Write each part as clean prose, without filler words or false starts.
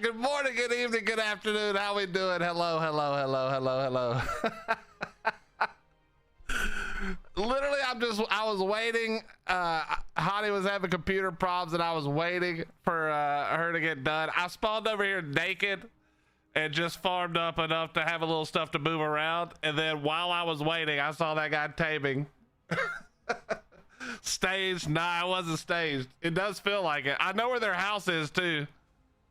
Good morning, good evening, good afternoon. How we doing? Hello, hello, hello, hello, hello. Literally, I was waiting. Hottie was having computer problems and I was waiting for her to get done. I spawned over here naked and just farmed up enough to have a little stuff to move around. And then while I was waiting, I saw that guy taming. Staged? Nah, I wasn't staged. It does feel like it. I know where their house is too.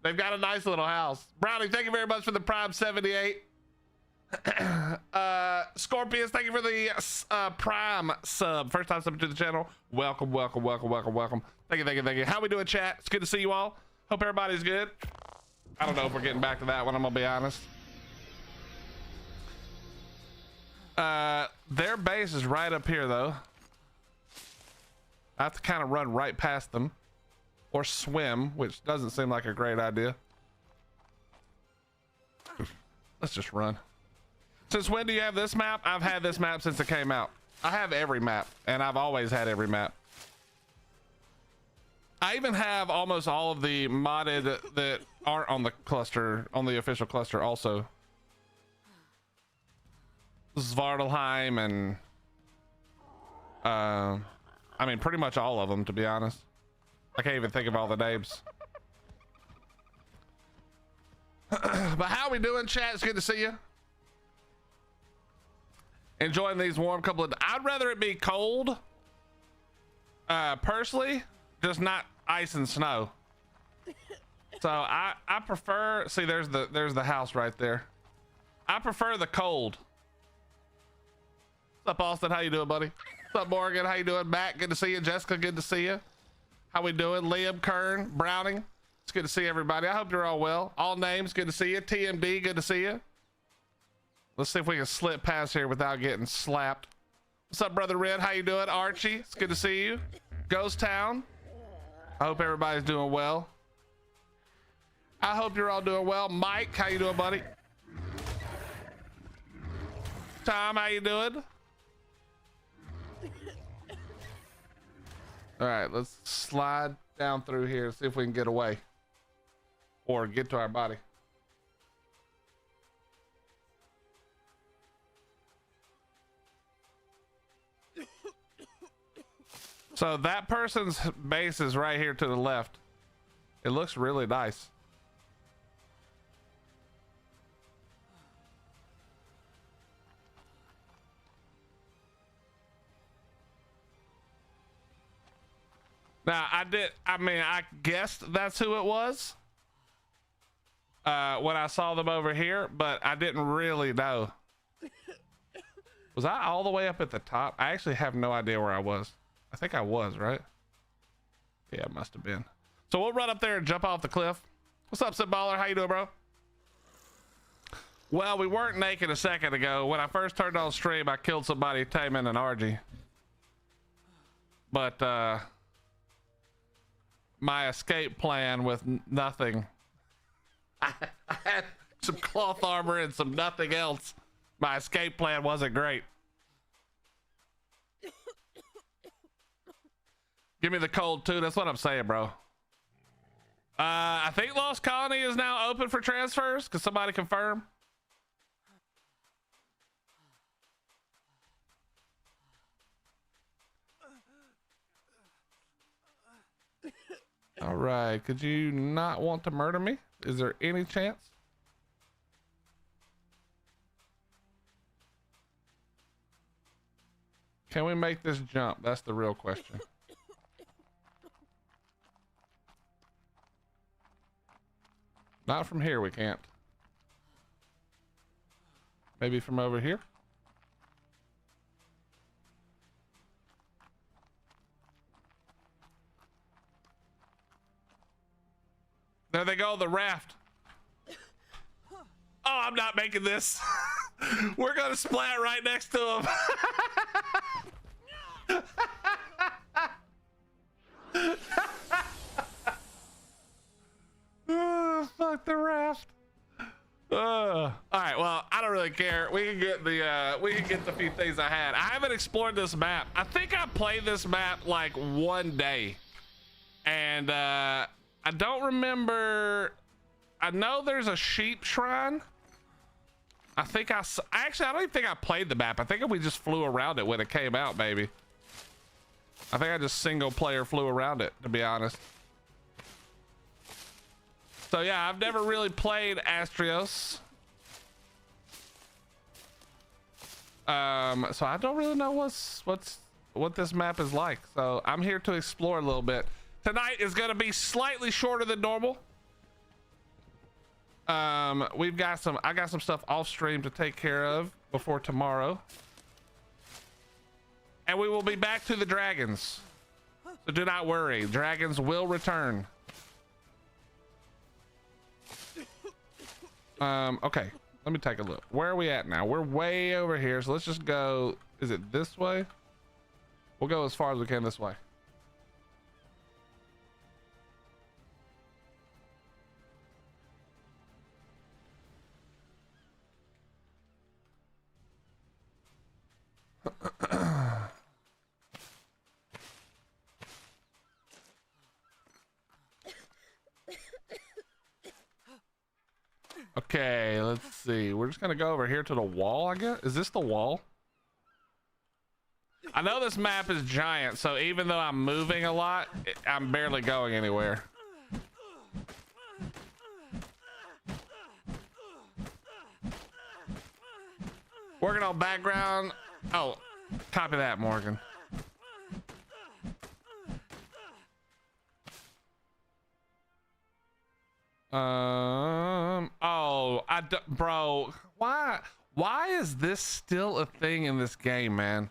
They've got a nice little house. Brownie, thank you very much for the Prime 78. Scorpius, thank you for the Prime sub. First time sub to the channel. Welcome, welcome, welcome, welcome, welcome. Thank you, thank you, thank you. How we doing, chat? It's good to see you all. Hope everybody's good. I don't know if we're getting back to that one, I'm gonna be honest. Their base is right up here though. I have to kind of run right past them or swim, which doesn't seem like a great idea. Let's just run. Since when do you have this map? I've had this map since it came out. I have every map and I've always had every map. I even have almost all of the modded that aren't on the cluster, on the official cluster also. Svartalheim and I mean pretty much all of them, to be honest. I can't even think of all the names. But how we doing, chat? It's good to see you. Enjoying these warm couple of, I'd rather it be cold personally, just not ice and snow. So I prefer, see there's the house right there. I prefer the cold. What's up, Austin? How you doing, buddy? What's up, Morgan? How you doing? Matt, good to see you. Jessica, good to see you. How we doing? Liam, Kern, Browning, it's good to see everybody. I hope you're all well. All names, good to see you. TMD, good to see you. Let's see if we can slip past here without getting slapped. What's up, Brother Red? How you doing? Archie, it's good to see you. Ghost Town, I hope everybody's doing well. I hope you're all doing well. Mike, how you doing, buddy? Tom, how you doing? All right, let's slide down through here, see if we can get away or get to our body. So that person's base is right here to the left. It looks really nice. Now I guessed that's who it was when I saw them over here, but I didn't really know. Was I all the way up at the top? I actually have no idea where I was. I think I was, right? Yeah, it must have been. So we'll run up there and jump off the cliff. What's up, Baller? How you doing, bro? Well, we weren't naked a second ago. When I first turned on stream, I killed somebody taming an RG. But my escape plan with nothing. I had some cloth armor and some nothing else. My escape plan wasn't great. Give me the cold too. That's what I'm saying, bro. I think Lost Colony is now open for transfers. Can somebody confirm? All right. Could you not want to murder me? Is there any chance? Can we make this jump? That's the real question. Not from here, we can't. Maybe from over here? There they go, the raft. Oh, I'm not making this. We're gonna splat right next to him. Oh, fuck the raft. All right, well, I don't really care. We can get the few things I had. I haven't explored this map. I think I played this map like one day, and I don't remember I know there's a sheep shrine. I think actually, I don't even think I played the map. I think we just flew around it when it came out, maybe. I think I just single player flew around it, to be honest. So yeah, I've never really played Astraeos. So I don't really know what this map is like. So I'm here to explore a little bit. Tonight is going to be slightly shorter than normal. I got some stuff off stream to take care of before tomorrow. And we will be back to the dragons. So do not worry, dragons will return. Okay, let me take a look. Where are we at now? We're way over here, so let's just go. Is it this way? We'll go as far as we can this way. Okay, let's see. We're just gonna go over here to the wall, I guess. Is this the wall? I know this map is giant, so even though I'm moving a lot, I'm barely going anywhere. Working on background. Oh, copy that, Morgan. Bro, why is this still a thing in this game, man?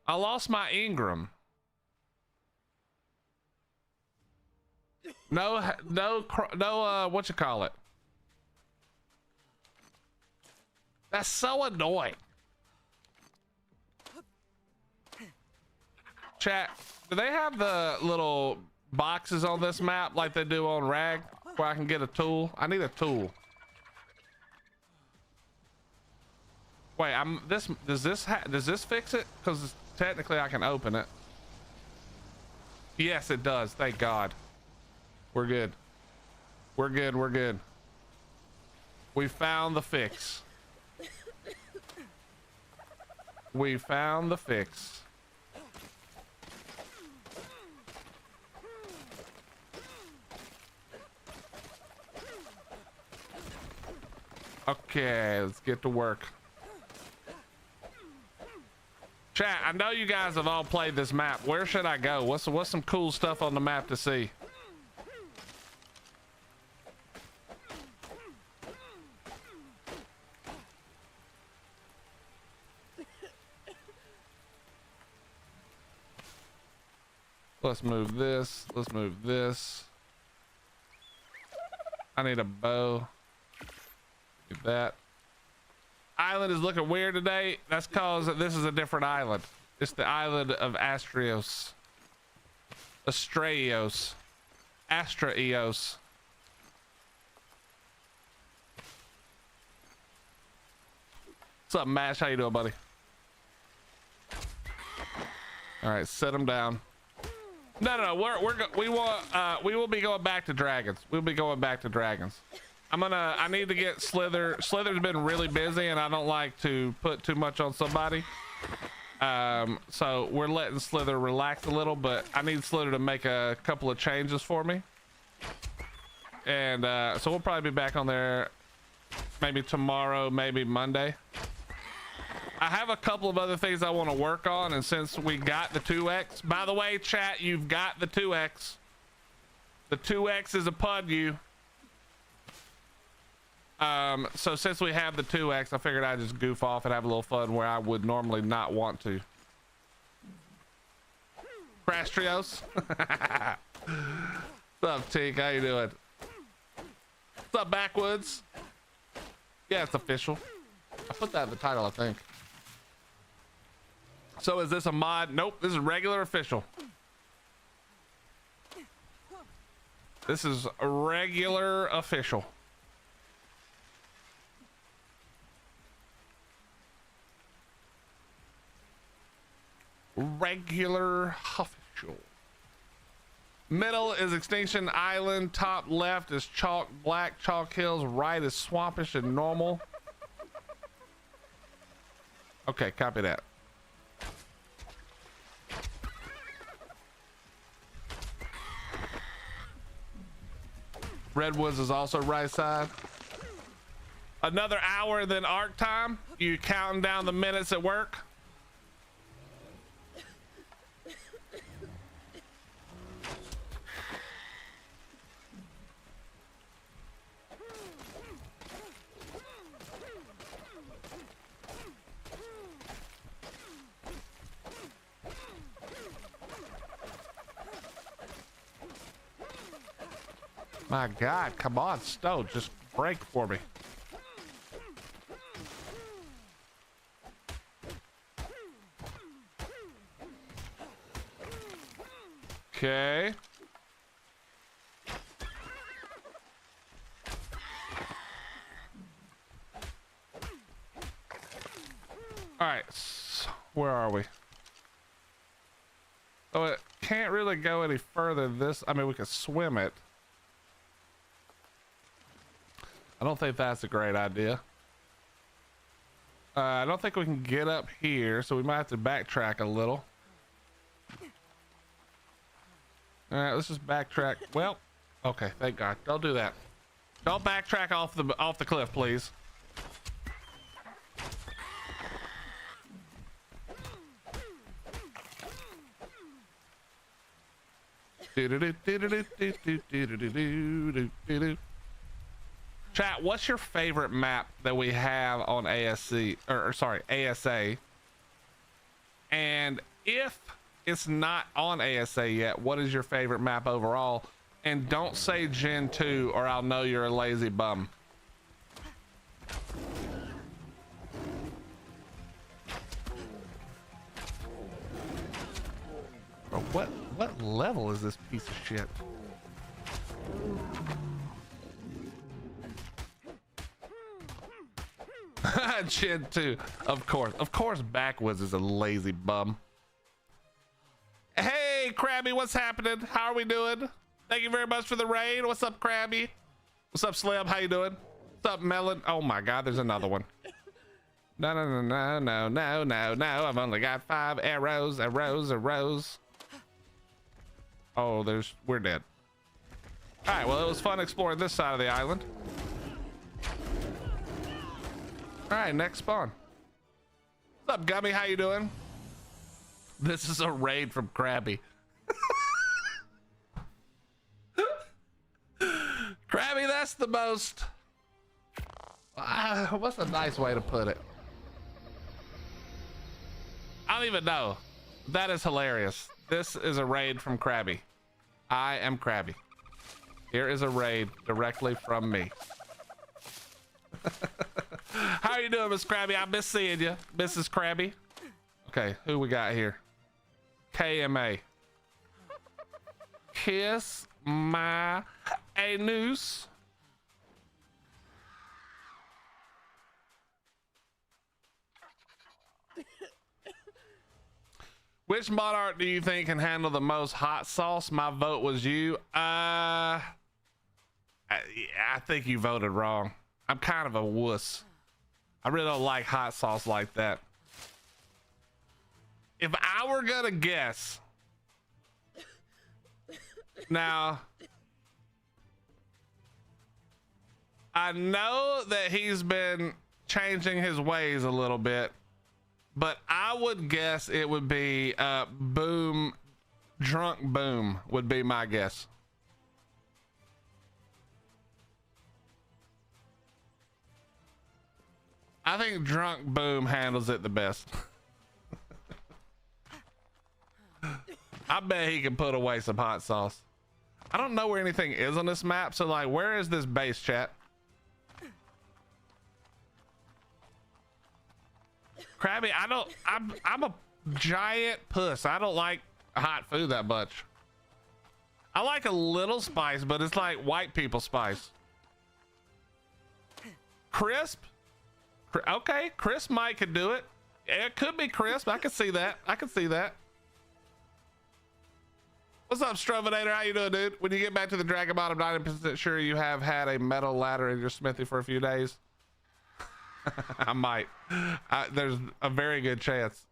I lost my Ingram. No, what you call it? That's so annoying. Chat, do they have the little boxes on this map like they do on Rag where I can get a tool? I need a tool. Wait, does this fix it? Because technically I can open it. Yes, it does. Thank God. We're good. We're good. We're good. We found the fix. We found the fix. Okay, let's get to work. Chat, I know you guys have all played this map. Where should I go? What's some cool stuff on the map to see? Let's move this. Let's move this. I need a bow. Get that. Island is looking weird today. That's cause this is a different island. It's the island of Astraeos. Astraeos. Astraeos. What's up, Mash? How you doing, buddy? All right, set them down. No, we will be going back to dragons. We'll be going back to dragons. I need to get Slither. Slither's been really busy and I don't like to put too much on somebody. So we're letting Slither relax a little, but I need Slither to make a couple of changes for me. And so we'll probably be back on there maybe tomorrow, maybe Monday. I have a couple of other things I want to work on, and since we got the 2x, by the way, chat, you've got the 2x. The 2x is upon you. So since we have the 2x, I figured I'd just goof off and have a little fun where I would normally not want to. Astraeos. What's up, Tink? How you doing? What's up, Backwoods? Yeah, it's official. I put that in the title, I think. So is this a mod? Nope, this is regular official. This is a regular official. Regular official. Middle is Extinction Island. Top left is chalk, black chalk hills. Right is swampish and normal. Okay, copy that. Redwoods is also right side. Another hour than arc time. You counting down the minutes at work? My God, come on, Stowe, just break for me. Okay. All right, so where are we? Oh, it can't really go any further. I mean, we could swim it. I don't think that's a great idea. I don't think we can get up here, so we might have to backtrack a little. All right, let's just backtrack. Well, okay, thank God. Don't do that. Don't backtrack off the cliff, please. Chat, what's your favorite map that we have on ASC, or sorry, ASA? And if it's not on ASA yet, what is your favorite map overall? And don't say Gen 2 or I'll know you're a lazy bum. Bro, what level is this piece of shit? Gen 2, of course Backwoods is a lazy bum. Hey Krabby, what's happening? How are we doing? Thank you very much for the raid. What's up, Krabby? What's up, Slim? How you doing? What's up, Melon? Oh my God, there's another one. No, I've only got 5 arrows. Oh, we're dead. All right, well, it was fun exploring this side of the island. All right, next spawn. What's up, Gummy? How you doing? This is a raid from Krabby. Krabby, that's the most... what's a nice way to put it? I don't even know. That is hilarious. This is a raid from Krabby. I am Krabby. Here is a raid directly from me. How you doing, Miss Krabby? I miss seeing you, Mrs. Krabby. Okay, who we got here? KMA. Kiss my anus. Which monarch do you think can handle the most hot sauce? My vote was you. I think you voted wrong. I'm kind of a wuss. I really don't like hot sauce like that. If I were gonna guess, now I know that he's been changing his ways a little bit, but I would guess it would be Boom, Drunk Boom would be my guess. I think Drunk Boom handles it the best. I bet he can put away some hot sauce. I don't know where anything is on this map, so like, where is this base, chat? Krabby, I'm a giant puss. I don't like hot food that much. I like a little spice, but it's like white people spice. Crisp? Okay, Crisp Mike could do it. It could be Crisp. I can see that. I can see that. What's up, Strovenator? How you doing, dude? When you get back to the Dragon Ball, I'm 90% sure you have had a metal ladder in your smithy for a few days. I might. There's a very good chance.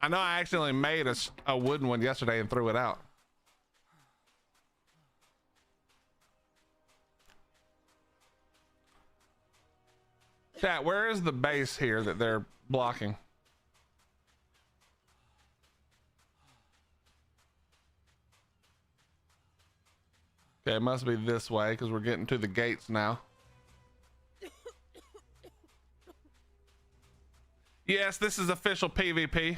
I know I accidentally made a wooden one yesterday and threw it out. Chat, where is the base here that they're blocking? Okay, it must be this way because we're getting to the gates now. Yes, this is official PvP.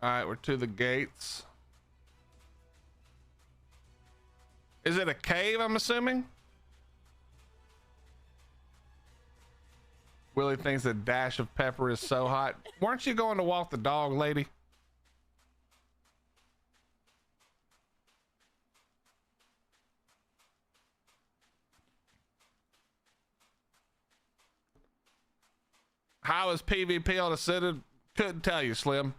All right, we're to the gates. Is it a cave, I'm assuming? Willie thinks a dash of pepper is so hot. Weren't you going to walk the dog, lady? How is PvP on a Citadel? Couldn't tell you, Slim.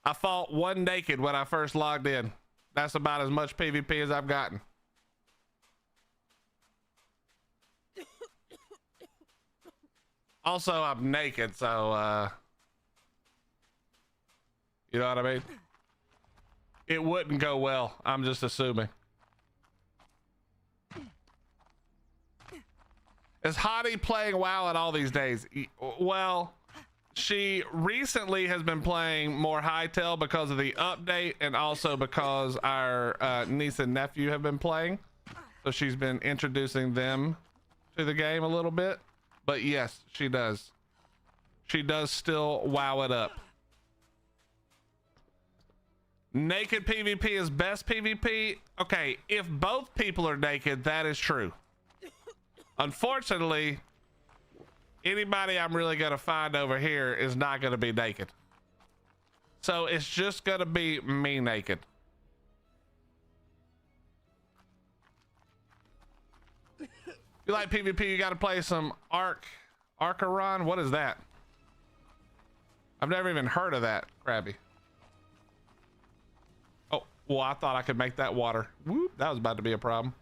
I fought one naked when I first logged in. That's about as much PvP as I've gotten. Also, I'm naked, so you know what I mean? It wouldn't go well. I'm just assuming. Is Hottie playing WoW at all these days? Well, she recently has been playing more Hightail because of the update and also because our niece and nephew have been playing. So she's been introducing them to the game a little bit. But yes, she does. She does still WoW it up. Naked PvP is best PvP. Okay, if both people are naked, that is true. Unfortunately, anybody I'm really gonna find over here is not gonna be naked. So it's just gonna be me naked. You like PvP, you gotta play some Archeron. What is that? I've never even heard of that, Krabby. Oh, well, I thought I could make that water. Whoop, that was about to be a problem.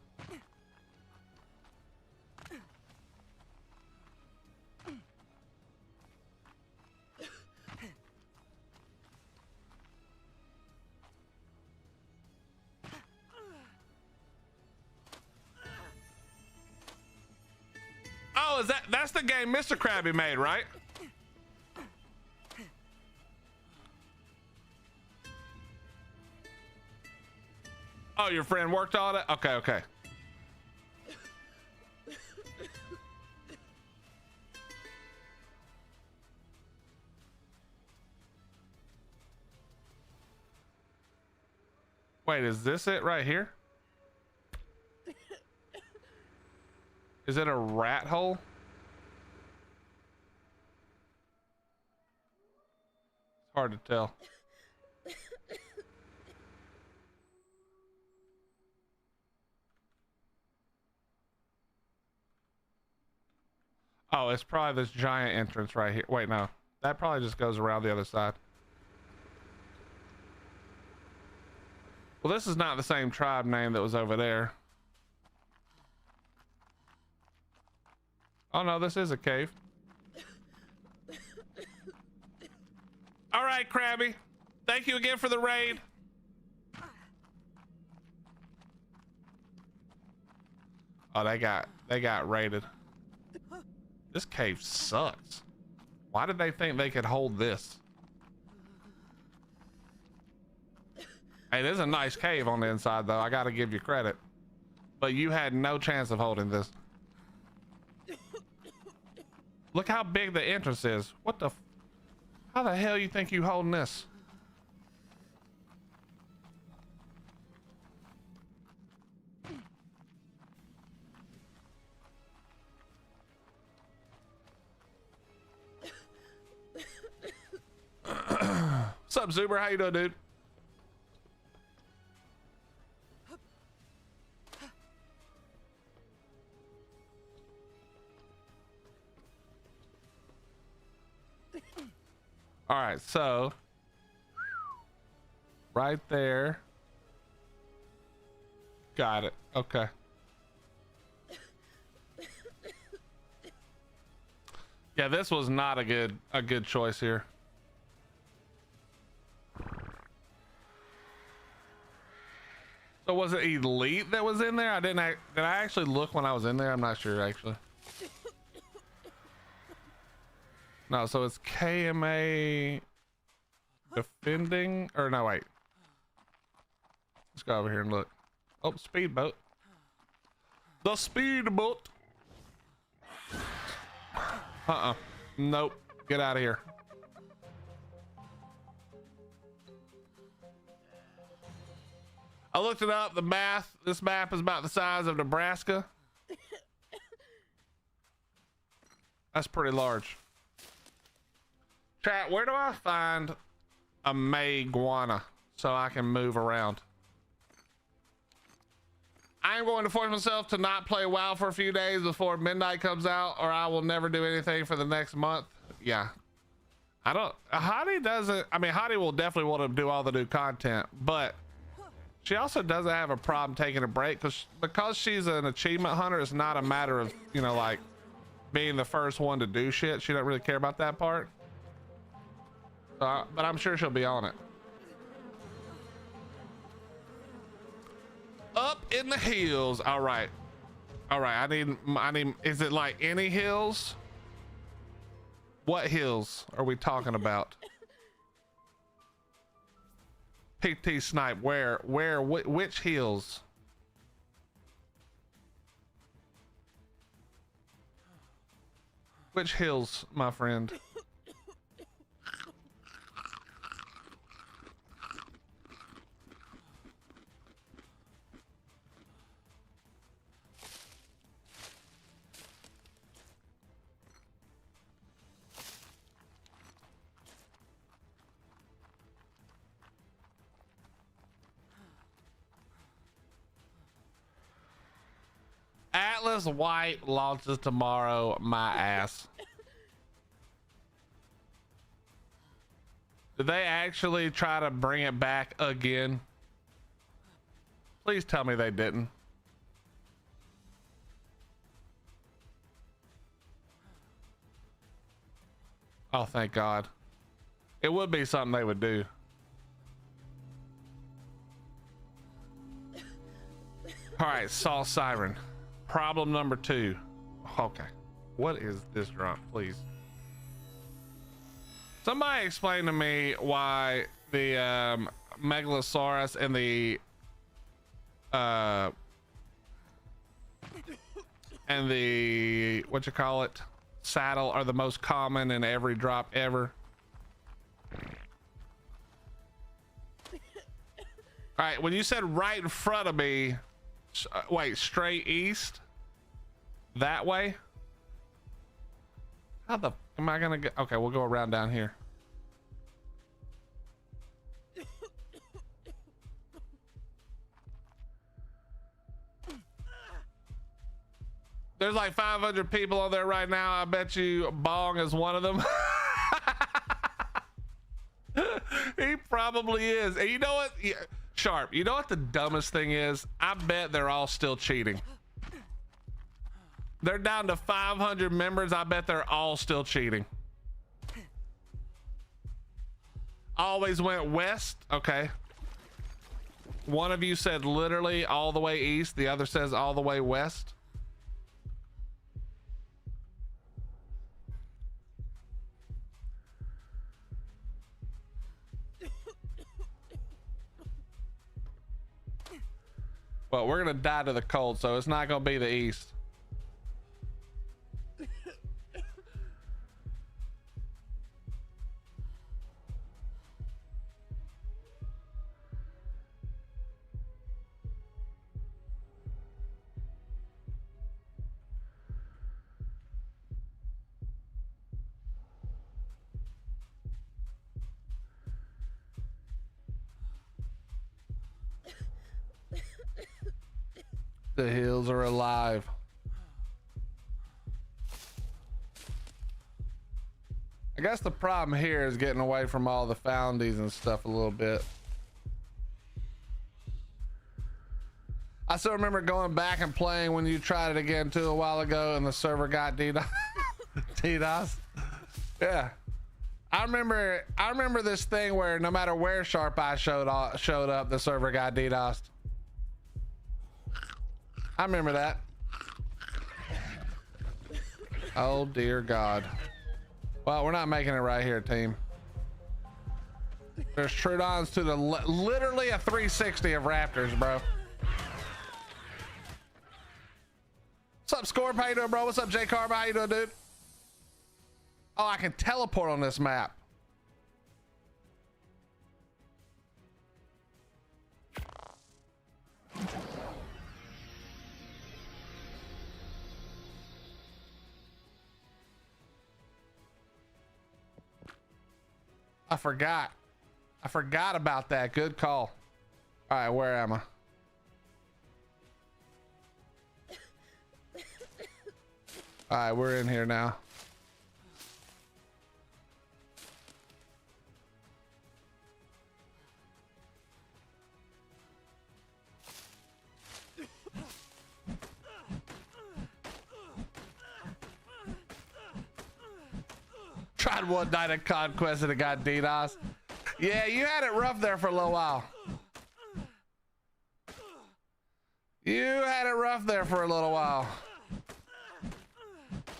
Oh, that's the game Mr. Krabby made, right? Oh, your friend worked on it? Okay, okay. Wait, is this it right here? Is it a rat hole? It's hard to tell. Oh, it's probably this giant entrance right here. Wait, no. That probably just goes around the other side. Well, this is not the same tribe name that was over there. Oh no, this is a cave. All right, Krabby. Thank you again for the raid. Oh, they got raided. This cave sucks. Why did they think they could hold this? Hey, there's a nice cave on the inside though. I gotta give you credit. But you had no chance of holding this. Look how big the entrance is. What the? How the hell you think you holding this? What's up, Zuber? How you doing, dude? All right, so Right there. Got it. Okay. Yeah, this was not a good choice here. So was it Elite that was in there? Did I actually look when I was in there? I'm not sure actually. No, so it's KMA defending, or no, wait. Let's go over here and look. Oh, speedboat. The speedboat. Nope. Get out of here. I looked it up. The math. This map is about the size of Nebraska. That's pretty large. Chat, where do I find a Maewing so I can move around? I am going to force myself to not play WoW for a few days before midnight comes out, or I will never do anything for the next month. Yeah. I don't, Hottie doesn't, I mean, Hottie will definitely want to do all the new content, but she also doesn't have a problem taking a break because she's an achievement hunter. It's not a matter of, you know, like being the first one to do shit. She don't really care about that part. But I'm sure she'll be on it. Up in the hills. All right. I need, is it like any hills? What hills are we talking about? PT snipe, which hills? Which hills, my friend? Atlas White launches tomorrow. My ass. Did they actually try to bring it back again? Please tell me they didn't. Oh, thank God. It would be something they would do. All right, Saw Siren. Problem number 2. Okay. What is this drop, please? Somebody explain to me why the Megalosaurus and the what you call it, saddle are the most common in every drop ever. All right, when you said right in front of me, wait, straight east, that way. How the am I gonna get? Okay, we'll go around down here. There's like 500 people on there right now. I bet you Bong is one of them. He probably is. And you know what? Yeah, Sharp, you know what the dumbest thing is? I bet they're all still cheating. They're down to 500 members. I bet they're all still cheating. Always went west. Okay. One of you said literally all the way east. The other says all the way west. Well, we're gonna die to the cold, so it's not gonna be the east. The hills are alive. I guess the problem here is getting away from all the foundies and stuff a little bit. I still remember going back and playing when you tried it again too a while ago and the server got DDoS. DDoS. Yeah. I remember this thing where no matter where Sharp Eye showed up, the server got DDoSed. I remember that. Oh dear God. Well, we're not making it right here, team. There's Trudons to the literally a 360 of Raptors, bro. What's up, Scorp? How you doing, bro? What's up, J Carb? How you doing, dude? Oh, I can teleport on this map. I forgot about that. Good call. All right, where am I? All right, we're in here now. Tried one night at Conquest and it got DDoS. Yeah, you had it rough there for a little while. You had it rough there for a little while.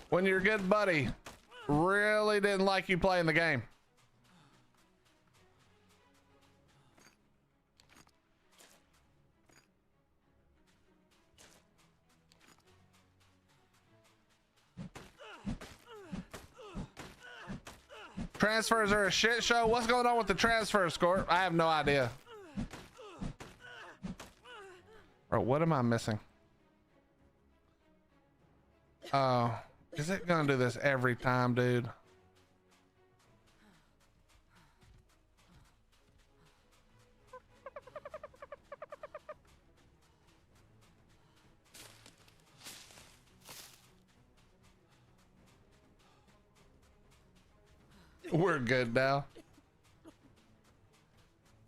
When your good buddy really didn't like you playing the game. Transfers are a shit show. What's going on with the transfer score? I have no idea. Bro, what am I missing? Oh, is it gonna do this every time, dude? We're good now.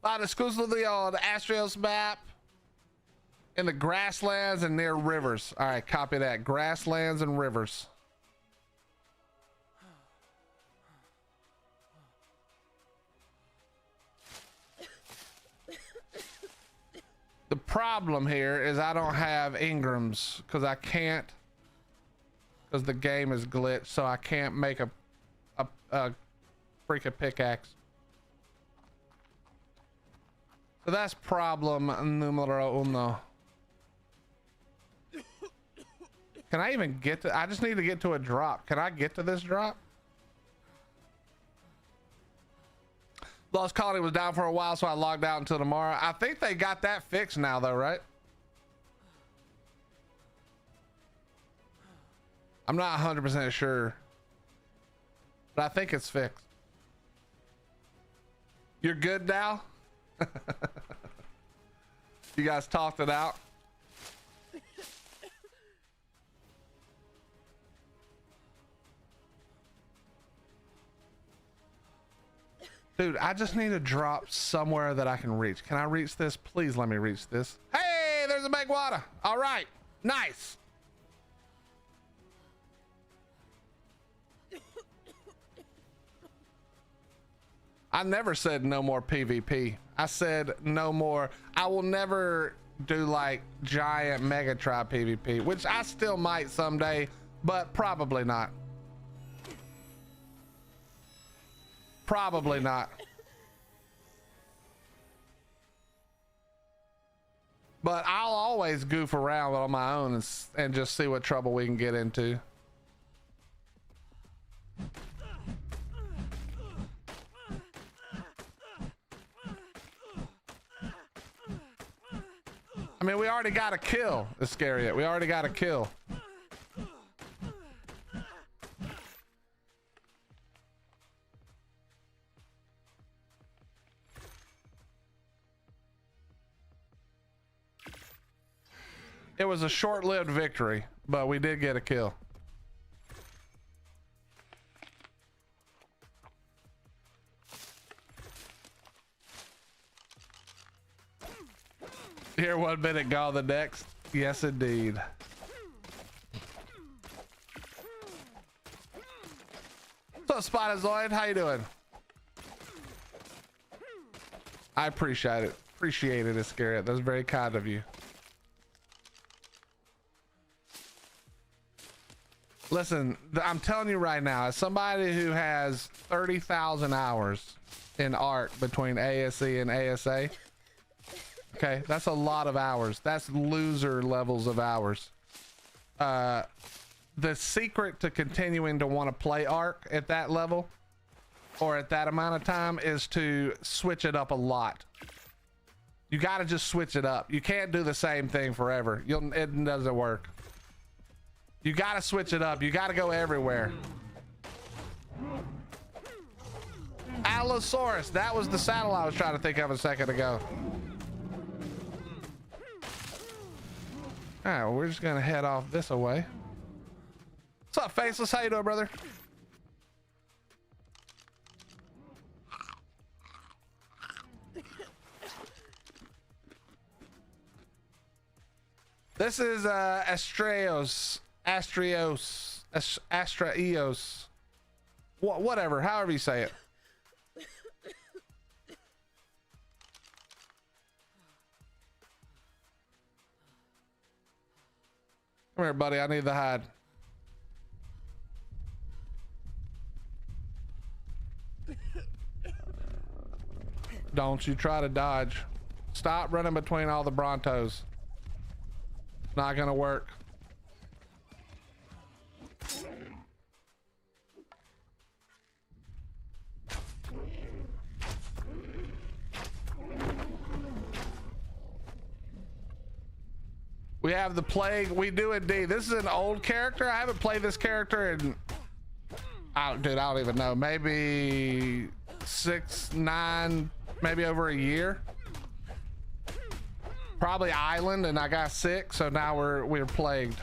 Found exclusively on the Astraeos map in the grasslands and near rivers. All right, copy that. Grasslands and rivers. The problem here is I don't have Ingrams because I can't, because the game is glitched, so I can't make a freaking pickaxe. So that's problem numero uno. Can I even get to, I just need to get to a drop. Can I get to this drop? Lost Colony was down for a while, so I logged out until tomorrow. I think they got that fixed now though, right? I'm not 100% sure, but I think it's fixed. You're good now? You guys talked it out? Dude, I just need to drop somewhere that I can reach. Can I reach this? Please let me reach this. Hey, there's a big water. All right, nice. I never said no more PvP. I said no more. I will never do like giant mega tribe PvP, which I still might someday, but probably not. Probably not. But I'll always goof around on my own and just see what trouble we can get into. I mean, we already got a kill, Iscariot. We already got a kill. It was a short-lived victory, but we did get a kill. Here 1 minute, gone the next. Yes, indeed. What's up, Spinozoid? How you doing? I appreciate it. Appreciate it, Iscariot. That's very kind of you. Listen, I'm telling you right now, as somebody who has 30,000 hours in ARC between ASE and ASA, okay, that's a lot of hours. That's loser levels of hours. The secret to continuing to want to play ARC at that level or at that amount of time is to switch it up a lot. You got to just switch it up. You can't do the same thing forever. It doesn't work. You got to switch it up. You got to go everywhere. Allosaurus. That was the saddle I was trying to think of a second ago. All right, well, we're just going to head off this away. What's up, Faceless? How you doing, brother? This is Astraeos. Astraeos. Whatever, however you say it. Come here, buddy. I need the hide. Don't you try to dodge. Stop running between all the Brontos. Not gonna work. We have the plague. We do indeed. This is an old character. I haven't played this character in, dude, I don't even know. Maybe 6, 9, maybe over a year. Probably island, and I got sick, so now we're plagued.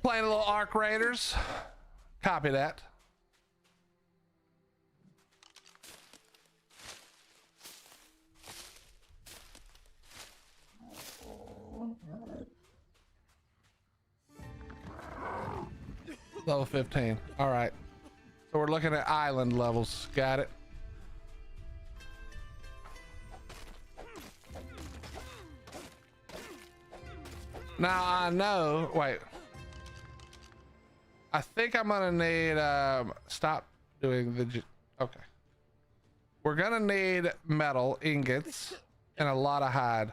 Playing a little Arc Raiders. Copy that. Level 15. All right. So we're looking at island levels. Got it. Now I know, wait. I think I'm gonna need, stop doing the, okay. We're gonna need metal ingots and a lot of hide.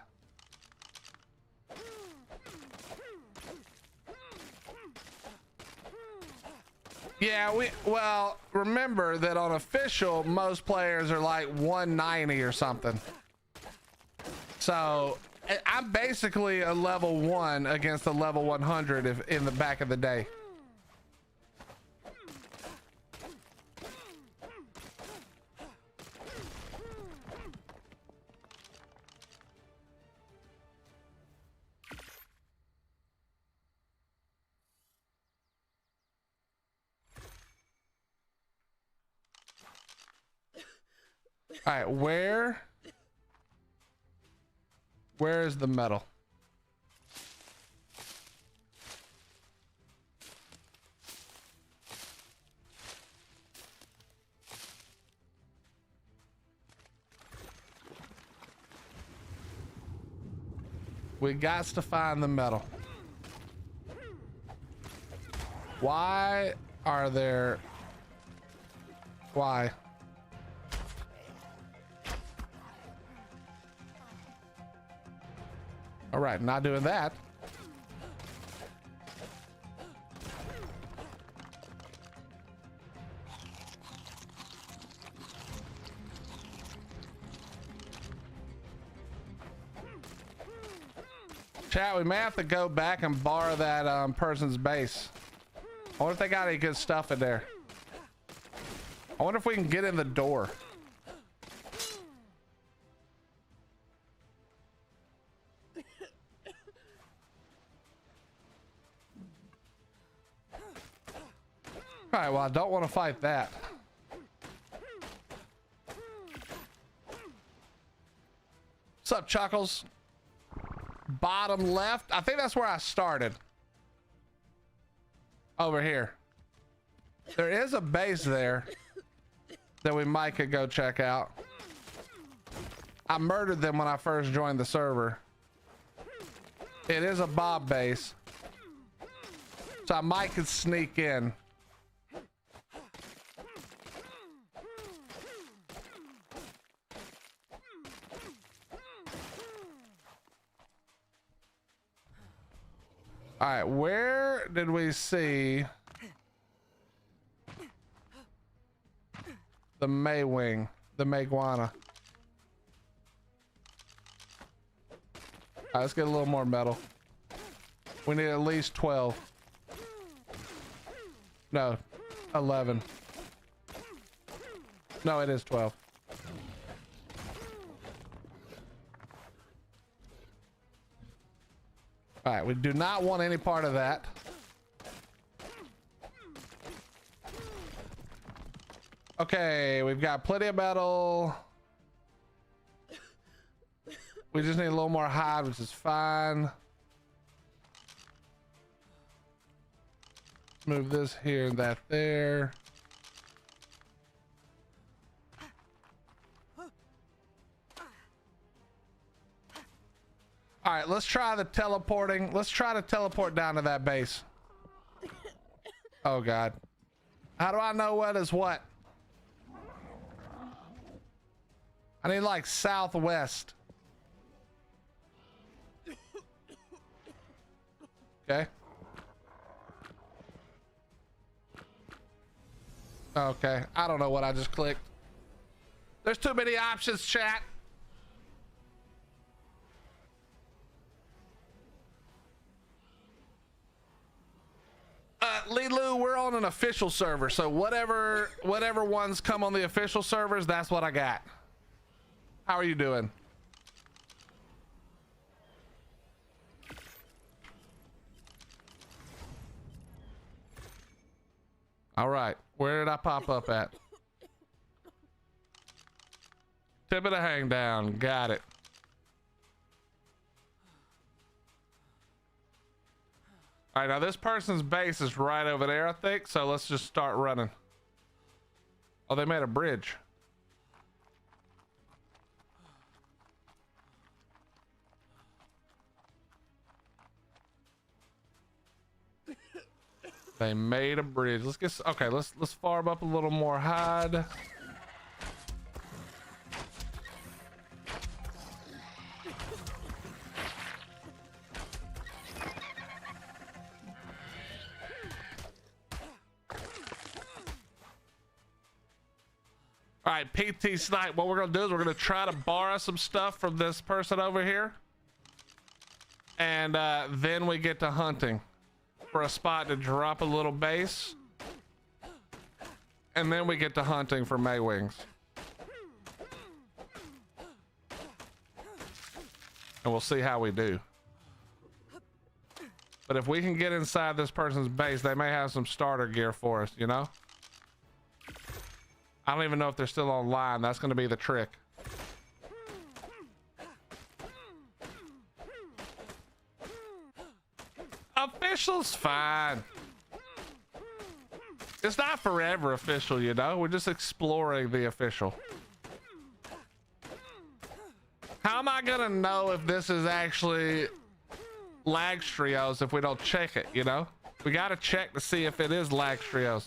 Yeah, well, remember that on official, most players are like 190 or something. So I'm basically a level 1 against a level 100 if in the back of the day. All right, where is the metal? We got to find the metal. Why are there, why? All right, not doing that. Chat, we may have to go back and borrow that person's base. I wonder if they got any good stuff in there. I wonder if we can get in the door. All right, well, I don't want to fight that. What's up, Chuckles? Bottom left. I think that's where I started. Over here. There is a base there that we might could go check out. I murdered them when I first joined the server. It is a Bob base. So I might could sneak in. All right, where did we see the Maewing, the Maewing? All right, let's get a little more metal. We need at least 12. No, 11. No, it is 12. All right, we do not want any part of that. Okay, we've got plenty of metal. We just need a little more hide, which is fine. Move this here and that there. All right, let's try the teleporting. Let's try to teleport down to that base. Oh God. How do I know what is what? I need like southwest. Okay. Okay. I don't know what I just clicked. There's too many options, chat. Lilu, we're on an official server, so whatever ones come on the official servers, that's what I got. How are you doing? All right, where did I pop up at? Tip of the hang down, got it. All right, now this person's base is right over there, I think. So let's just start running. Oh, they made a bridge. They made a bridge. Let's get, okay, let's farm up a little more hide. All right, PT Snipe, what we're gonna do is we're gonna try to borrow some stuff from this person over here. And then we get to hunting for a spot to drop a little base. And then we get to hunting for Maewings. And we'll see how we do. But if we can get inside this person's base, they may have some starter gear for us, you know? I don't even know if they're still online. That's going to be the trick. Official's fine. It's not forever official, you know? We're just exploring the official. How am I going to know if this is actually Astraeos if we don't check it, you know? We got to check to see if it is Astraeos.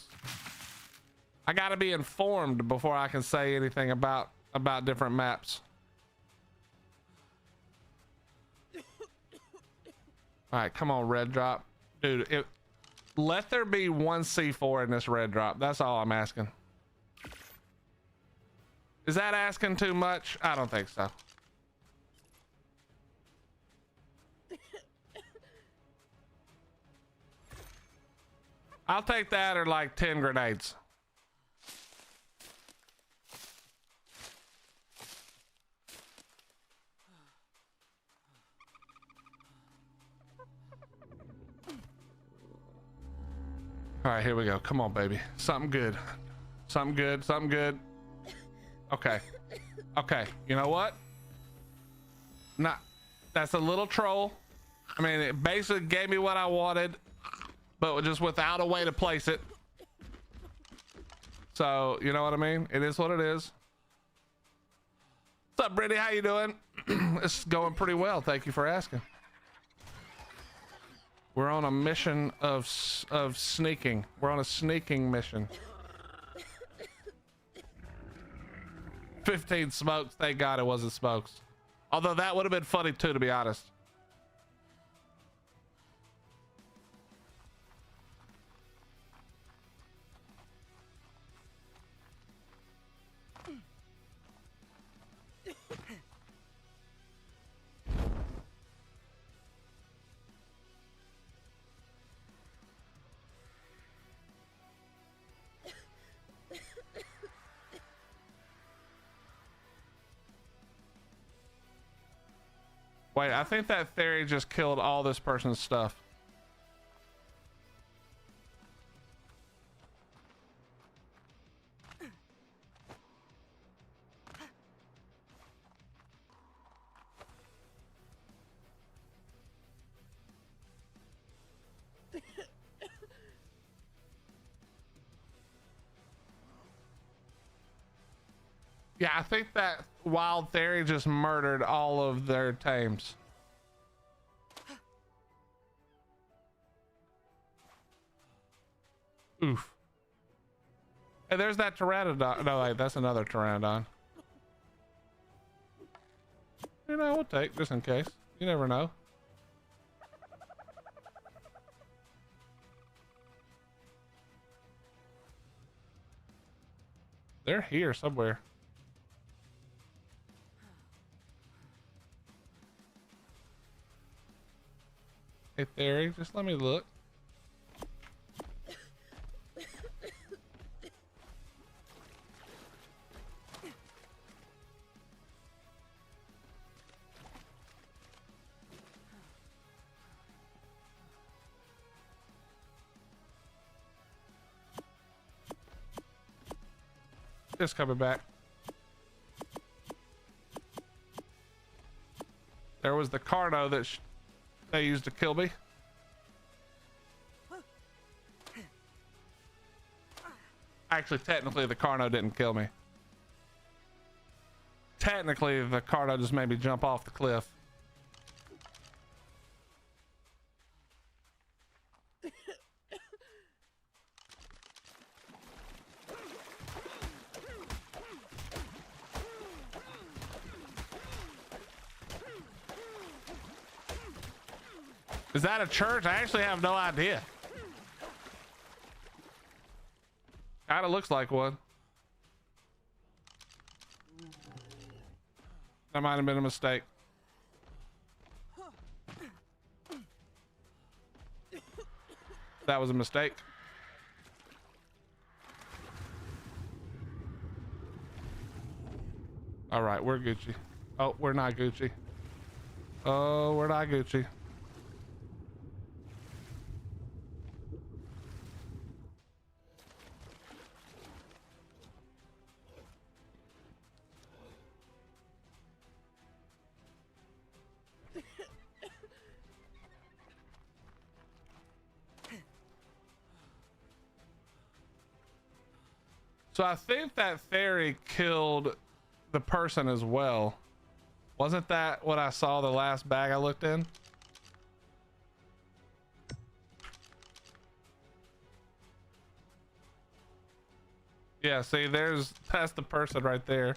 I gotta be informed before I can say anything about different maps. All right, come on, red drop, dude. Let there be one C4 in this red drop. That's all I'm asking. Is that asking too much? I don't think so. I'll take that or like 10 grenades. All right, here we go. Come on, baby. Something good. Something good. Something good. Okay. Okay. You know what? Not. That's a little troll. I mean, it basically gave me what I wanted, but just without a way to place it. So, you know what I mean? It is what it is. What's up, Brittany? How you doing? It's going pretty well. Thank you for asking. We're on a mission of sneaking. We're on a sneaking mission. 15 smokes. Thank God it wasn't smokes. Although that would have been funny too, to be honest. Wait, I think that theory just killed all this person's stuff. Yeah, I think that wild theory just murdered all of their tames. Oof. Hey, there's that pteranodon. No, wait, that's another pteranodon. You know, we'll take just in case. You never know. They're here somewhere. Hey, theory, just let me look. Just coming back. There was the Carno that they used to kill me. Actually, technically, the Carno didn't kill me. Technically, the Carno just made me jump off the cliff. Is that a church? I actually have no idea. Kinda looks like one. That might have been a mistake. That was a mistake. All right, we're Gucci. Oh, we're not Gucci. Oh, we're not Gucci. So I think that fairy killed the person as well. Wasn't that what I saw the last bag I looked in? Yeah, see, that's the person right there.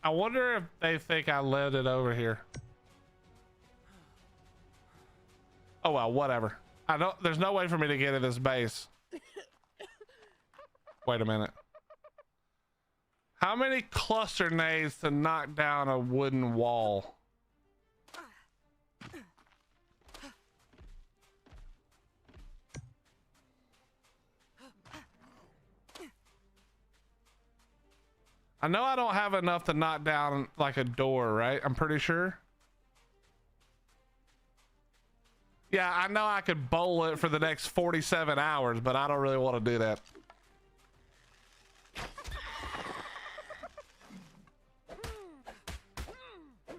I wonder if they think I led it over here. Oh well, whatever. There's no way for me to get in this base. Wait a minute. How many cluster nades to knock down a wooden wall? I know I don't have enough to knock down like a door, right? I'm pretty sure. Yeah, I know I could bowl it for the next 47 hours, but I don't really want to do that.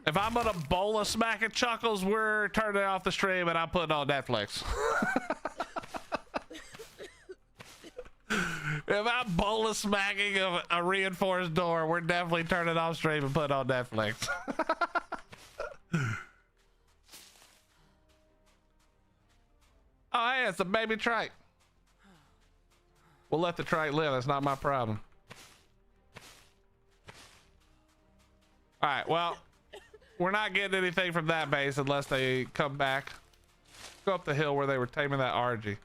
If I'm gonna bowl a smack at Chuckles, we're turning off the stream and I'm putting on Netflix. If I'm bowl a smacking of a reinforced door, we're definitely turning off stream and putting on Netflix. Oh, hey, it's a baby trike. We'll let the trike live. That's not my problem. All right, well, we're not getting anything from that base unless they come back. Go up the hill where they were taming that RG.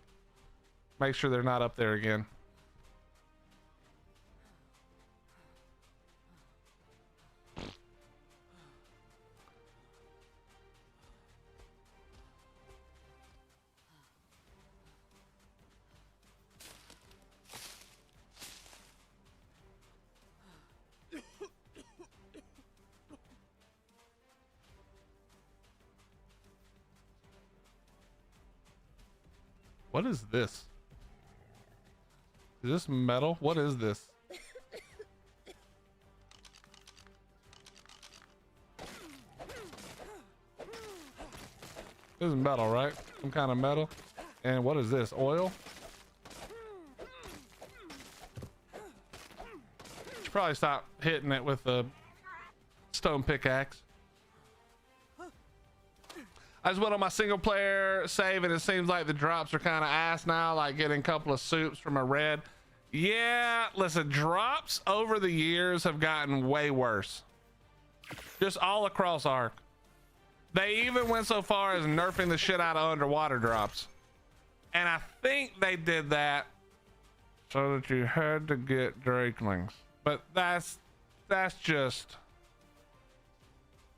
Make sure they're not up there again. What is this? Is this metal? What is this? This is metal, right? Some kind of metal. And what is this? Oil? Should probably stop hitting it with the stone pickaxe. I just went on my single player save and it seems like the drops are kind of ass now, like getting a couple of soups from a red. Yeah, listen, drops over the years have gotten way worse. Just all across Ark. They even went so far as nerfing the shit out of underwater drops. And I think they did that so that you had to get Drakelings. But that's just,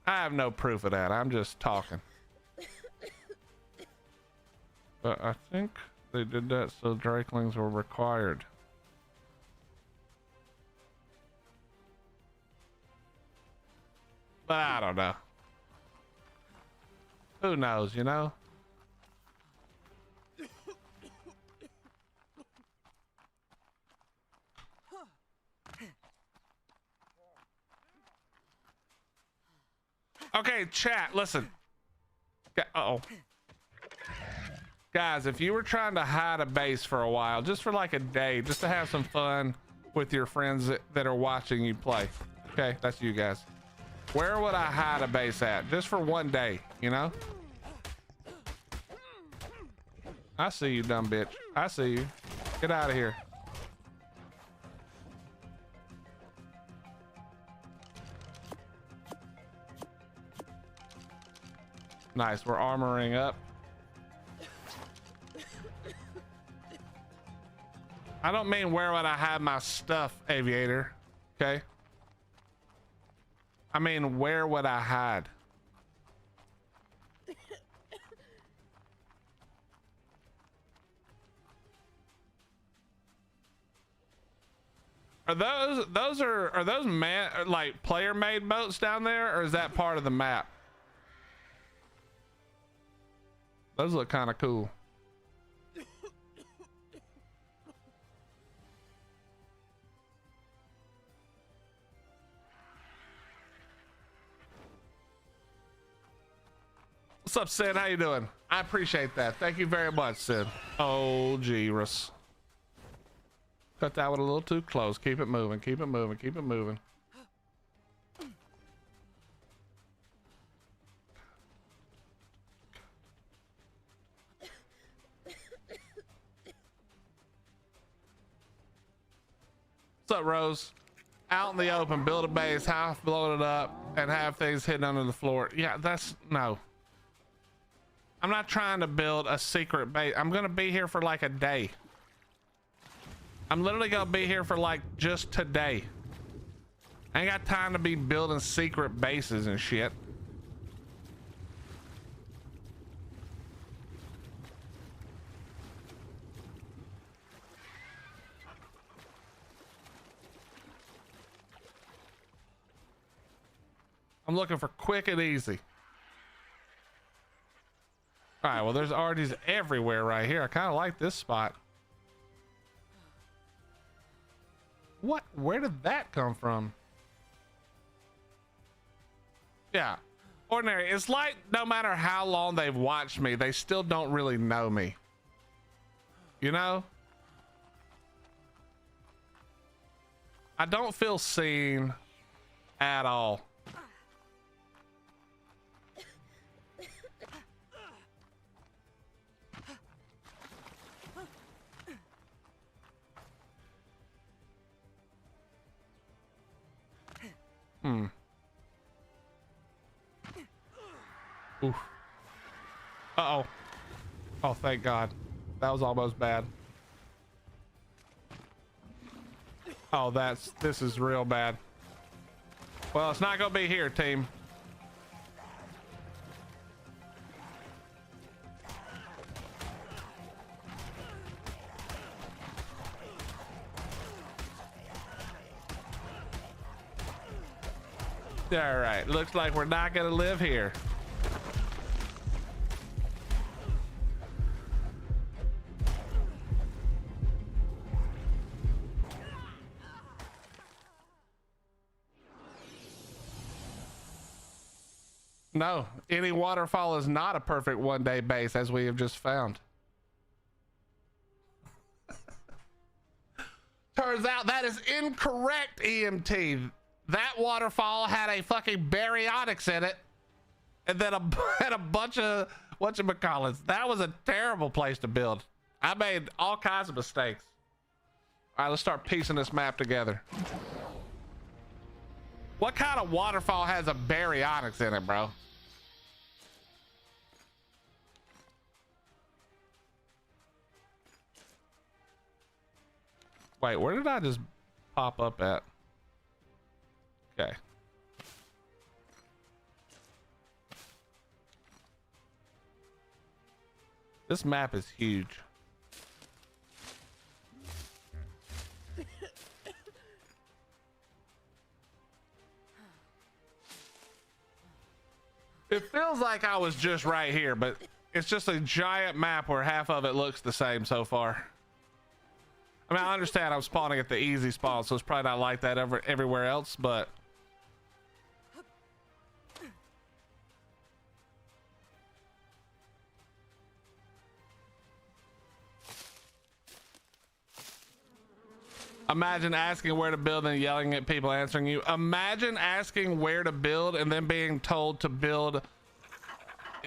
I have no proof of that. I'm just talking. But I think they did that so Drakelings were required. But I don't know. Who knows, you know? Okay, chat, listen. Uh-oh. Guys, if you were trying to hide a base for a while, just for like a day, just to have some fun with your friends that are watching you play. Okay, that's you guys. Where would I hide a base at? Just for one day, you know? I see you, dumb bitch. I see you. Get out of here. Nice, we're armoring up. I don't mean where would I hide my stuff, Aviator. Okay? I mean, where would I hide? Are those man like player made boats down there, or is that part of the map? Those look kind of cool. What's up, Sid? How you doing? I appreciate that. Thank you very much, Sid. Oh, Jeerus. Cut that one a little too close. Keep it moving. Keep it moving. Keep it moving. What's up, Rose? Out in the open, build a base, half blow it up, and have things hidden under the floor. Yeah, that's no. I'm not trying to build a secret base. I'm gonna be here for like a day. I'm literally gonna be here for like just today. I ain't got time to be building secret bases and shit. I'm looking for quick and easy. All right, well, there's RDs everywhere right here. I kind of like this spot. What? Where did that come from? Yeah. Ordinary. It's like no matter how long they've watched me, they still don't really know me. You know? I don't feel seen at all. Oof. Uh-oh. Oh, thank God. That was almost bad. Oh, this is real bad. Well, it's not gonna be here, team. All right, looks like we're not gonna live here. No, any waterfall is not a perfect one-day base, as we have just found. Turns out that is incorrect, EMT. That waterfall had a fucking baryonyx in it, and then had a bunch of whatchamacallits. That was a terrible place to build. I made all kinds of mistakes. All right, let's start piecing this map together. What kind of waterfall has a baryonyx in it, bro? Wait, where did I just pop up at? Okay. This map is huge. It feels like I was just right here, but it's just a giant map where half of it looks the same so far. I mean, I understand I'm spawning at the easy spawn, so it's probably not like that everywhere else, but imagine asking where to build and yelling at people answering you. Imagine asking where to build and then being told to build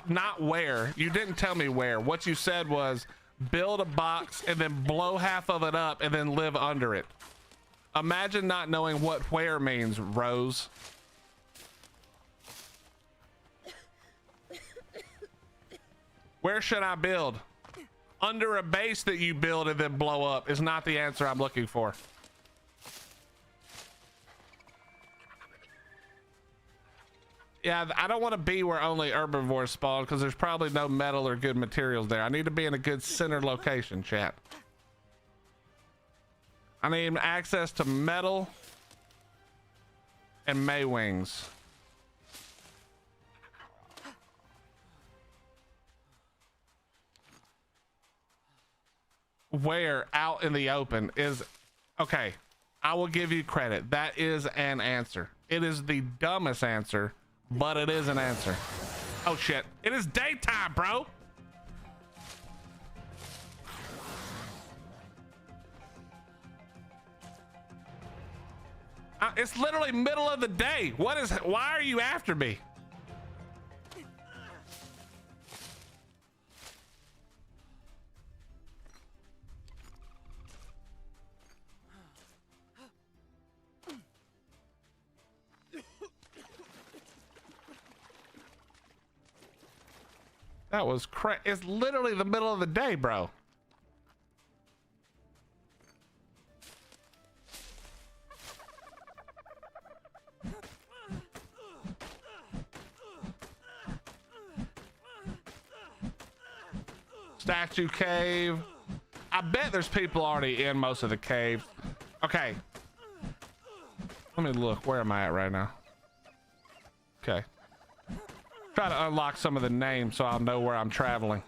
not where. You didn't tell me where. What you said was build a box and then blow half of it up and then live under it. Imagine not knowing what where means, Rose. Where should I build? Under a base that you build and then blow up is not the answer I'm looking for. Yeah, I don't want to be where only herbivores spawn because there's probably no metal or good materials there. I need to be in a good center location, chat. I need access to metal and Maewings. Where out in the open is okay. I will give you credit. That is an answer. It is the dumbest answer, but it is an answer. Oh shit. It is daytime, bro. It's literally middle of the day. Why are you after me? That was it's literally the middle of the day, bro. Statue cave. I bet there's people already in most of the caves. Okay. Let me look. Where am I at right now? Okay. Try to unlock some of the names so I'll know where I'm traveling.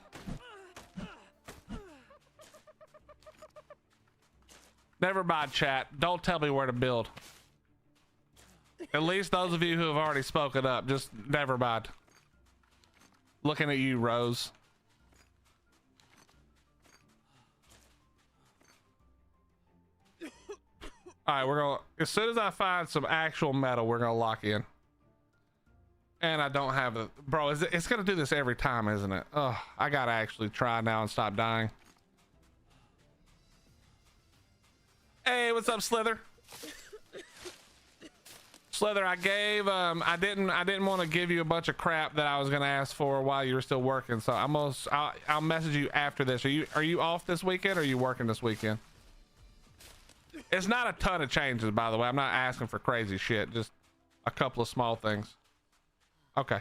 Never mind, chat. Don't tell me where to build. At least those of you who have already spoken up, just never mind. Looking at you, Rose. All right, we're gonna, as soon as I find some actual metal, we're gonna lock in. And I don't have a, bro, it's gonna do this every time, isn't it? Oh, I gotta actually try now and stop dying. Hey, what's up, Slither? Slither, I gave, I didn't want to give you a bunch of crap that I was gonna ask for while you were still working. So I'll message you after this. Are you off this weekend or are you working this weekend? It's not a ton of changes, by the way. I'm not asking for crazy shit. Just a couple of small things. Okay.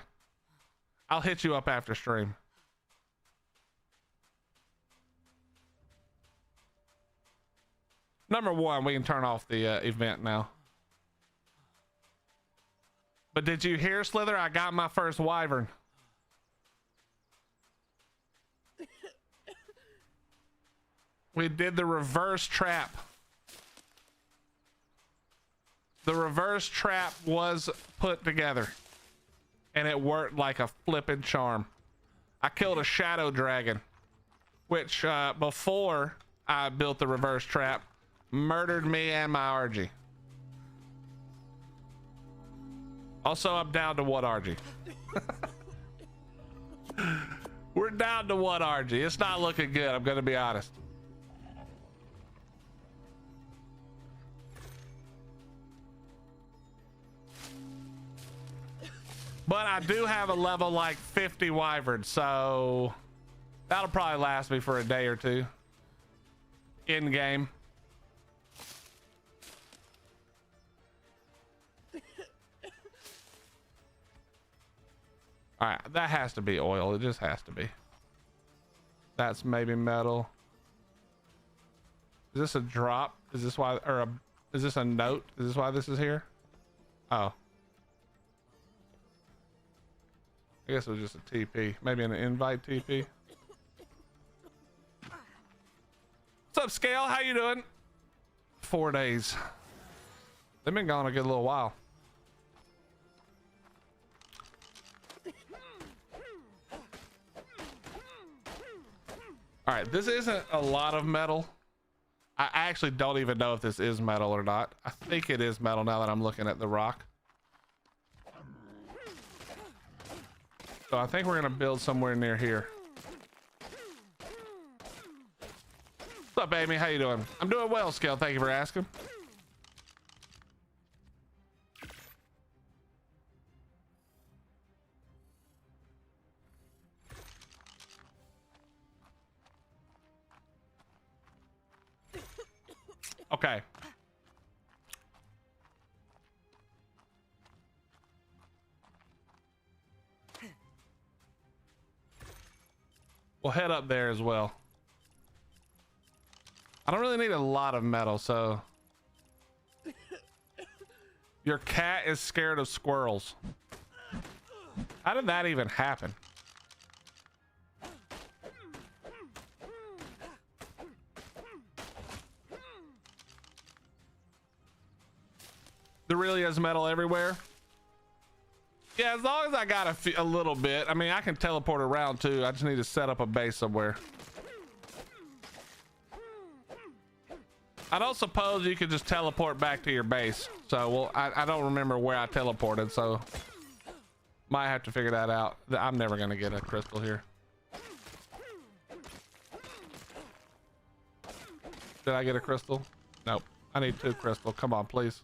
I'll hit you up after stream. Number one, we can turn off the event now. But did you hear, Slither? I got my first Wyvern. We did the reverse trap. The reverse trap was put together. And it worked like a flippin' charm. I killed a shadow dragon. Which, before I built the reverse trap, murdered me and my RG. Also, I'm down to one RG. We're down to one RG. It's not looking good, I'm gonna be honest. But I do have a level like 50 Wyvern, so that'll probably last me for a day or two. In game. All right, that has to be oil. It just has to be. That's maybe metal. Is this a drop? Is this why, or is this a note? Is this why this is here? Oh. I guess it was just a TP. Maybe an invite TP. What's up, Scale? How you doing? 4 days. They've been gone a good little while. All right, this isn't a lot of metal. I actually don't even know if this is metal or not. I think it is metal now that I'm looking at the rock. So I think we're gonna build somewhere near here. What's up, Amy? How you doing? I'm doing well, Scale. Thank you for asking. Okay. We'll head up there as well. I don't really need a lot of metal, so. Your cat is scared of squirrels. How did that even happen? There really is metal everywhere. Yeah, as long as I got a little bit. I mean, I can teleport around too. I just need to set up a base somewhere. I don't suppose you could just teleport back to your base. So, well, I don't remember where I teleported, so might have to figure that out. I'm never gonna get a crystal here. Did I get a crystal? Nope. I need 2 crystal. Come on, please.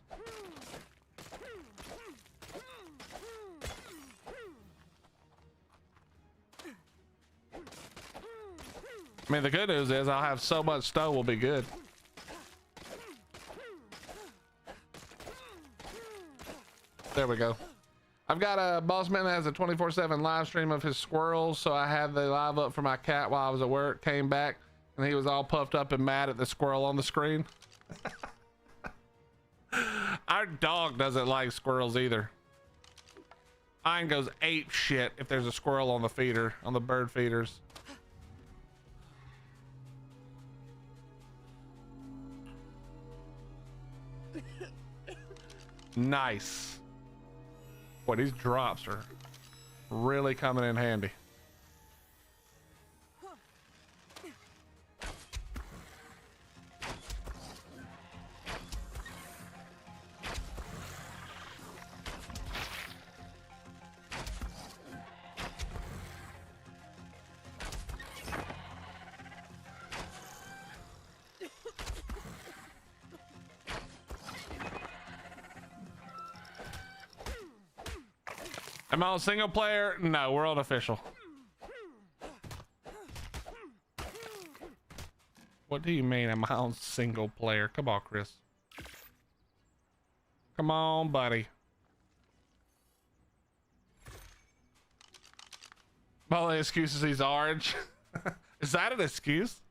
I mean, the good news is I'll have so much stone, we'll be good. There we go. I've got a boss man that has a 24/7 live stream of his squirrels, so I had the live up for my cat while I was at work, came back, and he was all puffed up and mad at the squirrel on the screen. Our dog doesn't like squirrels either. Iron goes ape shit if there's a squirrel on the feeder, on the bird feeders. Nice. Boy, these drops are really coming in handy. Am I on single player? No, we're on official. What do you mean am I on single player? Come on, Chris. Come on, buddy. My only excuse is he's orange. Is that an excuse?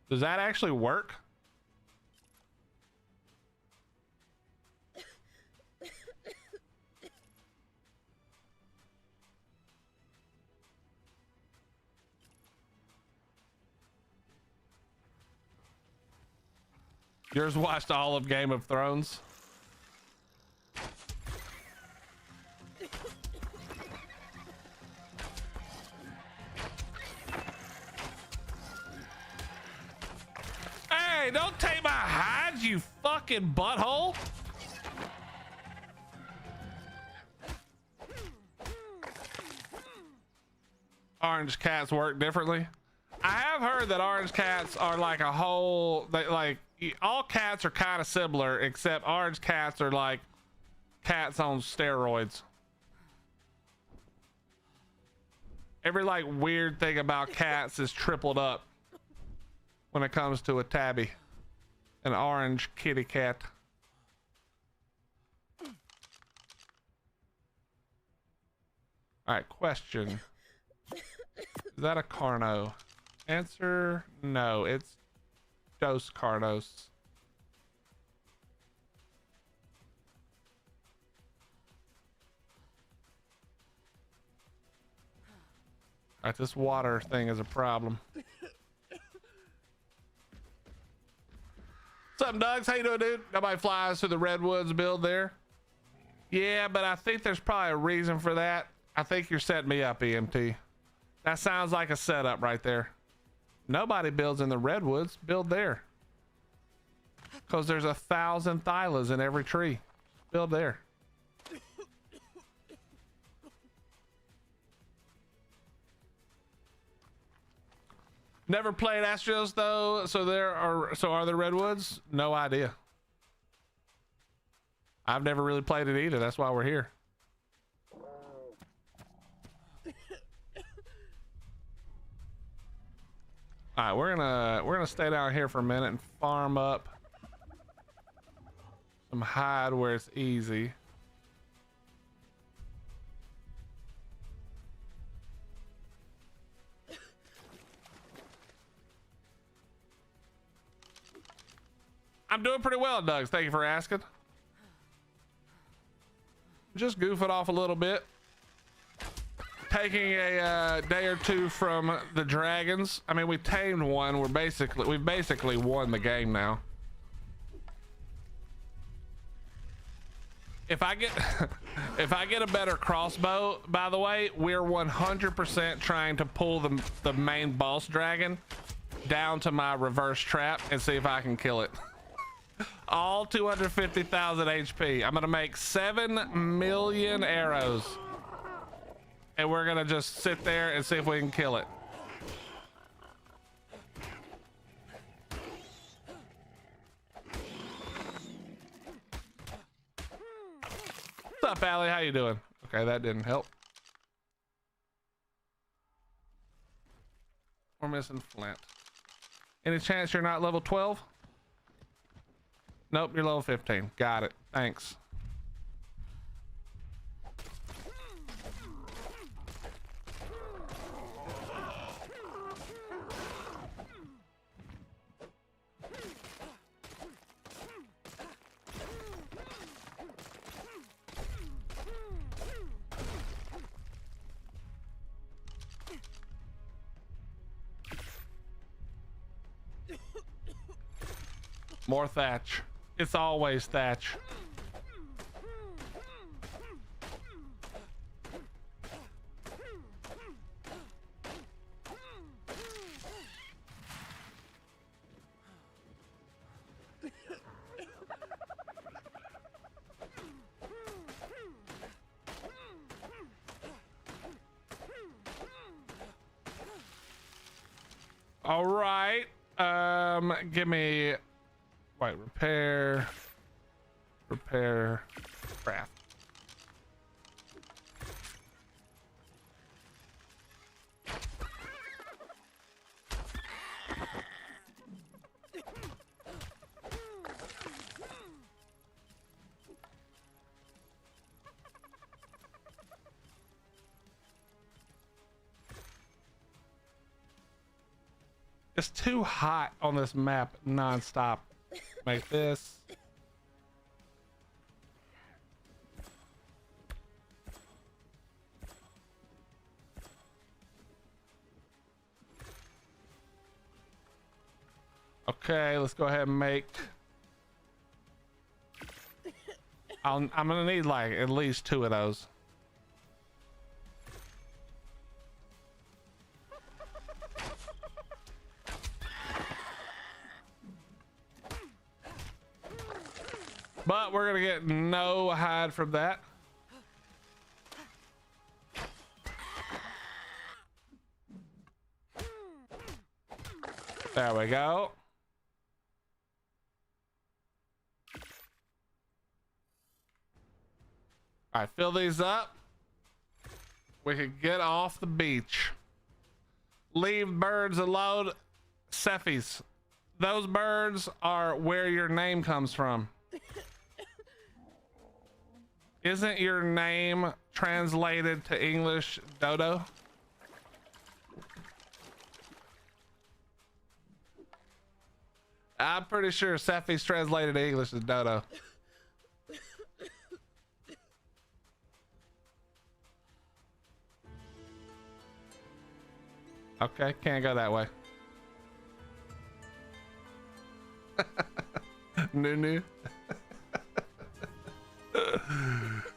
Does that actually work? Yours watched all of Game of Thrones? Hey, don't take my hides, you fucking butthole! Orange cats work differently. I have heard that orange cats are like a whole, like all cats are kind of similar, except orange cats are like cats on steroids. Every like weird thing about cats is tripled up when it comes to a tabby, an orange kitty cat. All right, question. Is that a Carno? Answer, no, it's Dos Carnos. All right, this water thing is a problem. What's up, Nugs? How you doing, dude? Nobody flies to the Redwoods build there. Yeah, but I think there's probably a reason for that. I think you're setting me up, EMT. That sounds like a setup right there. Nobody builds in the Redwoods. Build there. Because there's 1,000 thylas in every tree. Build there. Never played Astraeos though, so are there Redwoods? No idea. I've never really played it either. That's why we're here. All right, we're gonna stay down here for a minute and farm up some hide where it's easy. I'm doing pretty well, Doug. Thank you for asking. Just goofing off a little bit. Taking a day or two from the dragons. I mean, we tamed one. We've basically won the game now. If I get a better crossbow, by the way, we're 100% trying to pull the main boss dragon down to my reverse trap and see if I can kill it. All 250,000 HP. I'm gonna make 7 million arrows. And we're gonna just sit there and see if we can kill it. What's up, Allie? How you doing? Okay, that didn't help. We're missing flint. Any chance you're not level 12? Nope, you're level 15. Got it. Thanks. More thatch. It's always thatch. All right. Give me, wait, repair, craft. It's too hot on this map non-stop. Make this. Okay, let's go ahead and make. I'm gonna need like at least 2 of those. But we're gonna get no hide from that. There we go. All right, fill these up. We can get off the beach. Leave birds alone. Cephies. Those birds are where your name comes from. Isn't your name translated to English Dodo? I'm pretty sure Cephies translated to English as Dodo. Okay, can't go that way. New.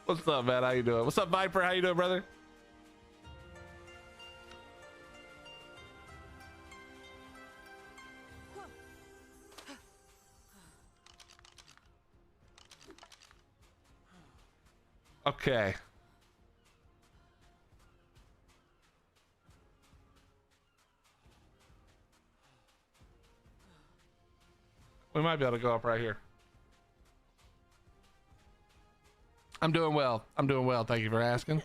What's up, man? How you doing? What's up, Viper? How you doing, brother? Okay. We might be able to go up right here. I'm doing well. I'm doing well. Thank you for asking.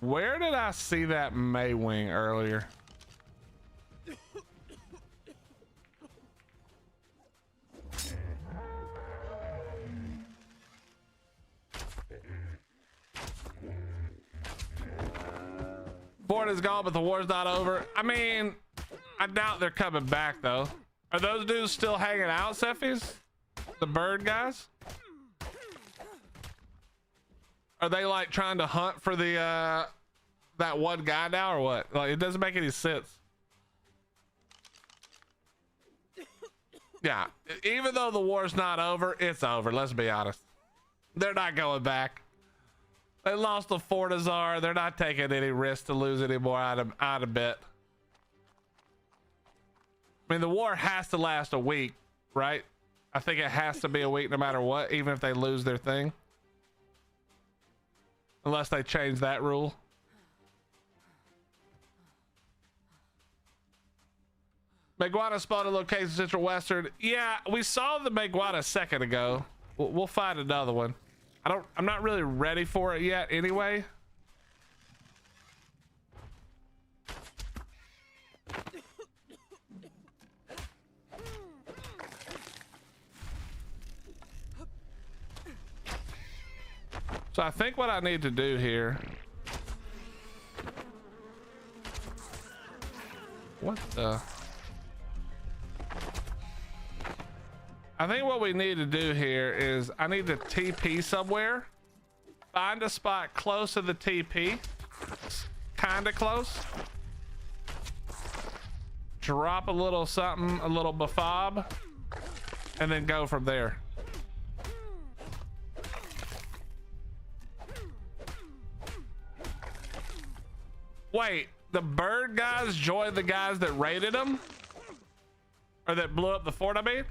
Where did I see that Maewing earlier? Fort is gone, but the war's not over. I mean, I doubt they're coming back though. Are those dudes still hanging out, Cephies? The bird guys? Are they like trying to hunt for the that one guy now or what? Like, it doesn't make any sense. Yeah, even though the war's not over, it's over. Let's be honest. They're not going back. They lost the Fortizar. They're not taking any risk to lose any more out of bit. I mean, the war has to last a week, right? I think it has to be a week no matter what, even if they lose their thing. Unless they change that rule. Meguana spotted location Central Western. Yeah, we saw the Meguana a second ago. We'll find another one. I'm not really ready for it yet anyway. So I think what I need to do here. What the? I think what we need to do here is I need to TP somewhere. Find a spot close to the TP. Kinda close. Drop a little something, a little befob, and then go from there. Wait, the bird guys joined the guys that raided them? Or that blew up the fort, I mean?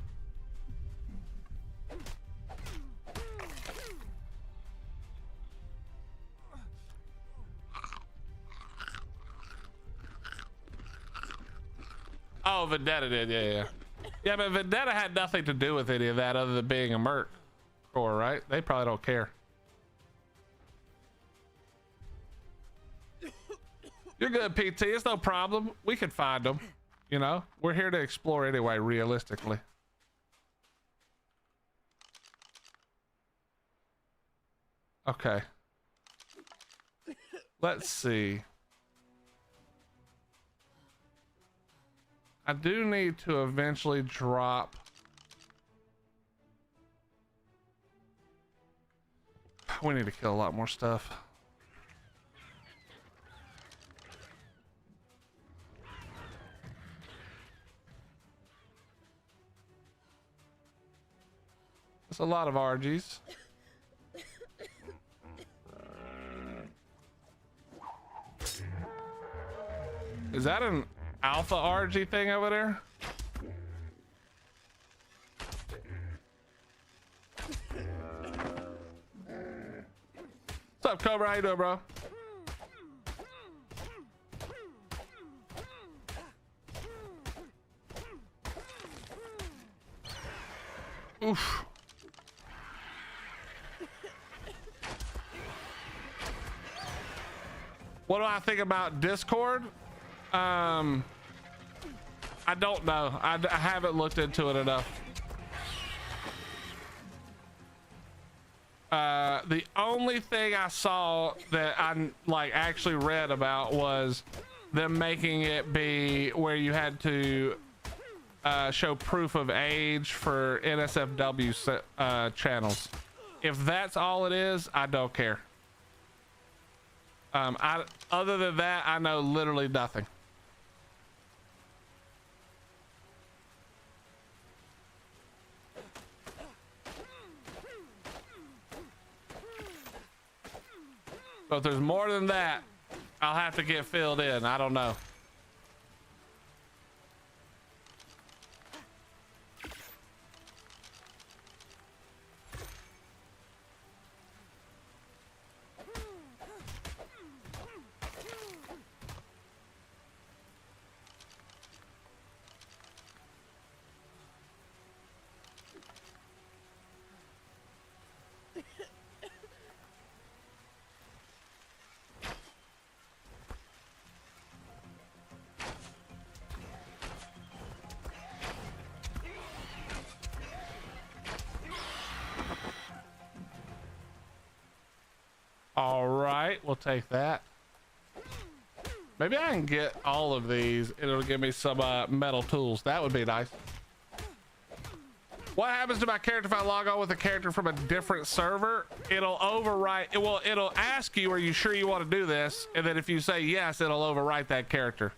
Oh, Vendetta did, yeah. Yeah, but Vendetta had nothing to do with any of that other than being a merc core, right? They probably don't care. You're good, PT. It's no problem. We can find them. You know, we're here to explore anyway, realistically. Okay. Let's see. I do need to eventually drop. We need to kill a lot more stuff. That's a lot of RGs. Is that an alpha RG thing over there? What's up, Cobra? How you doing, bro? Oof. What do I think about Discord? I don't know. I haven't looked into it enough. The only thing I saw that I like actually read about was them making it be where you had to show proof of age for NSFW channels. If that's all it is, I don't care. Other than that, I know literally nothing. So if there's more than that, I'll have to get filled in. I don't know. All right, we'll take that. Maybe I can get all of these. It'll give me some metal tools. That would be nice. What happens to my character if I log on with a character from a different server? It'll overwrite. It'll ask you, are you sure you want to do this? And then if you say yes, it'll overwrite that character.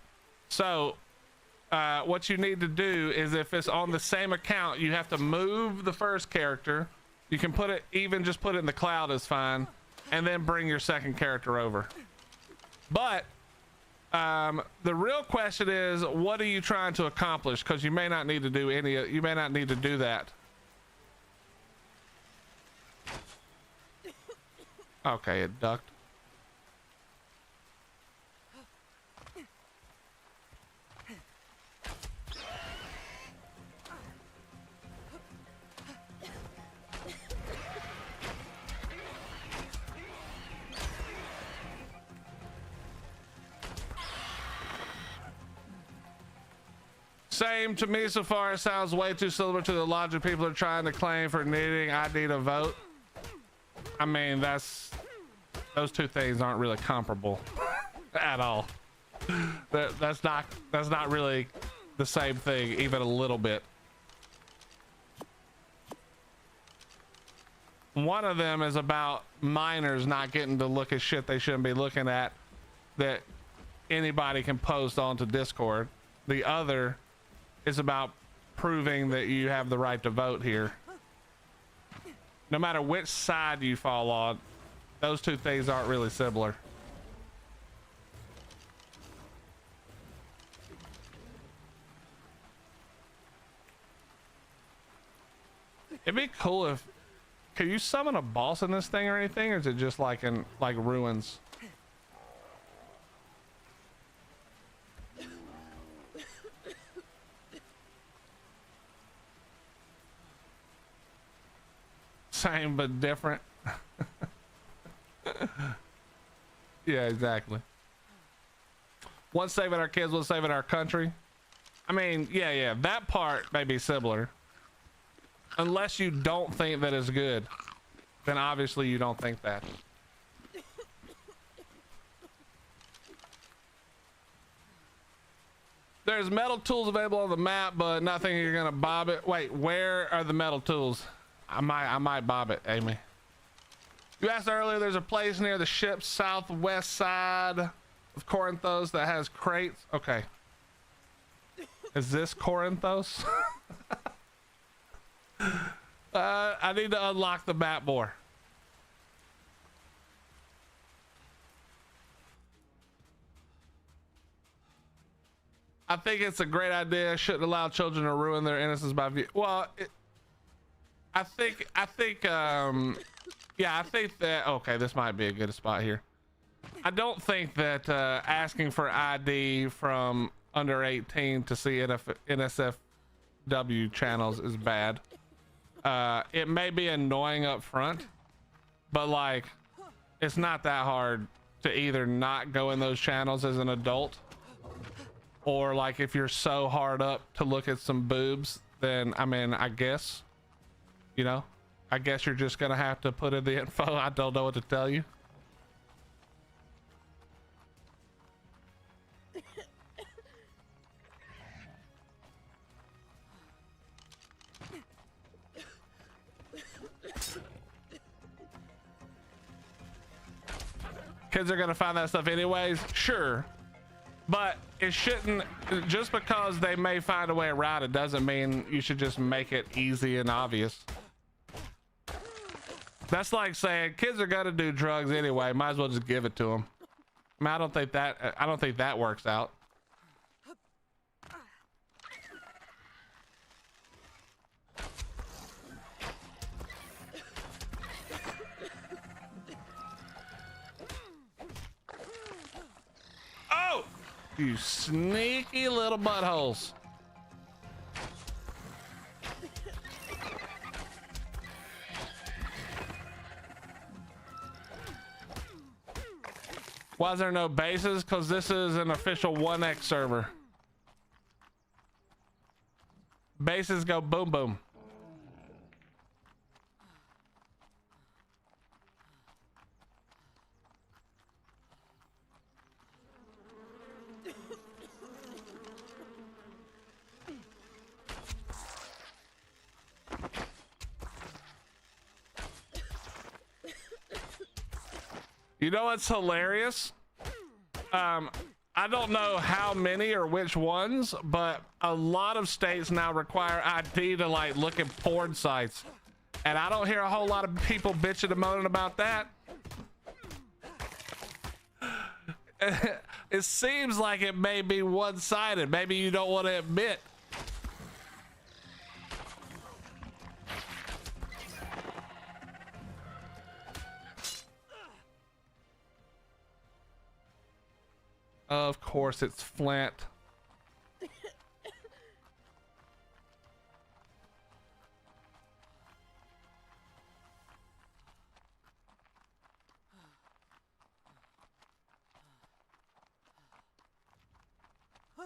So what you need to do is, if it's on the same account, you have to move the first character. You can put it, even just put it in the cloud is fine. And then bring your second character over. But the real question is, what are you trying to accomplish? Because you may not need to do any. You may not need to do that. Okay, it ducked. Same to me so far. It sounds way too similar to the logic people are trying to claim for needing ID to vote. I mean, those two things aren't really comparable at all. That's not really the same thing, even a little bit. One of them is about minors not getting to look at shit they shouldn't be looking at that anybody can post onto Discord. The other is about proving that you have the right to vote here. No matter which side you fall on, those two things aren't really similar. It'd be cool if, could you summon a boss in this thing or anything, or is it just like in like ruins? Same but different. Yeah, exactly. One saving our kids, one saving our country. I mean, yeah, that part may be similar. Unless you don't think that it's good, then obviously you don't think that. There's metal tools available on the map, but nothing you're gonna bob it. Wait, where are the metal tools? I might bob it, Amy. You asked earlier, there's a place near the ship's southwest side of Corinthos that has crates. Okay. Is this Corinthos? I need to unlock the map more. I think it's a great idea. Shouldn't allow children to ruin their innocence by view. Well, I think that, okay, this might be a good spot here. I don't think that asking for ID from under 18 to see NSFW channels is bad. It may be annoying up front, but like, it's not that hard to either not go in those channels as an adult, or like if you're so hard up to look at some boobs, then I mean, I guess, you know, I guess you're just gonna have to put in the info. I don't know what to tell you. Kids are gonna find that stuff anyways, sure, but it shouldn't, just because they may find a way around it doesn't mean you should just make it easy and obvious. That's like saying kids are gonna do drugs anyway, might as well just give it to them. I mean, I don't think that works out. Oh, you sneaky little buttholes. Why is there no bases? Because this is an official 1x server. Bases go boom boom. You know what's hilarious? I don't know how many or which ones, but a lot of states now require ID to like look at porn sites. And I don't hear a whole lot of people bitching and moaning about that. It seems like it may be one-sided. Maybe you don't want to admit. Of course, it's Flint.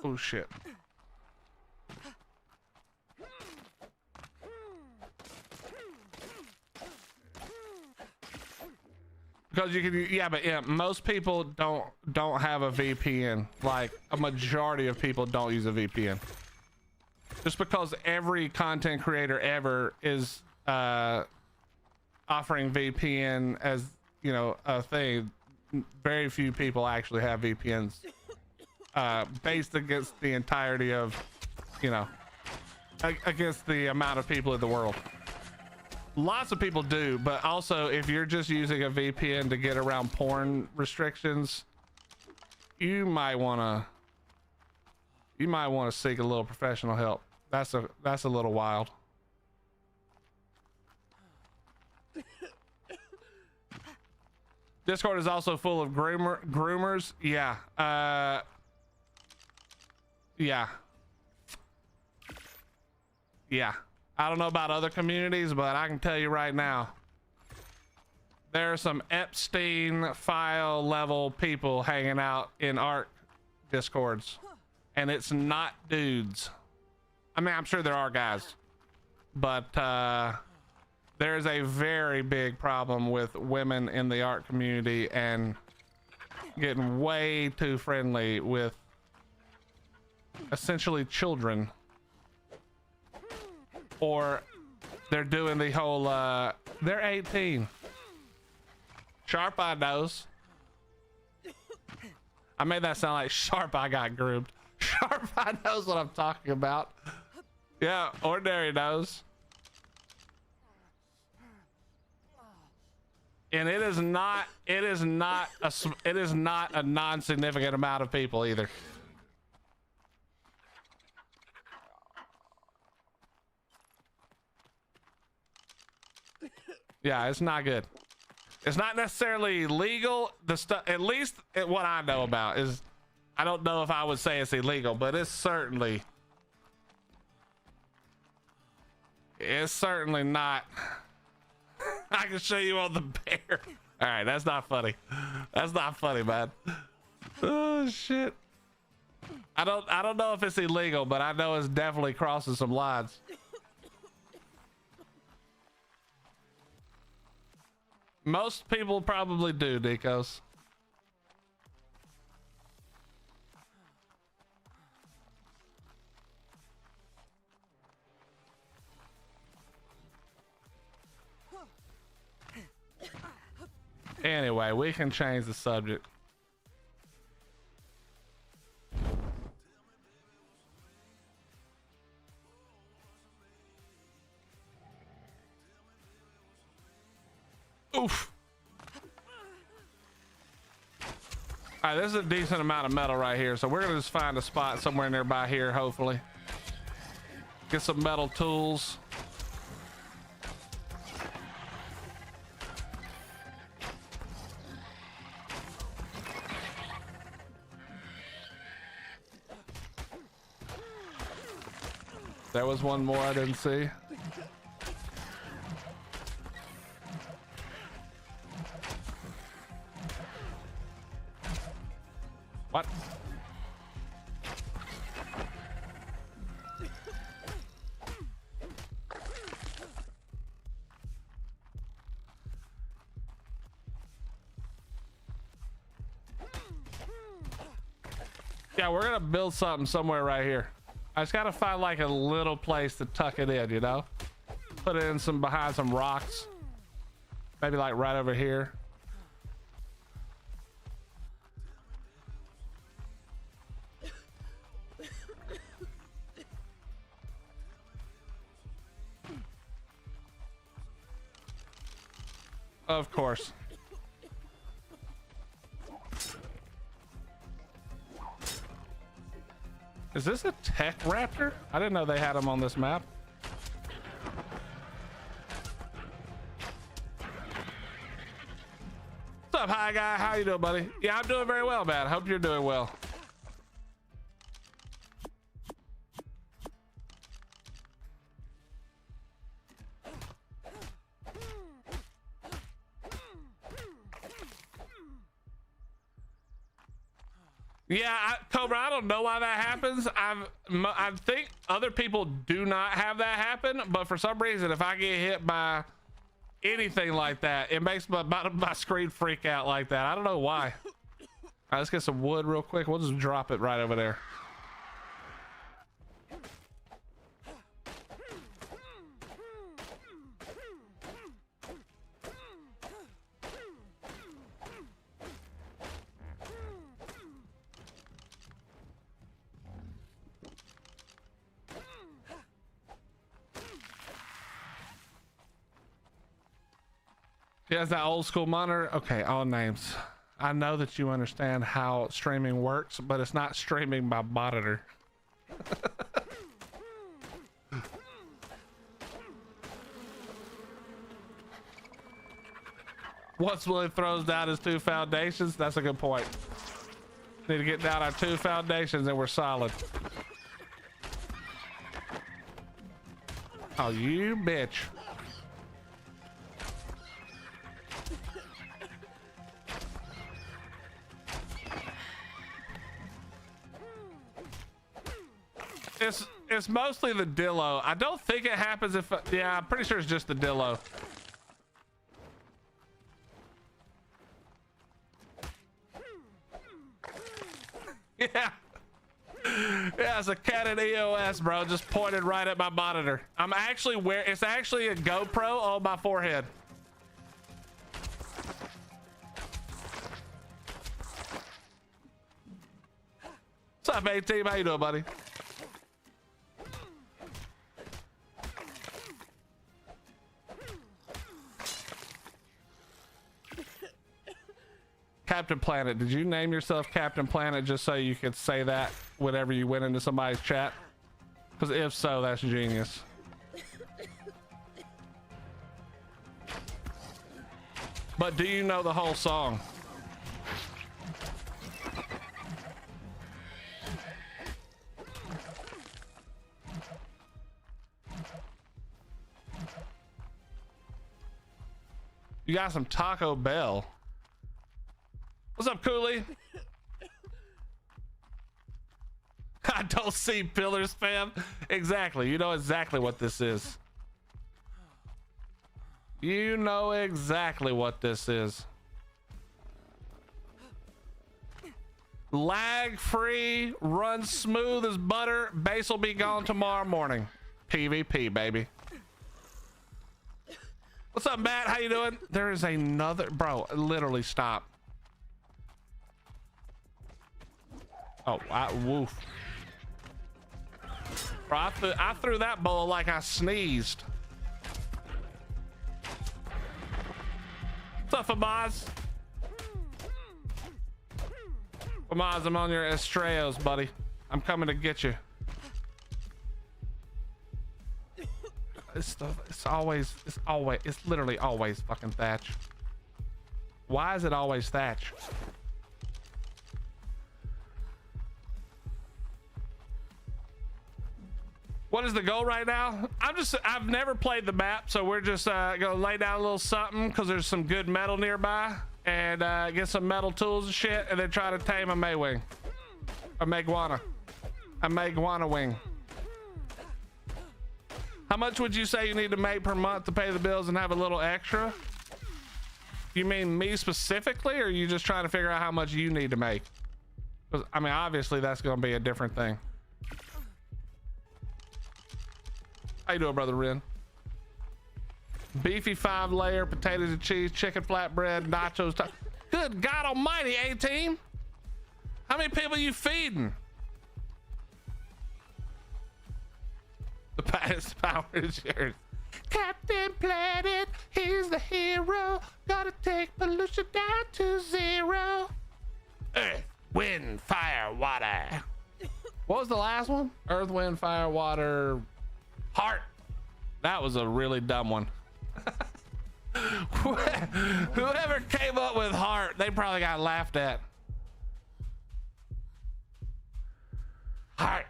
Oh shit. Because you can, yeah, but yeah, most people don't have a VPN. Like a majority of people don't use a VPN. Just because every content creator ever is offering VPN as, you know, a thing. Very few people actually have VPNs based against the entirety of, you know, against the amount of people in the world. Lots of people do, but also if you're just using a VPN to get around porn restrictions, you might want to seek a little professional help. That's a little wild. Discord is also full of groomers. Yeah. Yeah. Yeah. I don't know about other communities, but I can tell you right now, there are some Epstein file level people hanging out in ARC Discords, and it's not dudes. I mean, I'm sure there are guys, but there's a very big problem with women in the art community and getting way too friendly with essentially children, or they're doing the whole they're 18. Sharp Eye knows. I made that sound like Sharp Eye got groomed. Sharp Eye knows what I'm talking about. Yeah, Ordinary knows. And it is not a non-significant amount of people either. Yeah, it's not good. It's not necessarily legal. The stuff, at least what I know about, is I don't know if I would say it's illegal, but it's certainly not. I can show you on the bear. All right, that's not funny. That's not funny, man. Oh shit. I don't know if it's illegal, but I know it's definitely crossing some lines. Most people probably do, Nikos. Anyway, we can change the subject. Oof. All right, this is a decent amount of metal right here, so we're gonna just find a spot somewhere nearby here, hopefully. Get some metal tools. There was one more I didn't see. What? Yeah, we're gonna build something somewhere right here. I just gotta find like a little place to tuck it in, you know? Put it in behind some rocks. Maybe like right over here. Of course. Is this a tech raptor? I didn't know they had them on this map. What's up, hi guy? How you doing, buddy? Yeah, I'm doing very well, man. Hope you're doing well. Yeah, Cobra, I don't know why that happens. I think other people do not have that happen, but for some reason, if I get hit by anything like that, it makes my screen freak out like that. I don't know why. All right, let's get some wood real quick. We'll just drop it right over there. He has that old school monitor. Okay, all names. I know that you understand how streaming works, but it's not streaming by monitor. Once Willie throws down his 2 foundations, that's a good point. Need to get down our 2 foundations and we're solid. Oh, you bitch. It's mostly the dillo. I don't think it happens if, yeah, I'm pretty sure it's just the dillo. Yeah. Yeah, it's a Canon EOS, bro. Just pointed right at my monitor. I'm actually it's actually a GoPro on my forehead. What's up, A-Team? How you doing, buddy? Captain Planet. Did you name yourself Captain Planet just so you could say that whenever you went into somebody's chat? Because if so, that's genius. But do you know the whole song? You got some Taco Bell. What's up, Cooley? I don't see pillars, fam. Exactly. You know exactly what this is. You know exactly what this is. Lag free, run smooth as butter. Base will be gone tomorrow morning. PvP, baby. What's up, Matt? How you doing? There is another, bro, literally stop. Oh, woof. Bro, I threw that bowl like I sneezed. What's up, Famaz? Famaz, I'm on your Astraeos, buddy. I'm coming to get you. It's literally always fucking Thatch. Why is it always Thatch? What is the goal right now? I've never played the map, so we're just gonna lay down a little something because there's some good metal nearby and get some metal tools and shit, and then try to tame a Maewing. A Maewing wing. How much would you say you need to make per month to pay the bills and have a little extra? You mean me specifically, or are you just trying to figure out how much you need to make? Because I mean, obviously that's gonna be a different thing. How you doing, brother Ren? Beefy 5-layer, potatoes and cheese, chicken flatbread, nachos. Good God Almighty, A-Team! How many people you feeding? The power is yours. Captain Planet, he's the hero. Gotta take pollution down to 0. Earth, wind, fire, water. What was the last one? Earth, wind, fire, water. Heart. That was a really dumb one. Whoever came up with heart, they probably got laughed at. Heart.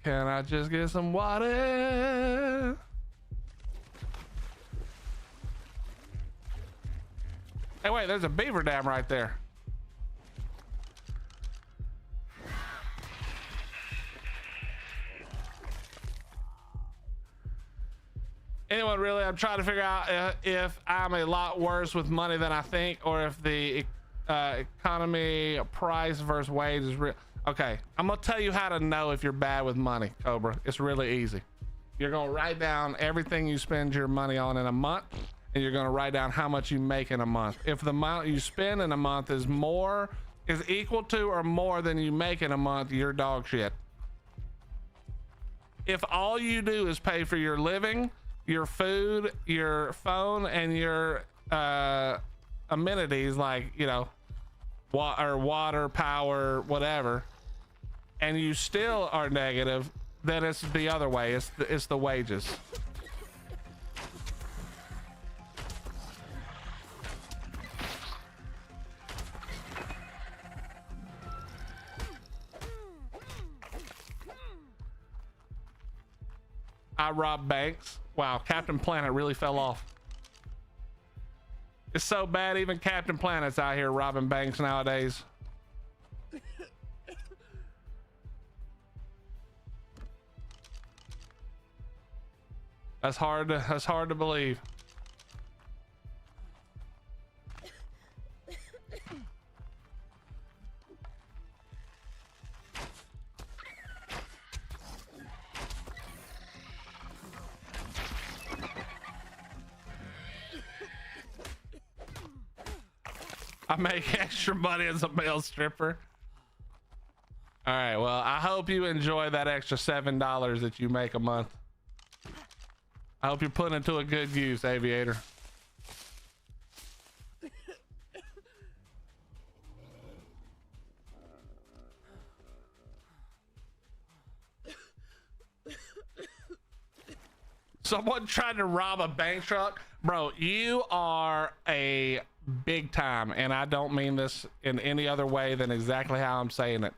Can I just get some water? Hey, wait, there's a beaver dam right there. Anyone really? I'm trying to figure out if I'm a lot worse with money than I think, or if the economy price versus wage is real. Okay, I'm gonna tell you how to know if you're bad with money, Cobra. It's really easy. You're gonna write down everything you spend your money on in a month, and you're going to write down how much you make in a month. If the amount you spend in a month is equal to or more than you make in a month, you're dog shit. If all you do is pay for your living, your food, your phone, and your amenities like, you know, water, power, whatever, and you still are negative, then it's the other way. It's the wages. I rob banks. Wow, Captain Planet really fell off. It's so bad even Captain Planet's out here robbing banks nowadays. That's hard to believe. I make extra money as a male stripper. All right, well, I hope you enjoy that extra $7 that you make a month. I hope you're putting it to a good use, Aviator. Someone tried to rob a bank truck. Bro, you are a big time, and I don't mean this in any other way than exactly how I'm saying it.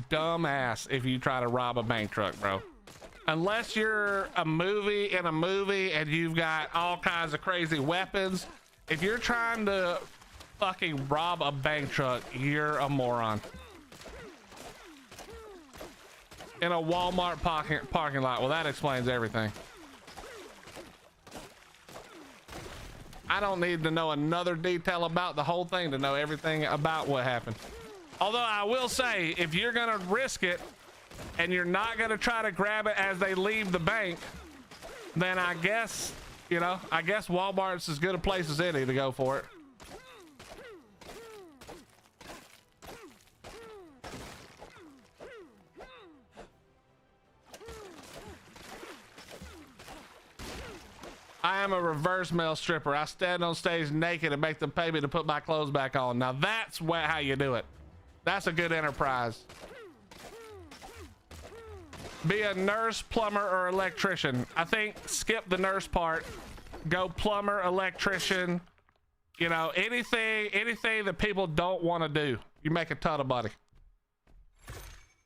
Dumbass if you try to rob a bank truck, bro. Unless you're in a movie and you've got all kinds of crazy weapons. If you're trying to fucking rob a bank truck, you're a moron. In a Walmart parking lot. Well, that explains everything. I don't need to know another detail about the whole thing to know everything about what happened. Although I will say, if you're gonna risk it and you're not gonna try to grab it as they leave the bank, then I guess, you know, I guess Walmart's as good a place as any to go for it. I am a reverse male stripper. I stand on stage naked and make them pay me to put my clothes back on. Now that's how you do it. That's a good enterprise. Be a nurse, plumber, or electrician. I think skip the nurse part. Go plumber, electrician. You know, anything that people don't want to do. You make a ton of money.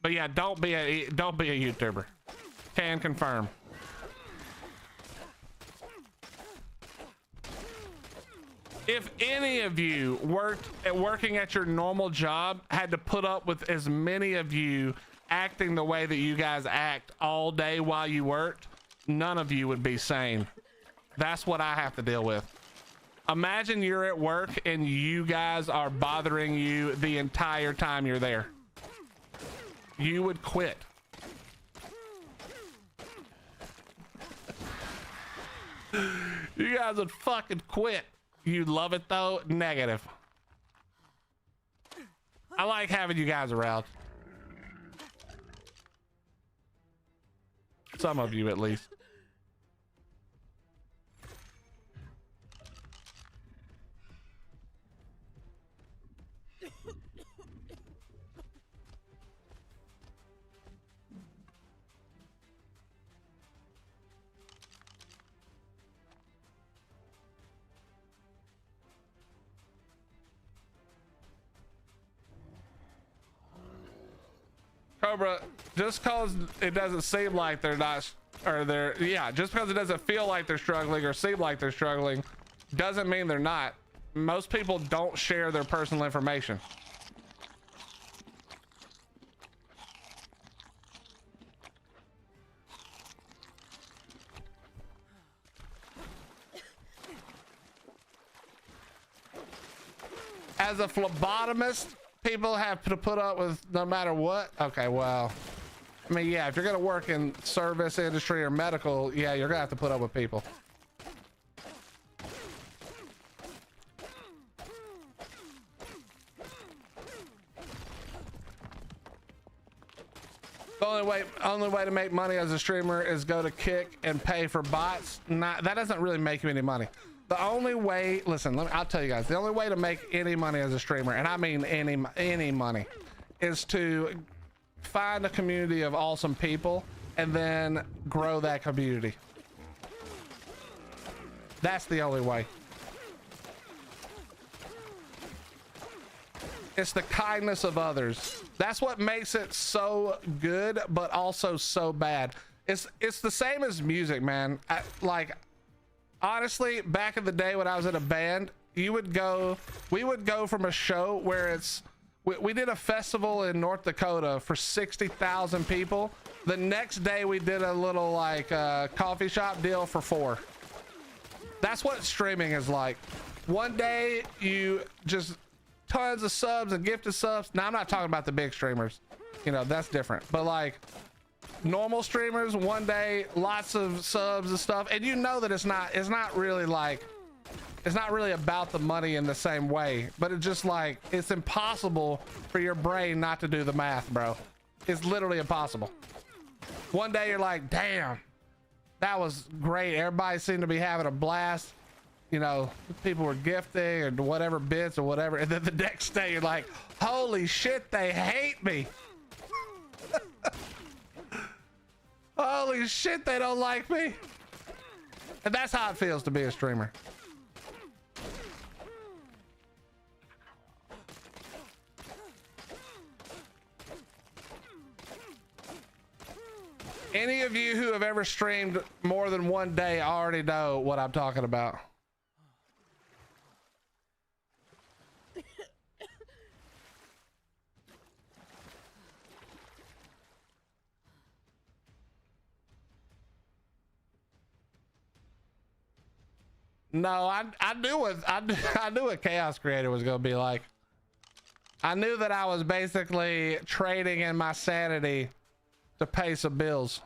But yeah, don't be a YouTuber. Can confirm. If any of you working at your normal job had to put up with as many of you acting the way that you guys act all day while you worked, none of you would be sane. That's what I have to deal with. Imagine you're at work and you guys are bothering you the entire time you're there. You would quit. You guys would fucking quit. You love it though? Negative. I like having you guys around. Some of you at least. Cobra, just cause it doesn't seem like they're not, or they're, yeah, just because it doesn't feel like they're struggling or seem like they're struggling, doesn't mean they're not. Most people don't share their personal information. As a phlebotomist, people have to put up with no matter what. Okay, well, I mean, yeah, if you're gonna work in service industry or medical, yeah, you're gonna have to put up with people. The only way to make money as a streamer is go to Kick and pay for bots. That doesn't really make you any money. The only way, listen, I'll tell you guys, the only way to make any money as a streamer, and I mean any money, is to find a community of awesome people and then grow that community. That's the only way. It's the kindness of others. That's what makes it so good, but also so bad. It's the same as music, man. Like, honestly, back in the day when I was in a band, we would go from a show where we did a festival in North Dakota for 60,000 people. The next day we did a little like coffee shop deal for 4. That's what streaming is like. One day you just tons of subs and gifted subs. Now I'm not talking about the big streamers, you know, that's different, but like normal streamers, one day lots of subs and stuff, and you know that it's not really about the money in the same way, but it's just like it's impossible for your brain not to do the math, bro. It's literally impossible. One day you're like, damn, that was great, everybody seemed to be having a blast, you know, people were gifting or whatever bits or whatever, and then the next day you're like, holy shit, they hate me. Holy shit, they don't like me. And that's how it feels to be a streamer. Any of you who have ever streamed more than one day already know what I'm talking about. No, I knew what Chaos Creator was gonna be like. I knew that I was basically trading in my sanity to pay some bills.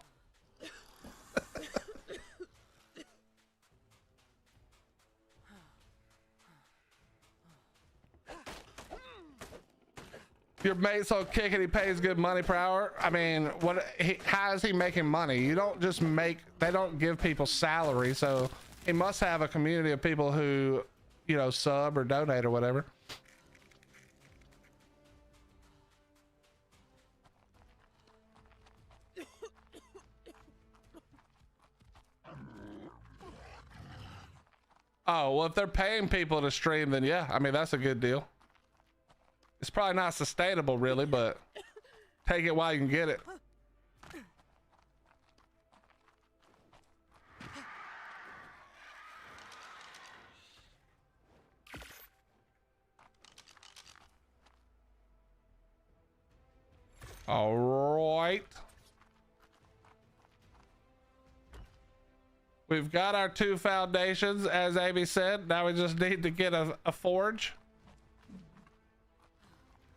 Your mate's on Kick and he pays good money per hour. I mean, how is he making money? You don't just they don't give people salary, so he must have a community of people who, you know, sub or donate or whatever. Oh, well, if they're paying people to stream, then yeah, I mean, that's a good deal. It's probably not sustainable really, but take it while you can get it. All right. We've got our 2 foundations, as Amy said. Now we just need to get a forge.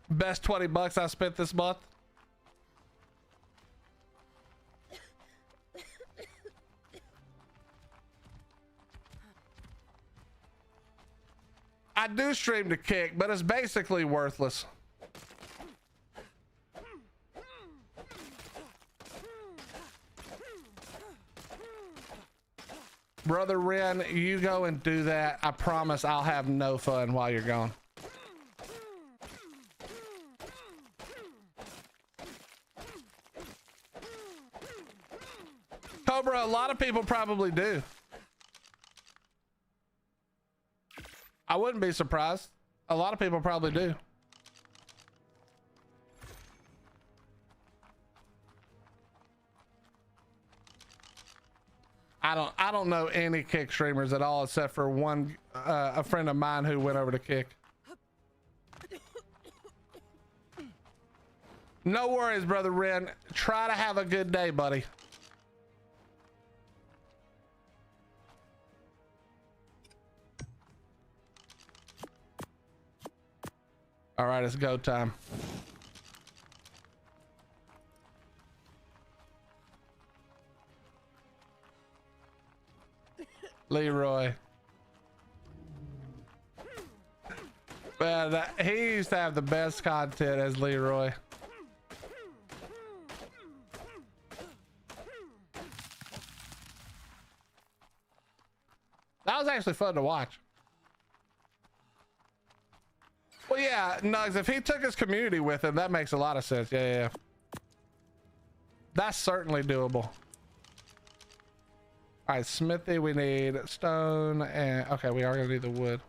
Best 20 bucks I spent this month. I do stream to Kick, but it's basically worthless. Brother Ren, you go and do that. I promise I'll have no fun while you're gone. Cobra, a lot of people probably do. I wouldn't be surprised. A lot of people probably do. I don't know any Kick streamers at all except for one a friend of mine who went over to Kick. No worries, brother Ren. Try to have a good day, buddy. All right, it's go time. Leroy. Man, he used to have the best content as Leroy. That was actually fun to watch. Well, yeah, Nugs, if he took his community with him, that makes a lot of sense. Yeah, yeah, yeah. That's certainly doable. All right, smithy, we need stone and okay, we are gonna need the wood.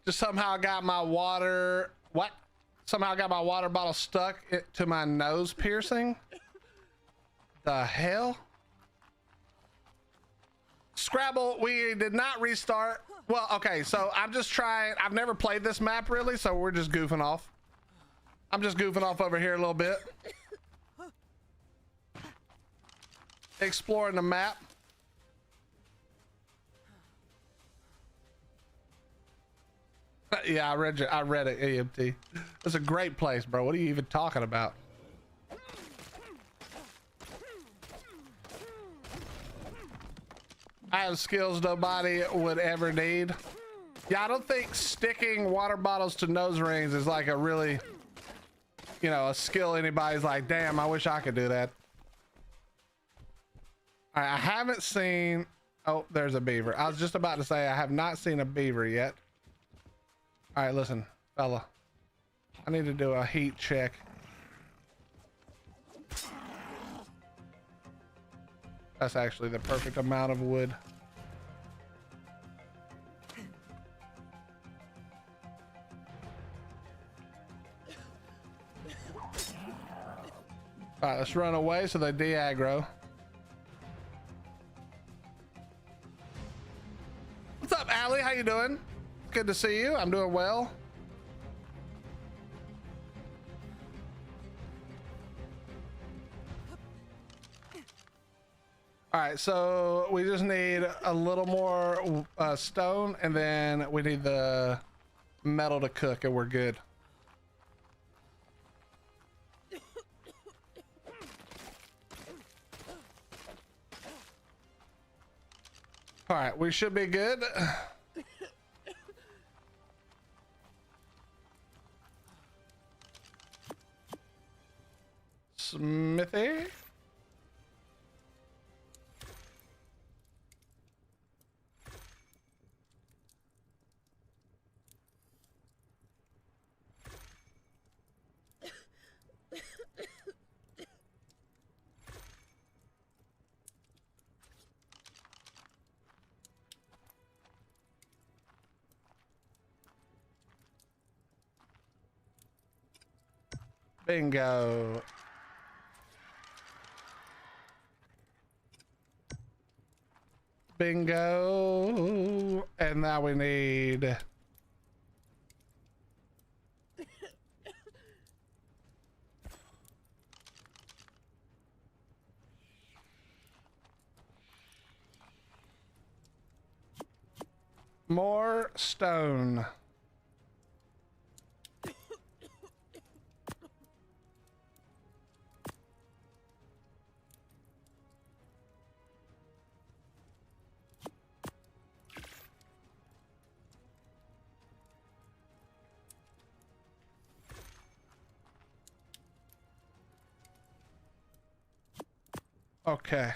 Just somehow got my water, what? Somehow got my water bottle stuck to my nose piercing. The hell? Scrabble, we did not restart. Well, okay, so I'm just trying. I've never played this map really, so we're just goofing off. I'm just goofing off over here a little bit. Exploring the map. Yeah, I read it, AMT. It's a great place, bro. What are you even talking about? I have skills nobody would ever need. Yeah, I don't think sticking water bottles to nose rings is like a really, you know, a skill anybody's like, damn, I wish I could do that. All right, I haven't seen, oh, there's a beaver. I was just about to say I have not seen a beaver yet. All right, listen, fella. I need to do a heat check. That's actually the perfect amount of wood. All right, let's run away so they de-aggro. What's up, Allie? How you doing? Good to see you. I'm doing well. All right, so we just need a little more stone, and then we need the metal to cook, and we're good. All right, we should be good. Smithy. Bingo. Bingo. And now we need more stone. Okay.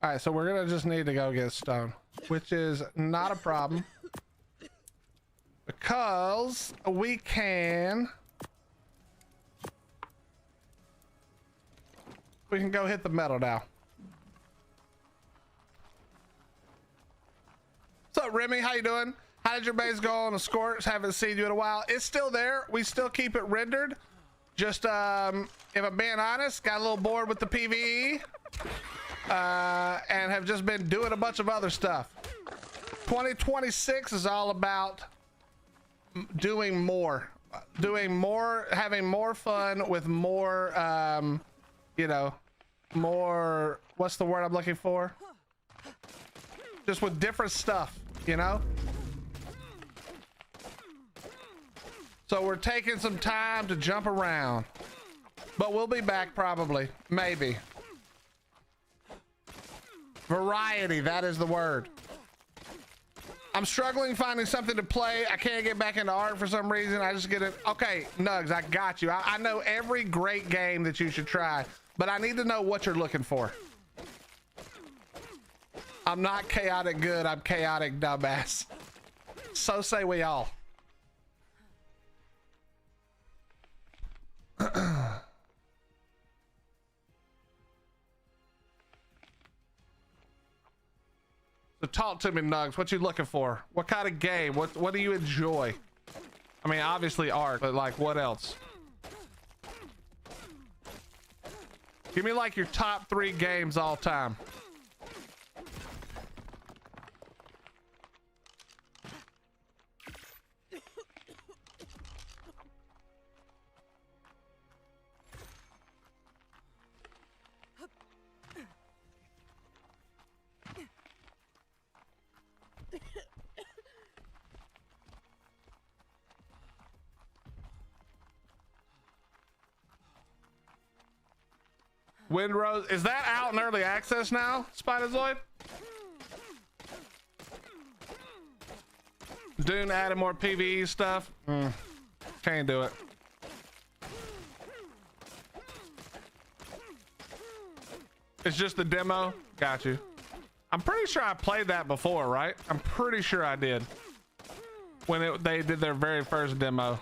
All right, so we're gonna just need to go get stone, which is not a problem because we can go hit the metal now. What's up, Remy? How you doing? How did your base go on the Scorch? Haven't seen you in a while. It's still there. We still keep it rendered. Just if I'm being honest, got a little bored with the PvE and have just been doing a bunch of other stuff. 2026 is all about doing more, having more fun with more, you know, more, what's the word I'm looking for? Just with different stuff, you know? So we're taking some time to jump around, but we'll be back probably, maybe. Variety, that is the word. I'm struggling finding something to play. I can't get back into art for some reason. I just get it. Okay, Nugs, I got you. I know every great game that you should try, but I need to know what you're looking for. I'm not chaotic good. I'm chaotic dumbass. So say we all. So talk to me, Nugs. What you looking for? What kind of game? What do you enjoy? I mean, obviously art, but like what else? Give me like your top 3 games all time. Windrose, is that out in early access now, Spiderzoid? Dune added more PvE stuff. Can't do it. It's just the demo. Got you. I'm pretty sure I played that before, right? I'm pretty sure I did. When they did their very first demo.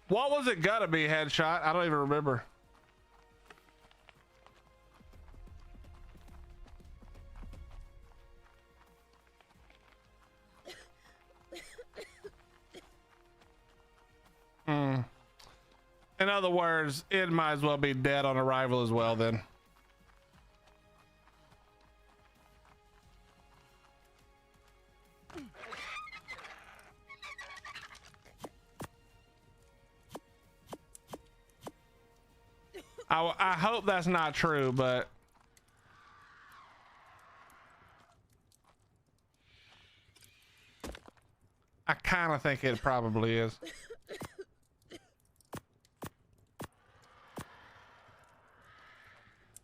What was it gonna be, Headshot? I don't even remember. In other words, it might as well be dead on arrival as well then. I hope that's not true, but I kind of think it probably is.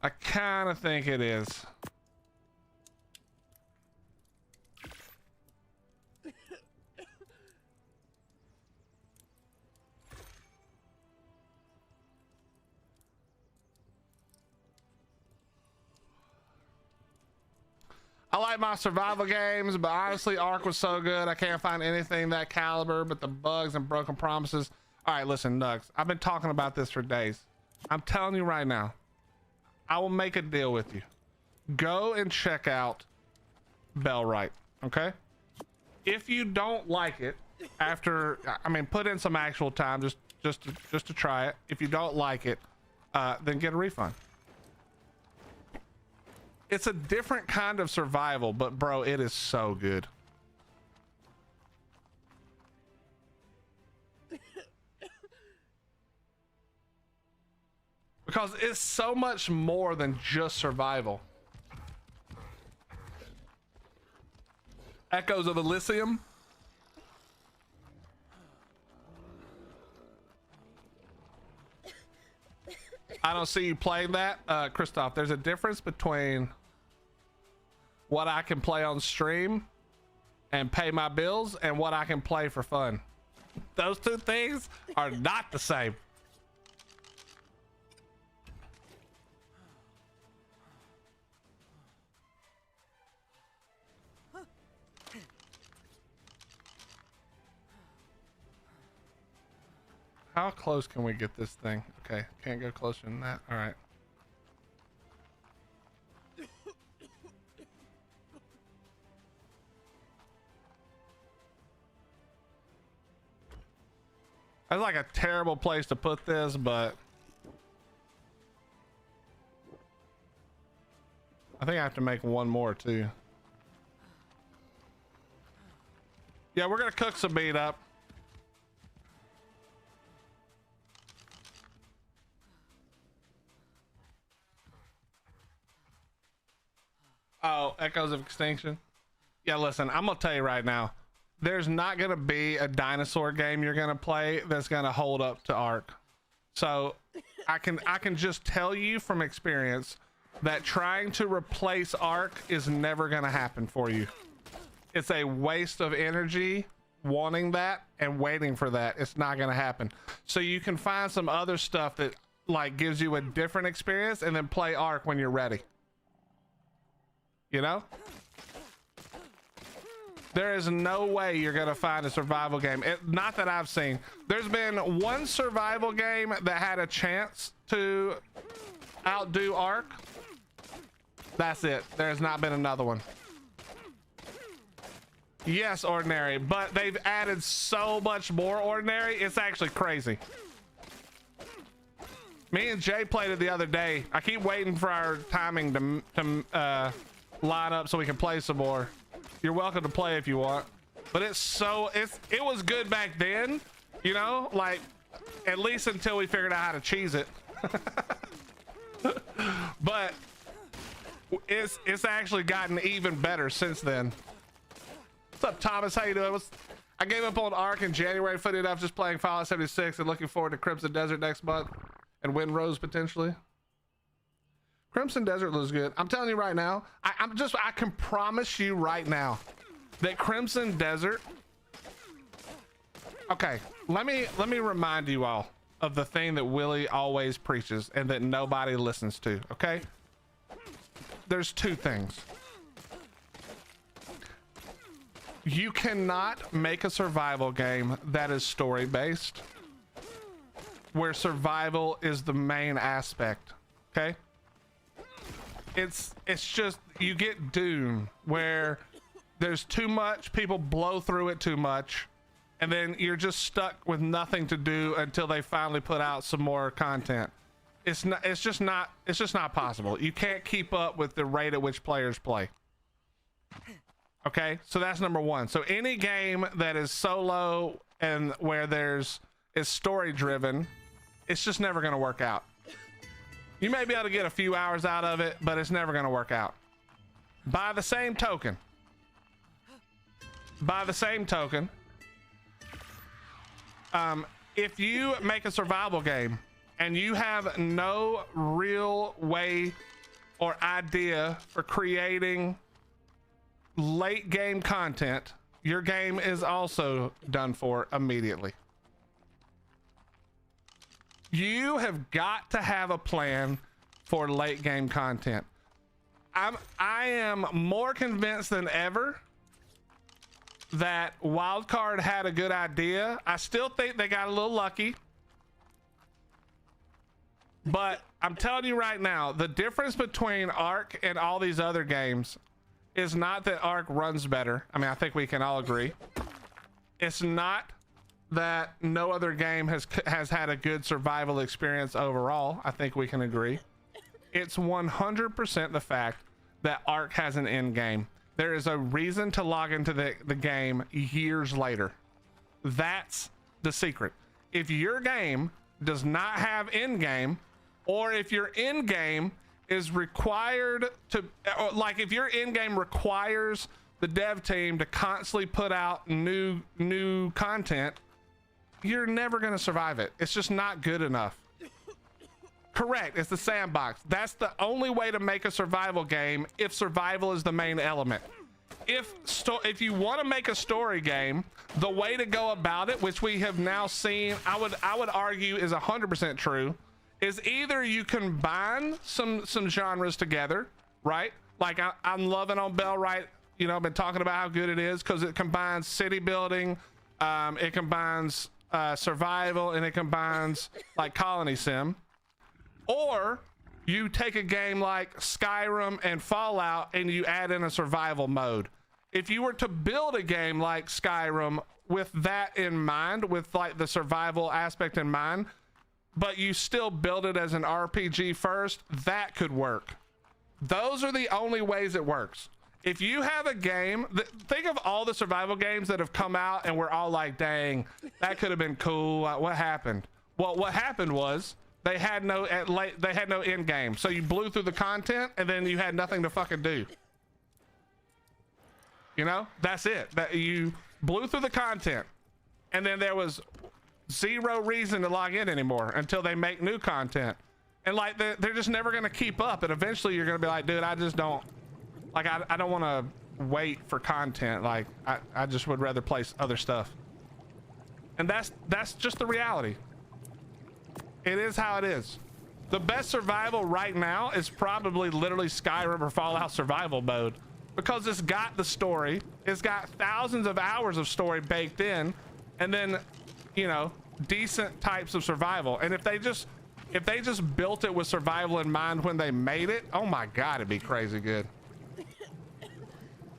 I kind of think it is. I like my survival games, but honestly, Ark was so good. I can't find anything that caliber, but the bugs and broken promises. All right, listen, Nugs, I've been talking about this for days. I'm telling you right now, I will make a deal with you. Go and check out Bellwright, okay? If you don't like it after, I mean, put in some actual time just to try it. If you don't like it, then get a refund. It's a different kind of survival, but bro, it is so good. Because it's so much more than just survival. Echoes of Elysium. I don't see you playing that. Christoph, there's a difference between what I can play on stream and pay my bills and what I can play for fun. Those two things are not the same. How close can we get this thing? Okay, can't go closer than that. All right. That's like a terrible place to put this, but I think I have to make one more too. Yeah, we're gonna cook some meat up. Oh, Echoes of Extinction. Yeah, listen, I'm gonna tell you right now, there's not gonna be a dinosaur game you're gonna play that's gonna hold up to Ark. So I can just tell you from experience that trying to replace Ark is never gonna happen for you. It's a waste of energy wanting that and waiting for that. It's not gonna happen. So you can find some other stuff that like gives you a different experience and then play Ark when you're ready. You know? There is no way you're gonna find a survival game. Not that I've seen. There's been one survival game that had a chance to outdo Ark. That's it. There has not been another one. Yes, Ordinary, but they've added so much more Ordinary. It's actually crazy. Me and Jay played it the other day. I keep waiting for our timing to line up so we can play some more. You're welcome to play if you want, but it was good back then, you know, like at least until we figured out how to cheese it. But it's actually gotten even better since then. What's up, Thomas? How you doing? I gave up on Ark in January, funny enough, just playing Fallout 76 and looking forward to Crimson Desert next month and Windrose potentially. Crimson Desert looks good. I'm telling you right now, I can promise you right now that Crimson Desert. Okay, let me remind you all of the thing that Willie always preaches and that nobody listens to, okay? There's two things. You cannot make a survival game that is story based where survival is the main aspect, okay? It's just, you get Doom where there's too much, people blow through it too much, and then you're just stuck with nothing to do until they finally put out some more content. It's just not possible. You can't keep up with the rate at which players play. Okay, so that's number one. So any game that is solo and where is story driven, it's just never going to work out. You may be able to get a few hours out of it, but it's never going to work out. By the same token, if you make a survival game and you have no real way or idea for creating late game content, your game is also done for immediately. You have got to have a plan for late game content. I am more convinced than ever that Wildcard had a good idea. I still think they got a little lucky, but I'm telling you right now, the difference between Ark and all these other games is not that Ark runs better. I mean, I think we can all agree. It's not that no other game has had a good survival experience overall. I think we can agree. It's 100% the fact that Ark has an end game. There is a reason to log into the game years later. That's the secret. If your game does not have end game, or if your end game is required to, like if your end game requires the dev team to constantly put out new content, you're never going to survive it. It's just not good enough. Correct, it's the sandbox. That's the only way to make a survival game if survival is the main element. If you want to make a story game, the way to go about it, which we have now seen, I would argue is 100% true, is either you combine some genres together, right? Like I'm loving on Bellwright, you know, I've been talking about how good it is because it combines city building, it combines survival and it combines like colony sim, or you take a game like Skyrim and Fallout and you add in a survival mode. If you were to build a game like Skyrim with that in mind, with like the survival aspect in mind, but you still build it as an RPG first, that could work. Those are the only ways it works. If you have a game, think of all the survival games that have come out and we're all like, dang, that could have been cool. What happened? Well, what happened was they had no end game. So you blew through the content and then you had nothing to fucking do. You know, that's it. That you blew through the content and then there was zero reason to log in anymore until they make new content. And like they're just never going to keep up. And eventually you're going to be like, dude, I just don't like, I don't want to wait for content. Like I just would rather play other stuff. And that's just the reality. It is how it is. The best survival right now is probably literally Skyrim or Fallout survival mode, because it's got the story, it's got thousands of hours of story baked in, and then, you know, decent types of survival. And if they just built it with survival in mind when they made it, oh my god, it'd be crazy good.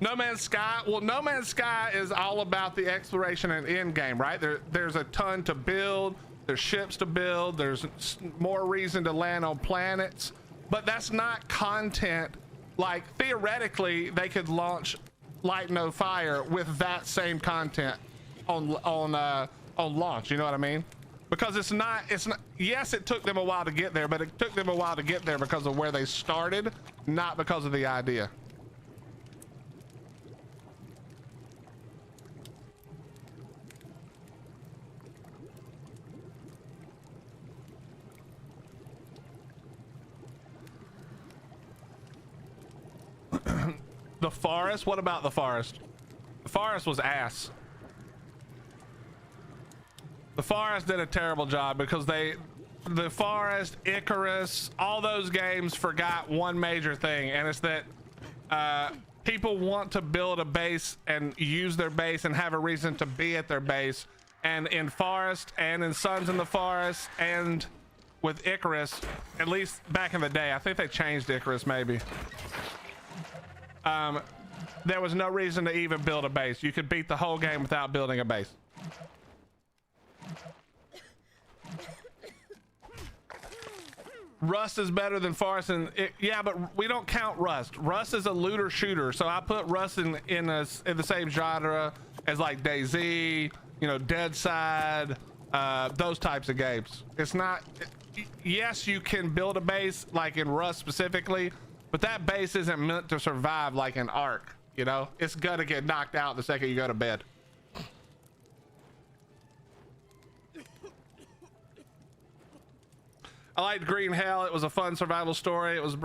No Man's Sky, well, No Man's Sky is all about the exploration and end game, right? There's a ton to build, there's ships to build, there's more reason to land on planets, but that's not content. Like theoretically they could launch Light No Fire with that same content on launch, you know what I mean? Because it's not, yes, it took them a while to get there, but it took them a while to get there because of where they started, not because of the idea. The forest? What about the forest? The forest was ass. The forest did a terrible job because the forest, Icarus, all those games forgot one major thing, and it's that people want to build a base and use their base and have a reason to be at their base. And in Forest and in Sons in the Forest and with Icarus, at least back in the day, I think they changed Icarus maybe. There was no reason to even build a base. You could beat the whole game without building a base. Rust is better than Forest, and yeah, but we don't count Rust. Rust is a looter shooter, so I put Rust in the same genre as like DayZ, you know, Dead Side, those types of games. It's not. Yes, you can build a base like in Rust specifically, but that base isn't meant to survive like an Ark. You know, it's gonna get knocked out the second you go to bed. I liked Green Hell. It was a fun survival story. It was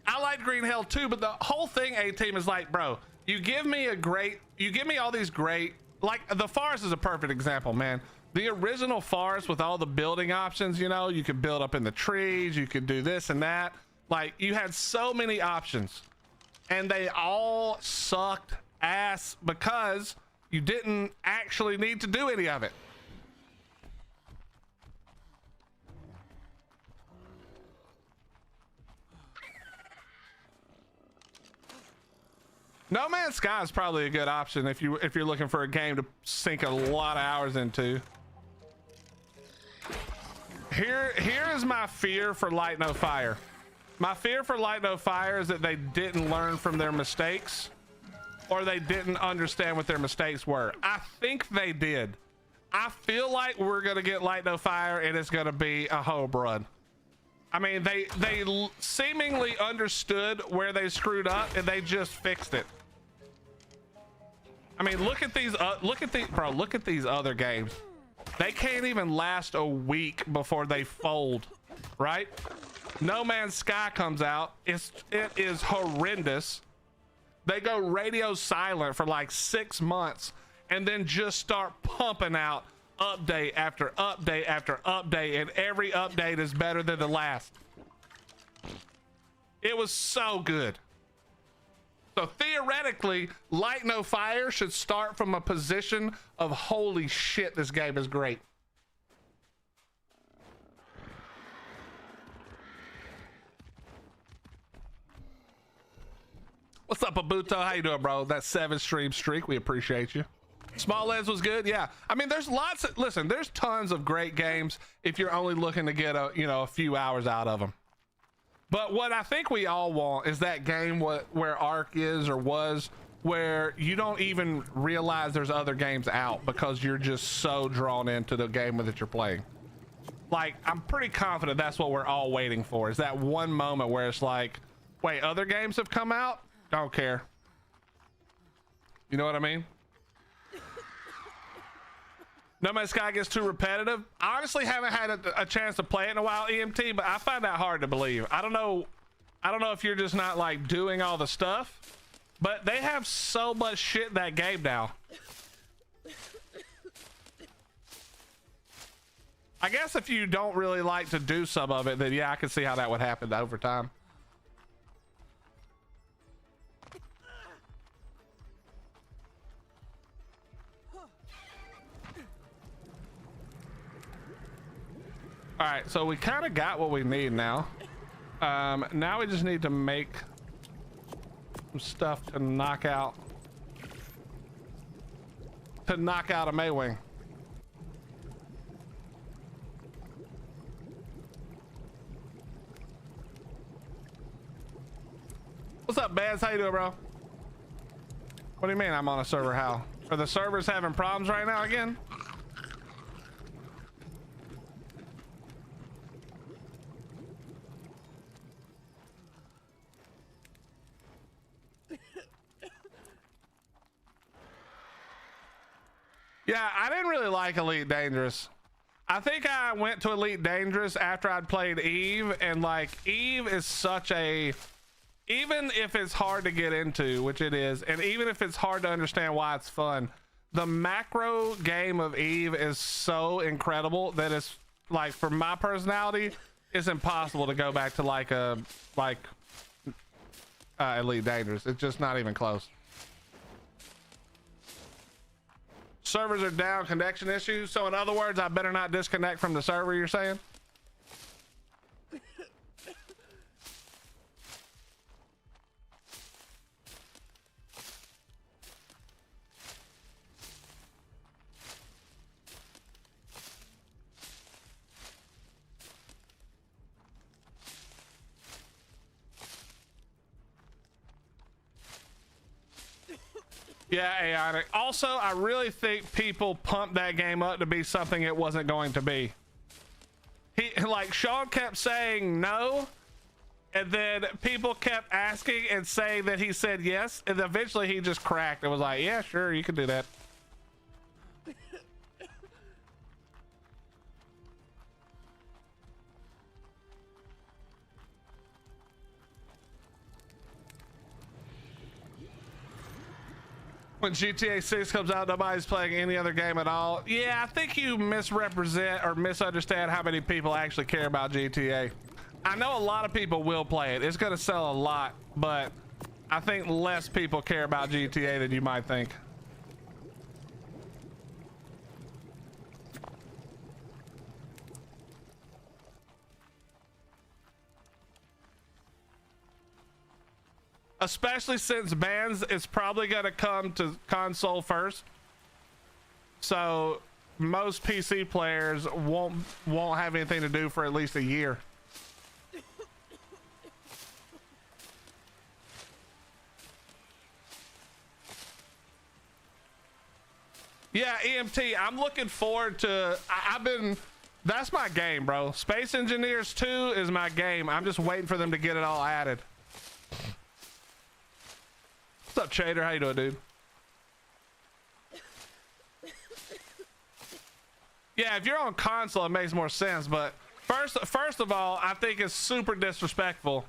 I liked Green Hell too, but the whole thing, A-Team, is like, bro, you give me all these great, like the Forest is a perfect example, man. The original Forest with all the building options, you know, you could build up in the trees, you could do this and that. Like, you had so many options, and they all sucked ass because you didn't actually need to do any of it. No Man's Sky is probably a good option if you're looking for a game to sink a lot of hours into. Here is my fear for Light No Fire. My fear for Light No Fire is that they didn't learn from their mistakes, or they didn't understand what their mistakes were. I think they did. I feel like we're gonna get Light No Fire and it's gonna be a home run. I mean, they seemingly understood where they screwed up and they just fixed it. I mean, look at these other games. They can't even last a week before they fold, right? No Man's Sky comes out. It is horrendous. They go radio silent for like 6 months and then just start pumping out update after update after update, and every update is better than the last. It was so good. So theoretically, Light No Fire should start from a position of holy shit, this game is great. What's up, Abuto? How you doing, bro? That 7 stream streak, we appreciate you. Small Legs was good, yeah. I mean, there's lots of, listen, there's tons of great games if you're only looking to get a few hours out of them. But what I think we all want is that game where Ark is or was, where you don't even realize there's other games out because you're just so drawn into the game that you're playing. Like, I'm pretty confident that's what we're all waiting for, is that one moment where it's like, wait, other games have come out? Don't care. You know what I mean? No Man's Sky gets too repetitive. I honestly haven't had a chance to play it in a while, EMT, but I find that hard to believe. I don't know if you're just not like doing all the stuff, but they have so much shit in that game now. I guess if you don't really like to do some of it, then yeah, I can see how that would happen over time. All right, so we kind of got what we need now. Now we just need to make some stuff to knock out a Maewing. What's up, Baz? How you doing, bro? What do you mean I'm on a server? How? Are the servers having problems right now again? Yeah, I didn't really like Elite Dangerous. I think I went to Elite Dangerous after I'd played Eve, and like Eve is such a, even if it's hard to get into, which it is, and even if it's hard to understand why it's fun, the macro game of Eve is so incredible that it's like, for my personality, it's impossible to go back to like Elite Dangerous. It's just not even close. Servers are down, connection issues. So in other words, I better not disconnect from the server, you're saying? Yeah, Aeonic. Also, I really think people pumped that game up to be something it wasn't going to be. Like, Sean kept saying no, and then people kept asking and saying that he said yes, and eventually he just cracked and was like, yeah, sure, you can do that. When GTA 6 comes out, nobody's playing any other game at all. Yeah, I think you misrepresent or misunderstand how many people actually care about GTA. I know a lot of people will play it. It's going to sell a lot, but I think less people care about GTA than you might think. Especially since bans is probably going to come to console first, so most PC players won't have anything to do for at least a year. Yeah, EMT, I'm looking forward to, that's my game, bro. Space Engineers 2 is my game. I'm just waiting for them to get it all added. What's up, Chader? How you doing, dude? Yeah, if you're on console, it makes more sense. But first of all, I think it's super disrespectful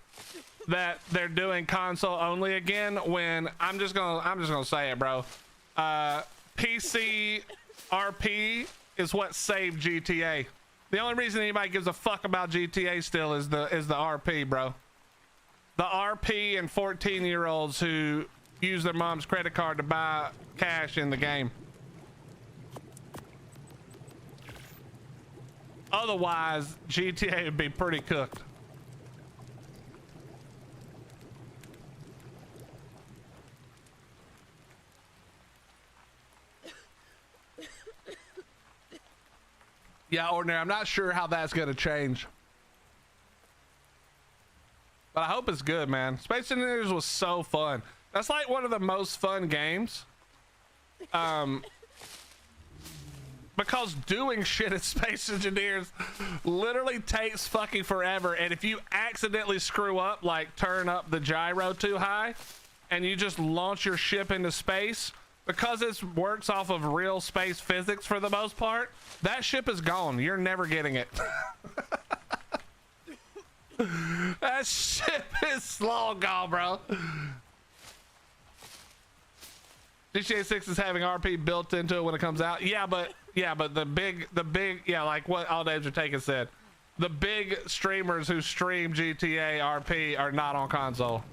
that they're doing console only again. When I'm just gonna say it, bro. PC RP is what saved GTA. The only reason anybody gives a fuck about GTA still is the RP, bro. The RP and 14-year-olds who use their mom's credit card to buy cash in the game. Otherwise, GTA would be pretty cooked. Yeah, Ordinary, I'm not sure how that's gonna change, but I hope it's good, man. Space Engineers was so fun. That's like one of the most fun games. Because doing shit at Space Engineers literally takes fucking forever. And if you accidentally screw up, like turn up the gyro too high, and you just launch your ship into space, because it works off of real space physics for the most part, that ship is gone. You're never getting it. That ship is long gone, bro. GTA 6 is having RP built into it when it comes out. Yeah, but the big, yeah, like what All Names Are Taken said, the big streamers who stream GTA RP are not on console.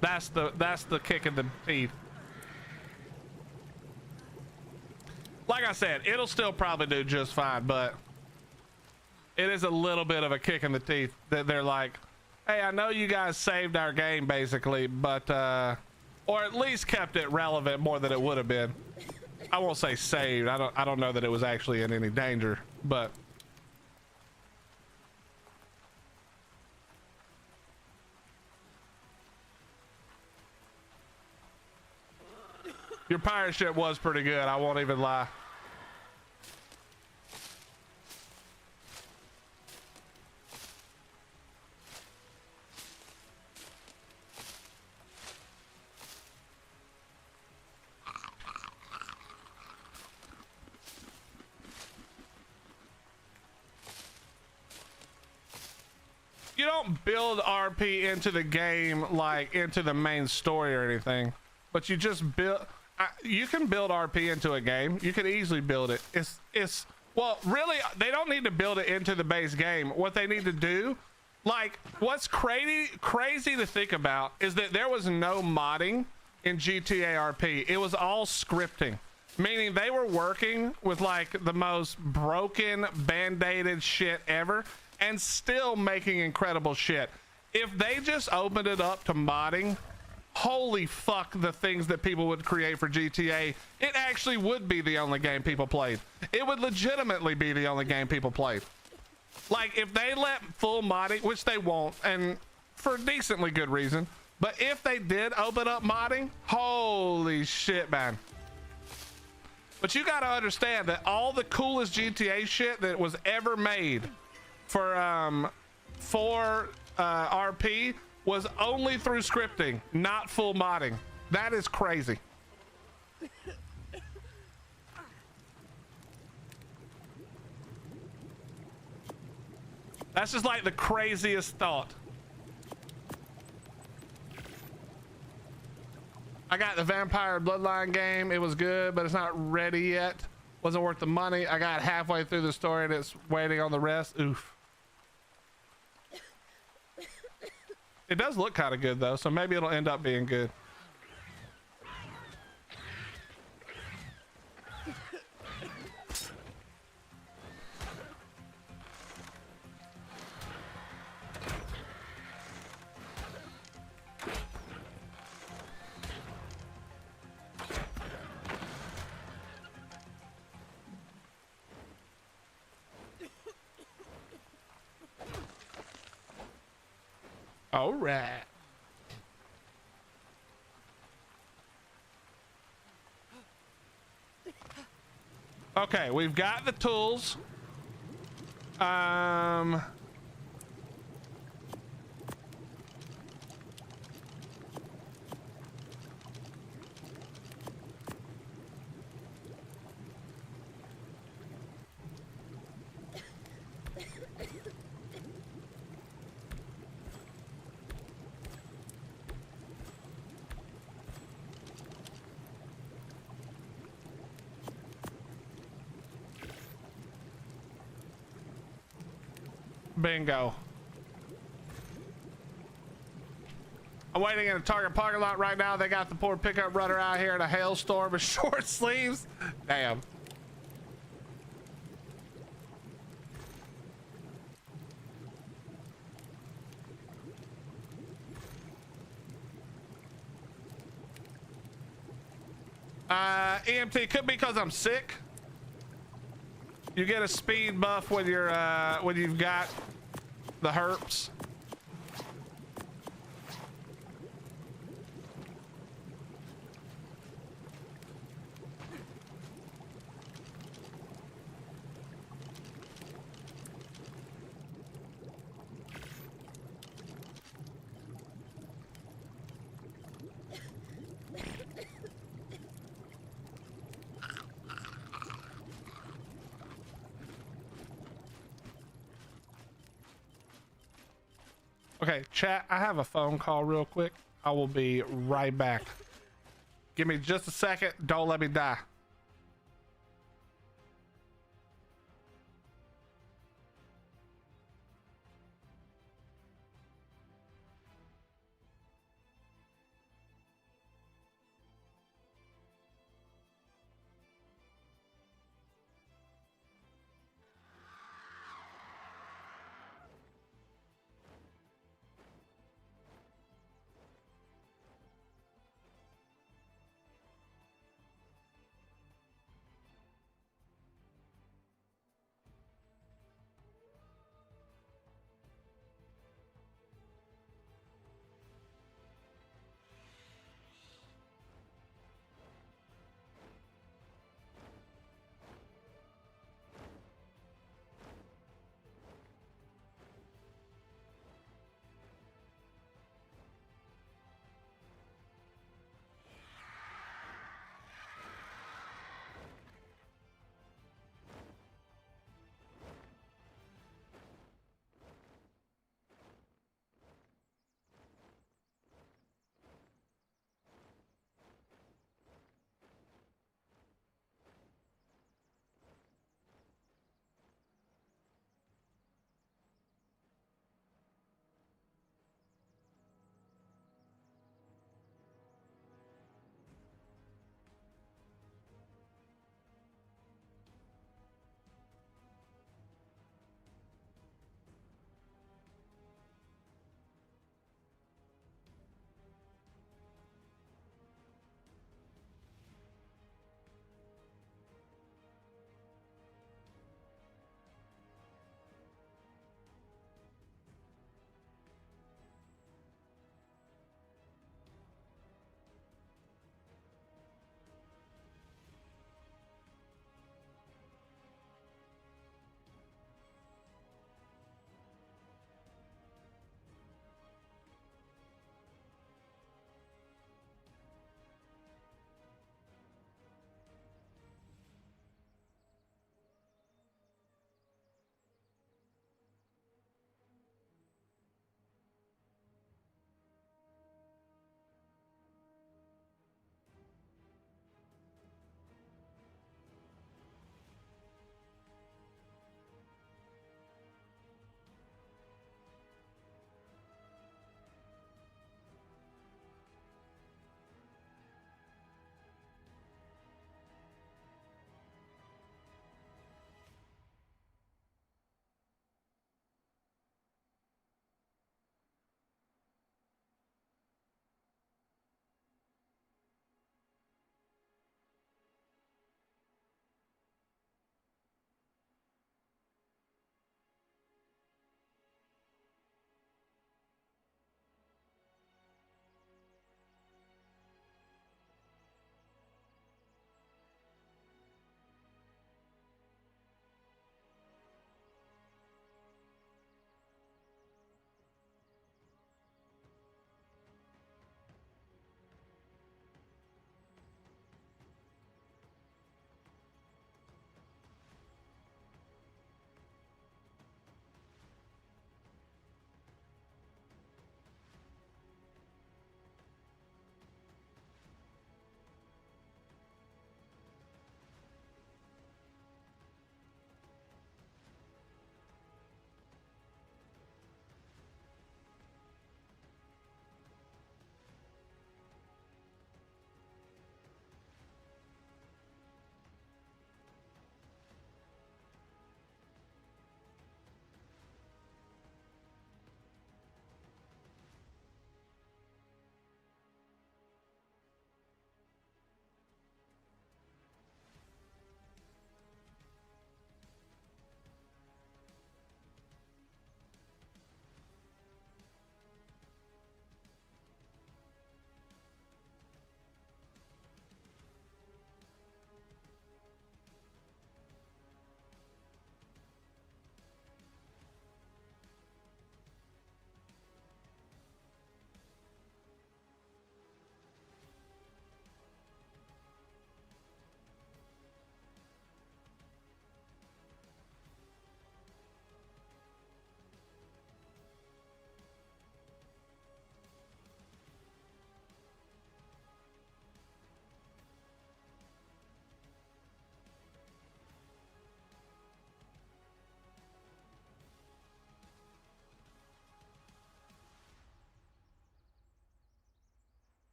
That's the kick in the teeth. Like I said, it'll still probably do just fine, but it is a little bit of a kick in the teeth that they're like, hey, I know you guys saved our game basically, but or at least kept it relevant more than it would have been. I won't say saved. I don't know that it was actually in any danger, but your pirate ship was pretty good. I won't even lie. You don't build RP into the game like into the main story or anything, but you just build. You can build RP into a game. You could easily build it. It's well, really, they don't need to build it into the base game. What they need to do, like, what's crazy to think about is that there was no modding in GTA RP. It was all scripting, meaning they were working with like the most broken, band-aided shit ever, and still making incredible shit. If they just opened it up to modding, holy fuck, the things that people would create for GTA, it actually would be the only game people played. It would legitimately be the only game people played. Like, if they let full modding, which they won't, and for decently good reason, but if they did open up modding, holy shit, man. But you gotta understand that all the coolest GTA shit that was ever made for RP was only through scripting, not full modding. That is crazy. That's just like the craziest thought. I got the Vampire Bloodline game. It was good, but it's not ready yet. Wasn't worth the money. I got halfway through the story and it's waiting on the rest. Oof. It does look kind of good though, so maybe it'll end up being good. All right. Okay, we've got the tools. Bingo. I'm waiting in a Target parking lot right now. They got the poor pickup runner out here in a hailstorm with short sleeves. Damn. EMT could be because I'm sick. You get a speed buff when you're when you've got the herps. Okay, chat, I have a phone call real quick. I will be right back. Give me just a second. Don't let me die.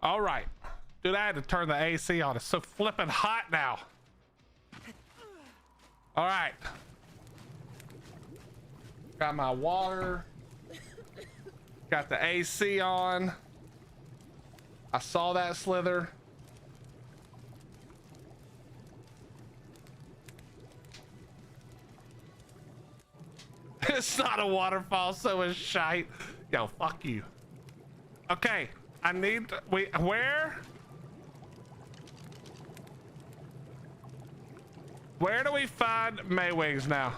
All right. Dude, I had to turn the AC on. It's so flipping hot now. All right. Got my water. Got the AC on. I saw that slither. It's not a waterfall, so it's shite. Yo, fuck you. Okay, I need to, where do we find Maewings now?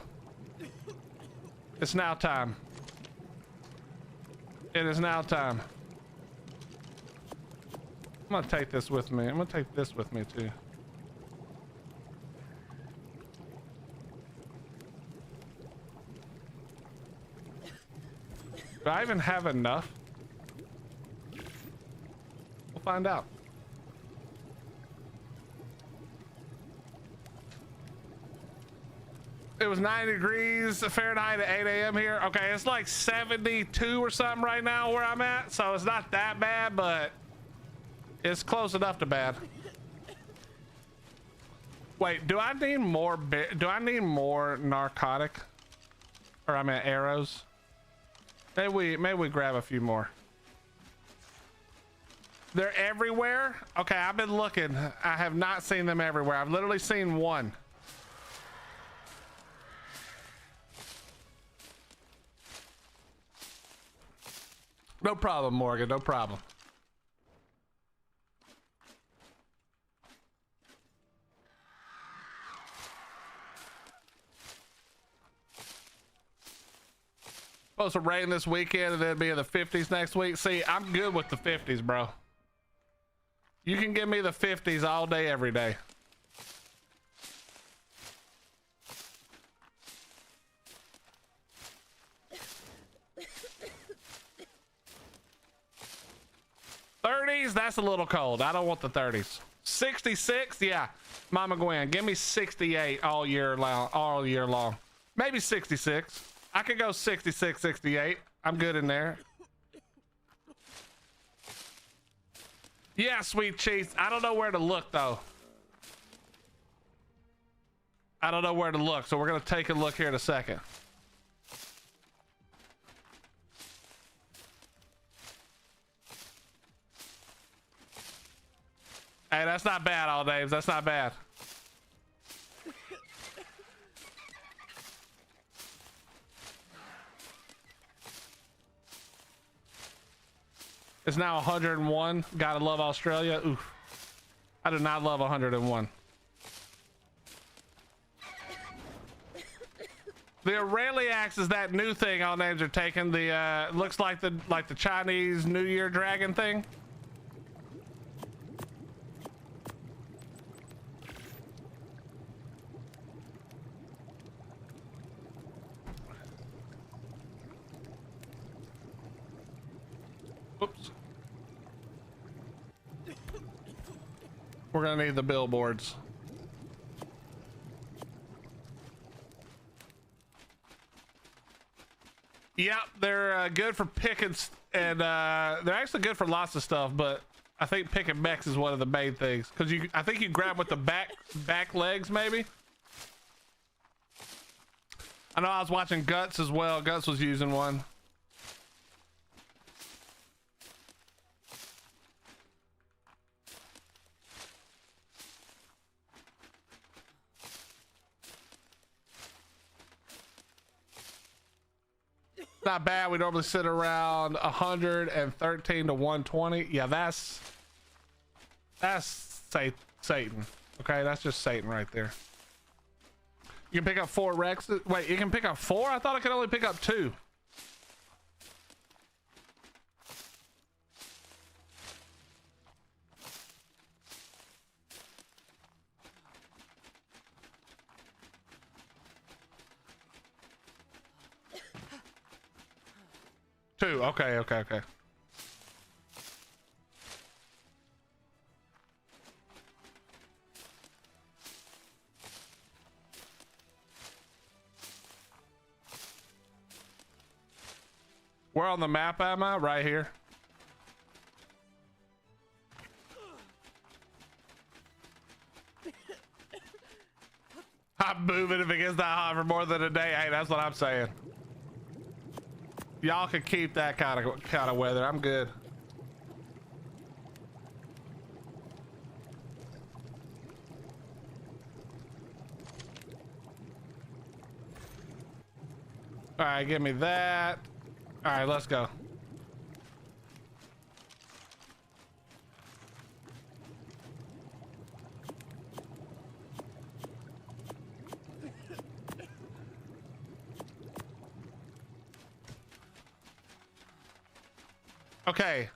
It's now time. It is now time. I'm gonna take this with me. I'm gonna take this with me too. Do I even have enough? We'll find out. It was 90 degrees Fahrenheit at 8 a.m. here. Okay, it's like 72 or something right now where I'm at, so it's not that bad, but it's close enough to bad. Wait, do I need more narcotic? Or I mean arrows? Maybe we grab a few more. They're everywhere? Okay, I've been looking. I have not seen them everywhere. I've literally seen one. No problem, Morgan, no problem. Supposed to rain this weekend and then be in the 50s next week. See, I'm good with the 50s, bro. You can give me the 50s all day, every day. '30s, that's a little cold. I don't want the 30s. 66, yeah. Mama Gwen, give me 68 all year long. Maybe 66. I could go 66, 68. I'm good in there. Yeah, sweet cheese. I don't know where to look though. I don't know where to look, so we're gonna take a look here in a second. Hey, that's not bad, all Daves. That's not bad. It's now 101. Gotta love Australia. Oof. I do not love 101. The Aureliax is that new thing all names are taking. The looks like the Chinese New Year dragon thing. Oops. We're gonna need the billboards. Yep, they're good for picking, and they're actually good for lots of stuff. But I think picking mechs is one of the main things because I think you grab with the back legs maybe. I know I was watching Guts as well. Guts was using one. Not bad. We normally sit around 113 to 120. Yeah, that's Satan. Okay, that's just Satan right there. You can pick up 4 Rexes. Wait, you can pick up 4? I thought I could only pick up 2. Okay. Where on the map am I? Right here. I'm moving if it gets that hot for more than a day. Hey, that's what I'm saying. Y'all can keep that kind of weather. I'm good. All right, give me that. All right, let's go. Okay,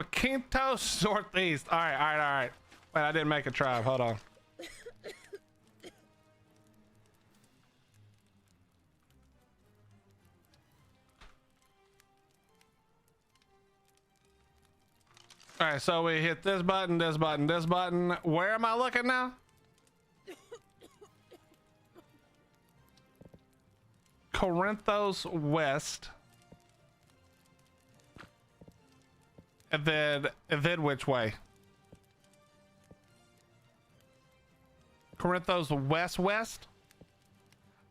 Quintos Northeast. All right, all right, all right. Wait, I didn't make a tribe. Hold on. All right, so we hit this button, this button, this button. Where am I looking now? Corinthos West. And then which way? Corinthos West?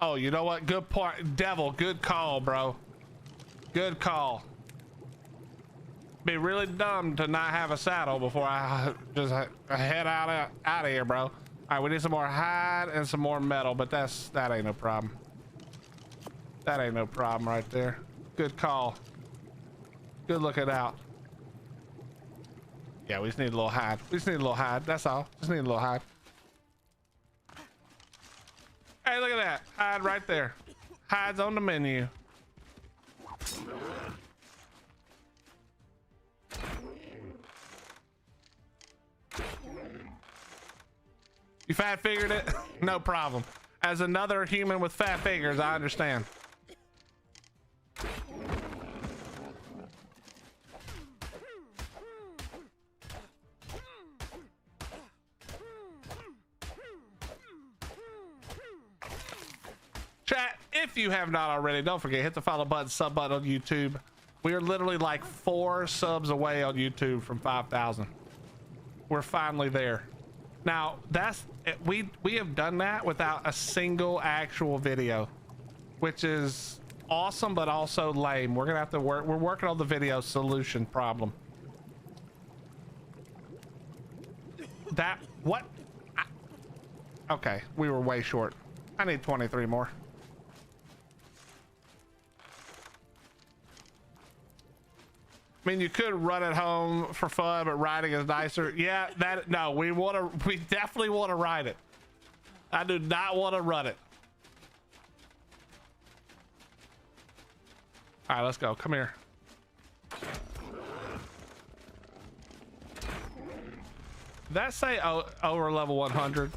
Oh, you know what? Good point. Devil, good call, bro. Good call. Be really dumb to not have a saddle before I just head out of here, bro. All right, we need some more hide and some more metal, but that ain't no problem. That ain't no problem right there. Good call. Good looking out. Yeah, we just need a little hide. We just need a little hide. That's all. Just need a little hide. Hey, look at that. Hide right there. Hide's on the menu. You fat figured it? No problem. As another human with fat fingers, I understand. Chat, if you have not already, don't forget, hit the follow button, sub button on YouTube. We are literally like 4 subs away on YouTube from 5,000. We're finally there. Now, we have done that without a single actual video, which is awesome, but also lame. We're gonna have to work. We're working on the video solution problem. Okay, we were way short. I need 23 more. I mean, you could run it home for fun, but riding is nicer. Yeah, no, we definitely want to ride it. I do not want to run it. All right, let's go. Come here. Did that say over level 100?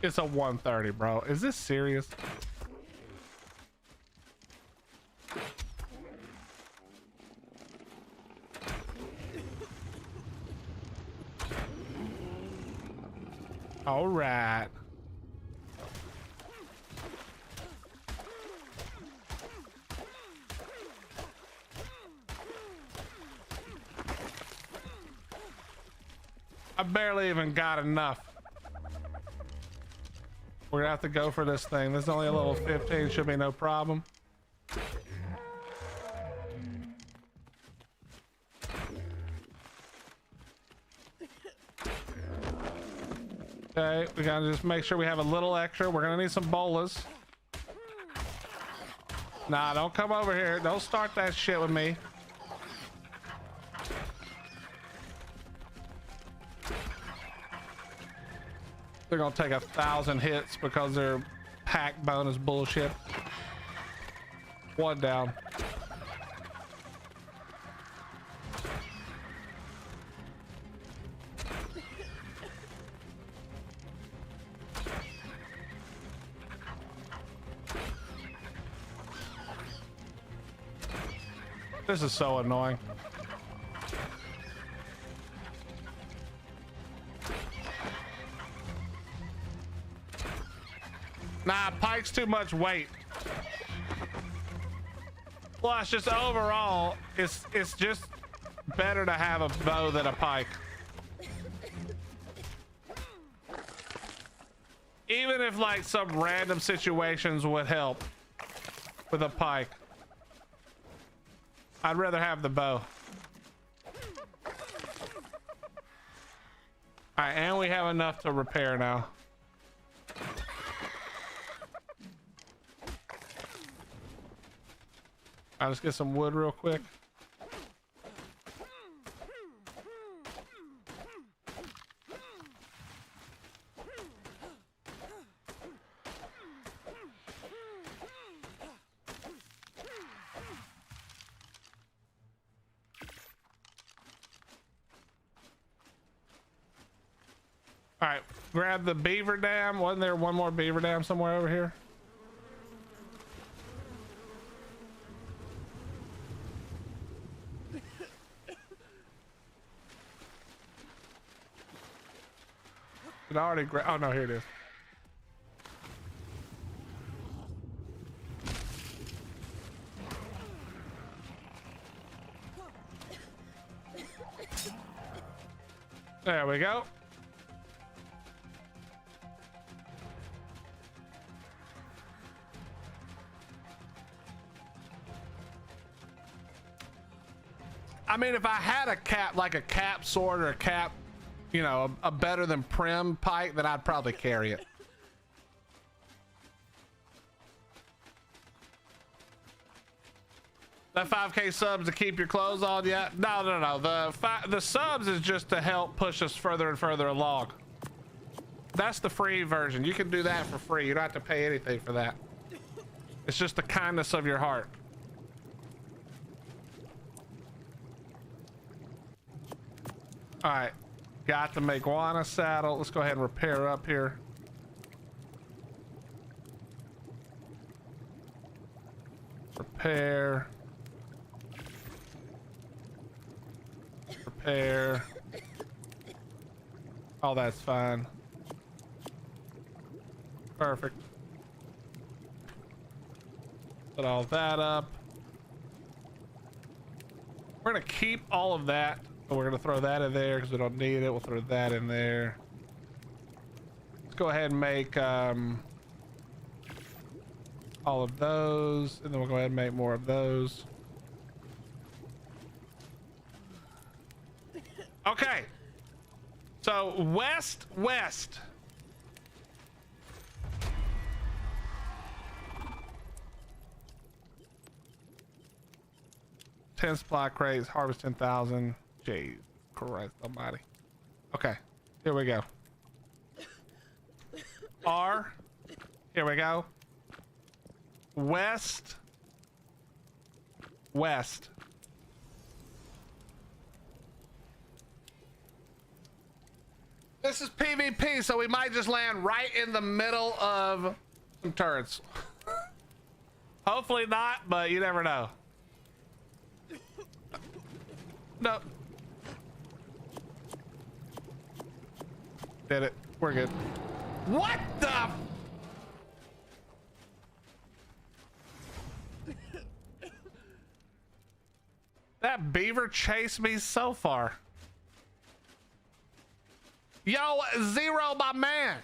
It's a 130, bro. Is this serious? All right. I barely even got enough. We're gonna have to go for this thing. This is only a little 15, should be no problem. Okay, we gotta just make sure we have a little extra. We're gonna need some bolas. Nah, don't come over here. Don't start that shit with me. They're gonna take 1,000 hits because they're pack bonus bullshit. One down. This is so annoying. Nah, pike's too much weight. Plus, just overall, it's just better to have a bow than a pike. Even if like some random situations would help with a pike, I'd rather have the bow. All right, and we have enough to repair now. All right, let's get some wood real quick. All right, grab the beaver dam. Wasn't there one more beaver dam somewhere over here? Did I already grab? Oh no, here it is. There we go. I mean, if I had a cap, like a cap sword or a cap, you know, a better than prim pike, then I'd probably carry it. That 5K subs to keep your clothes on yet? No. The subs is just to help push us further and further along. That's the free version. You can do that for free. You don't have to pay anything for that. It's just the kindness of your heart. All right, got the Maewing saddle. Let's go ahead and repair up here. Repair. Repair. Oh, that's fine. Perfect. Put all that up. We're gonna keep all of that. We're gonna throw that in there because we don't need it. We'll throw that in there. Let's go ahead and make all of those, and then we'll go ahead and make more of those. Okay. So west. 10 supply crates, harvest 10,000. Jeez Christ almighty. Okay, here we go. R, here we go. West. This is PvP, so we might just land right in the middle of some turrets. Hopefully not, but you never know. No. Did it. We're good. What the? That beaver chased me so far. Yo, Zero, my man.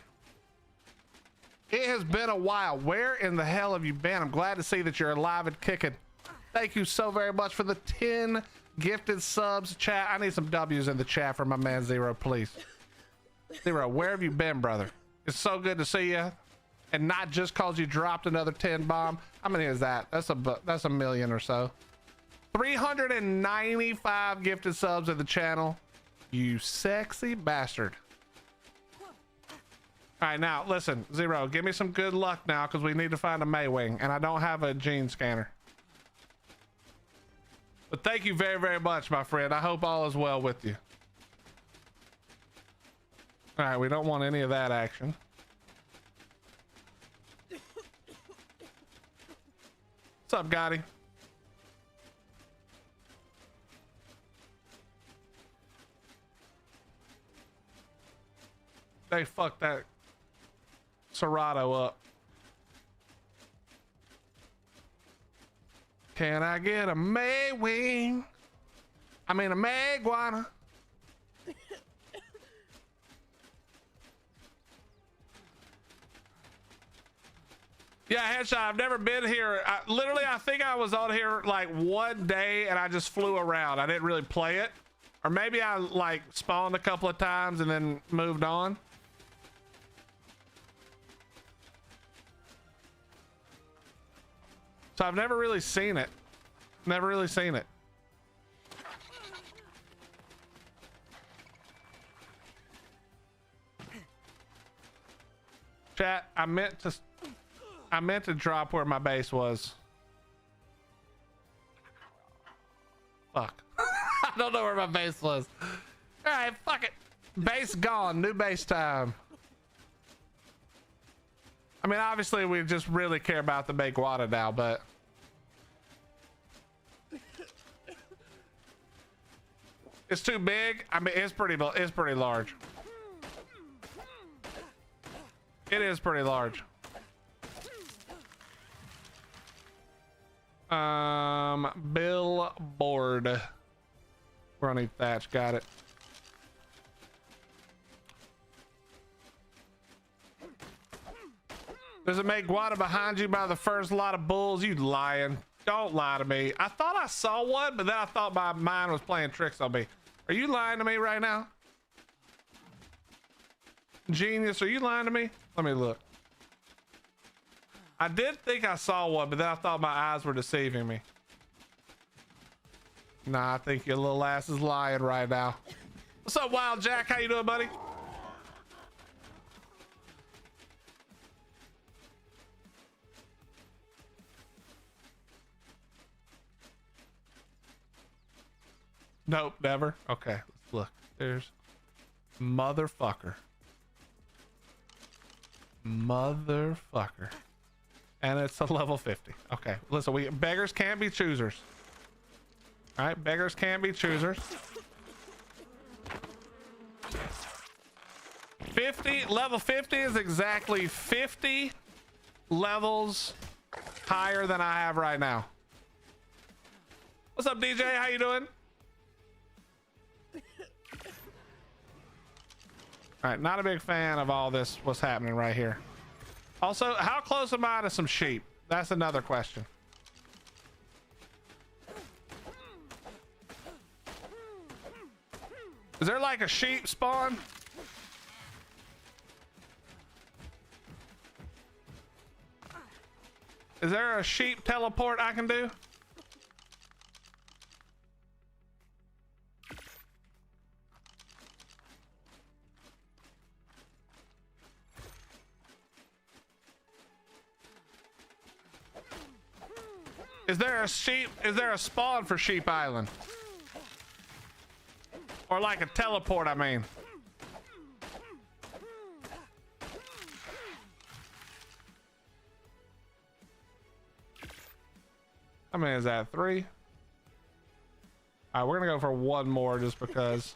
It has been a while. Where in the hell have you been? I'm glad to see that you're alive and kicking. Thank you so very much for the 10 gifted subs. Chat, I need some W's in the chat for my man Zero, please. Zero, where have you been, brother? It's so good to see you, and not just cause you dropped another 10 bomb. How many is that? That's a million or so. 395 gifted subs in the channel. You sexy bastard. All right, now listen, Zero, give me some good luck now, because we need to find a Maewing, and I don't have a gene scanner. But thank you very, very much, my friend. I hope all is well with you. All right, we don't want any of that action. What's up, Gotti? They fucked that Serato up. Can I get a Maewing? I mean a Maguana. Yeah, headshot. I've never been here. I think I was on here like one day and I just flew around. I didn't really play it. Or maybe I like spawned a couple of times and then moved on. So I've never really seen it. Never really seen it. Chat, I meant to drop where my base was. Fuck. I don't know where my base was. All right, fuck it. Base gone. New base time. I mean, obviously, we just really care about the Maewing now, but it's too big. I mean, it's pretty large. It is pretty large. Billboard. Running thatch, got it. There's a Maewing behind you by the first lot of bulls. You lying. Don't lie to me. I thought I saw one, but then I thought my mind was playing tricks on me. Are you lying to me right now? Genius, are you lying to me? Let me look. I did think I saw one, but then I thought my eyes were deceiving me. Nah, I think your little ass is lying right now. What's up, Wild Jack? How you doing, buddy? Nope, never. Okay, let's look. There's motherfucker. Motherfucker. And it's a level 50. Okay, listen, beggars can't be choosers. All right, beggars can't be choosers. 50, level 50 is exactly 50 levels higher than I have right now. What's up, DJ? How you doing? All right, not a big fan of all this, what's happening right here. Also, how close am I to some sheep? That's another question. Is there like a sheep spawn? Is there a sheep teleport I can do? Is there a spawn for Sheep Island? Or like a teleport, I mean. How many is that? 3? All right, we're gonna go for one more just because.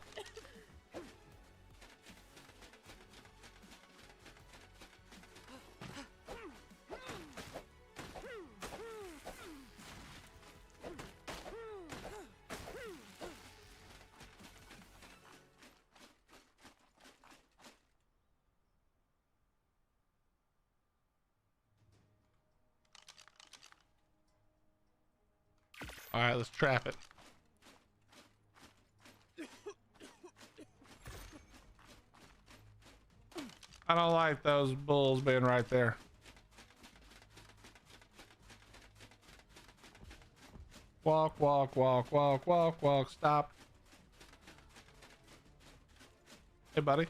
All right, let's trap it. I don't like those bulls being right there. Walk, walk, walk, walk, walk, walk, stop. Hey, buddy.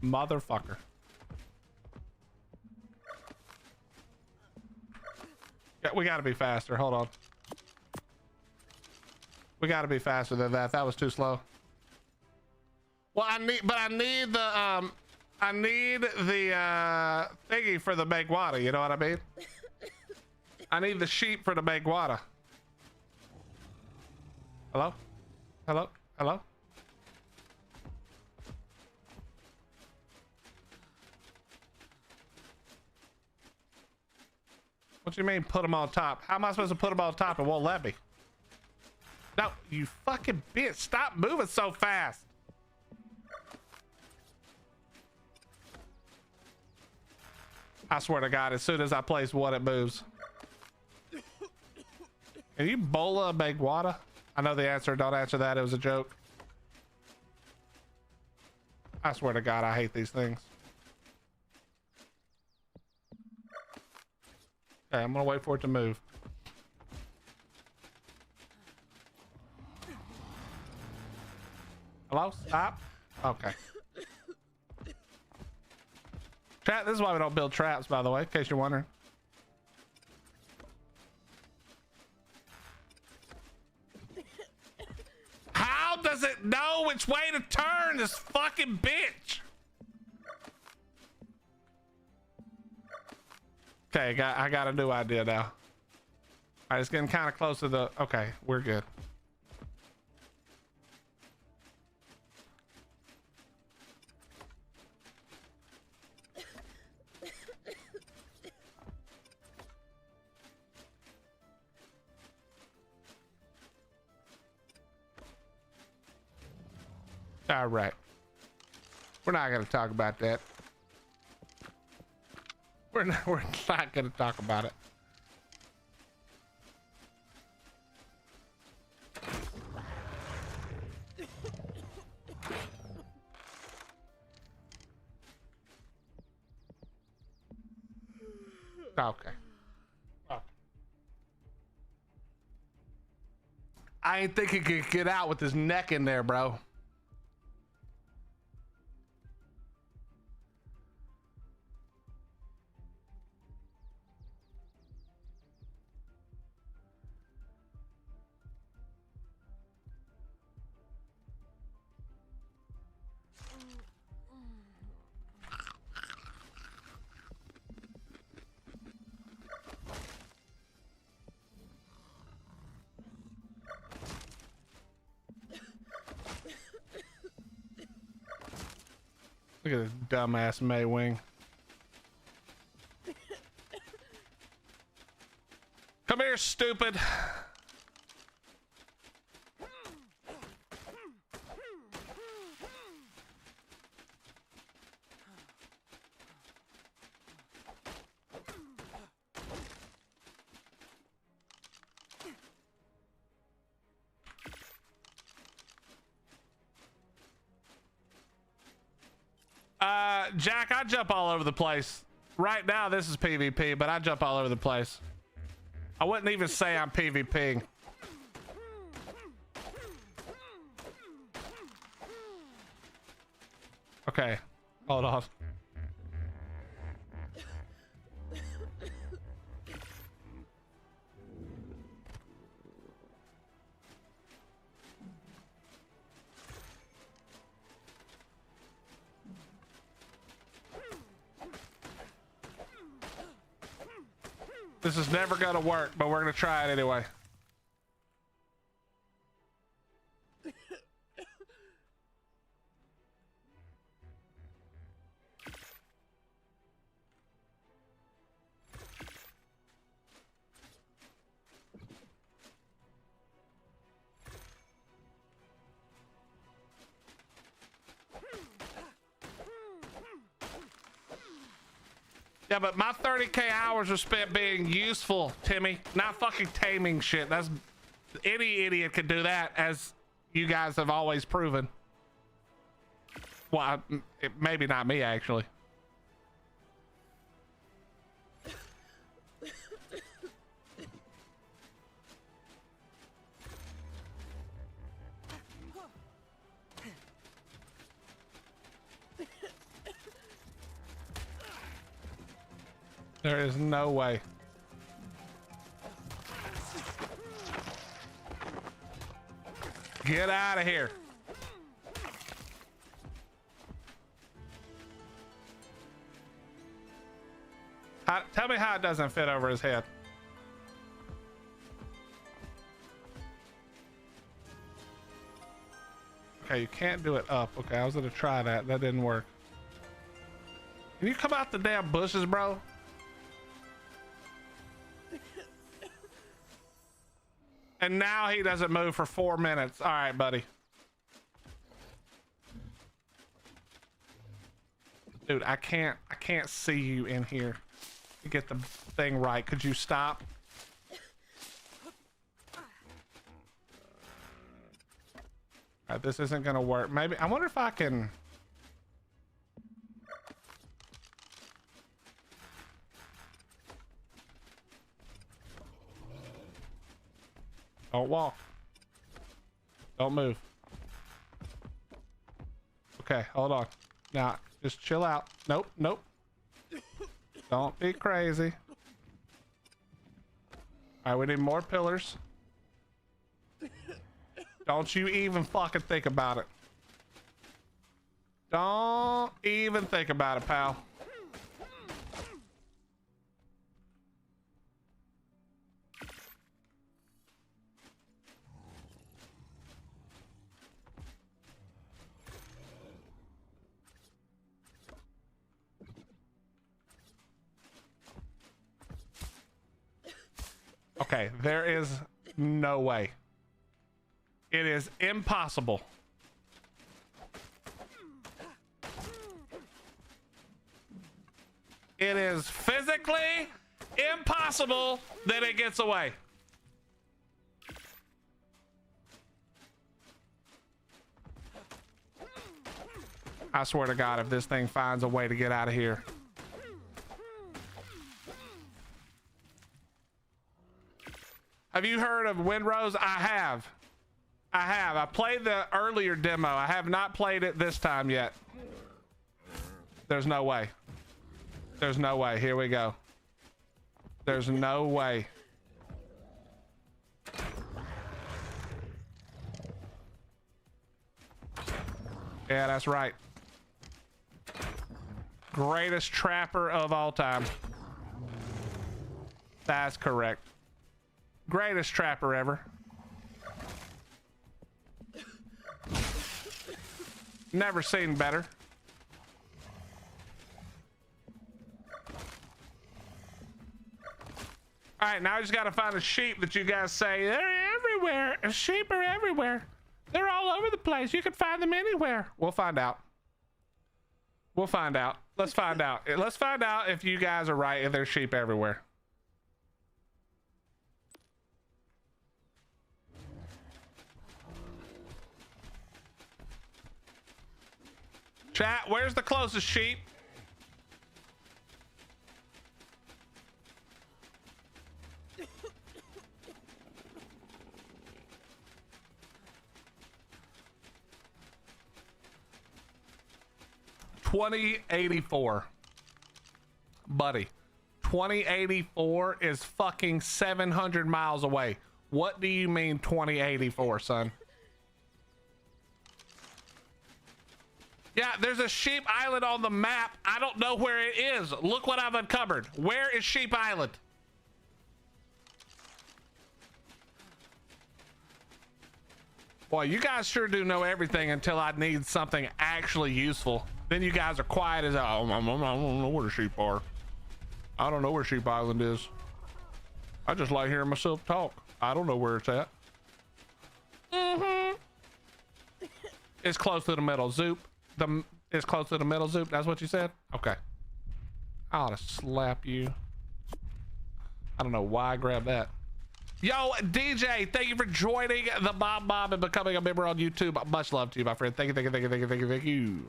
Motherfucker. Yeah, we gotta be faster. Hold on. We gotta be faster than that. That was too slow. Well, I need the thingy for the Maewing. You know what I mean? I need the sheep for the Maewing. Hello? Hello? Hello? What do you mean put them on top? How am I supposed to put them on top? It won't let me. No, you fucking bitch. Stop moving so fast. I swear to God, as soon as I place one, it moves. Can you bola make water? I know the answer. Don't answer that. It was a joke. I swear to God, I hate these things. Okay, I'm gonna wait for it to move. Hello? Stop? Okay. Trap, this is why we don't build traps, by the way, in case you're wondering. How does it know which way to turn, this fucking bitch? Okay, I got a new idea now. All right, it's getting kind of close to the... Okay, we're good. All right. We're not going to talk about that. We're not going to talk about it. Okay. Oh. I ain't think he could get out with his neck in there, bro. Look at this dumbass Maewing. Come here, stupid. Jack, I jump all over the place. Right now, this is PvP, but I jump all over the place. I wouldn't even say I'm PvPing. Okay, hold on. This is never gonna work, but we're gonna try it anyway. Yeah, but my 30K hours are spent being useful, Timmy, not fucking taming shit. That's any idiot could do that, as you guys have always proven. Well, maybe not me, actually. There is no way. Get out of here. Tell me how it doesn't fit over his head. you can't do it up. Okay, I was gonna try that. That didn't work. Can you come out the damn bushes, bro? And now he doesn't move for 4 minutes. All right, buddy. Dude, I can't see you in here. You get the thing right. Could you stop? All right, this isn't gonna work. Maybe, I wonder if I can. Don't walk. Don't move. Okay, hold on. Now, just chill out. Nope, nope. Don't be crazy. All right, we need more pillars. Don't you even fucking think about it. Don't even think about it, pal. Okay, there is no way. It is impossible. It is physically impossible that it gets away. I swear to God, if this thing finds a way to get out of here. Have you heard of Windrose? I have. I played the earlier demo. I have not played it this time yet. There's no way. There's no way. Here we go. There's no way. Yeah, that's right. Greatest trapper of all time. That's correct. Greatest trapper ever. Never seen better. All right, now I just got to find a sheep that you guys say they're everywhere. Sheep are everywhere. They're all over the place. You can find them anywhere. We'll find out. We'll find out. Let's find out. Let's find out if you guys are right, if there's sheep everywhere. Chat, where's the closest sheep? $20.84, buddy. 2084 is fucking 700 miles away. What do you mean 2084, son? Yeah, there's a sheep island on the map. I don't know where it is. Look what I've uncovered. Where is Sheep Island? Boy, you guys sure do know everything until I need something actually useful. Then you guys are quiet as, oh, I don't know where the sheep are. I don't know where Sheep Island is. I just like hearing myself talk. I don't know where it's at. It's close to the middle. Zoop. It's close to the middle, Zoop. That's what you said? Okay. I ought to slap you. I don't know why I grabbed that. Yo, DJ, thank you for joining the Bob and becoming a member on YouTube. Much love to you, my friend. Thank you.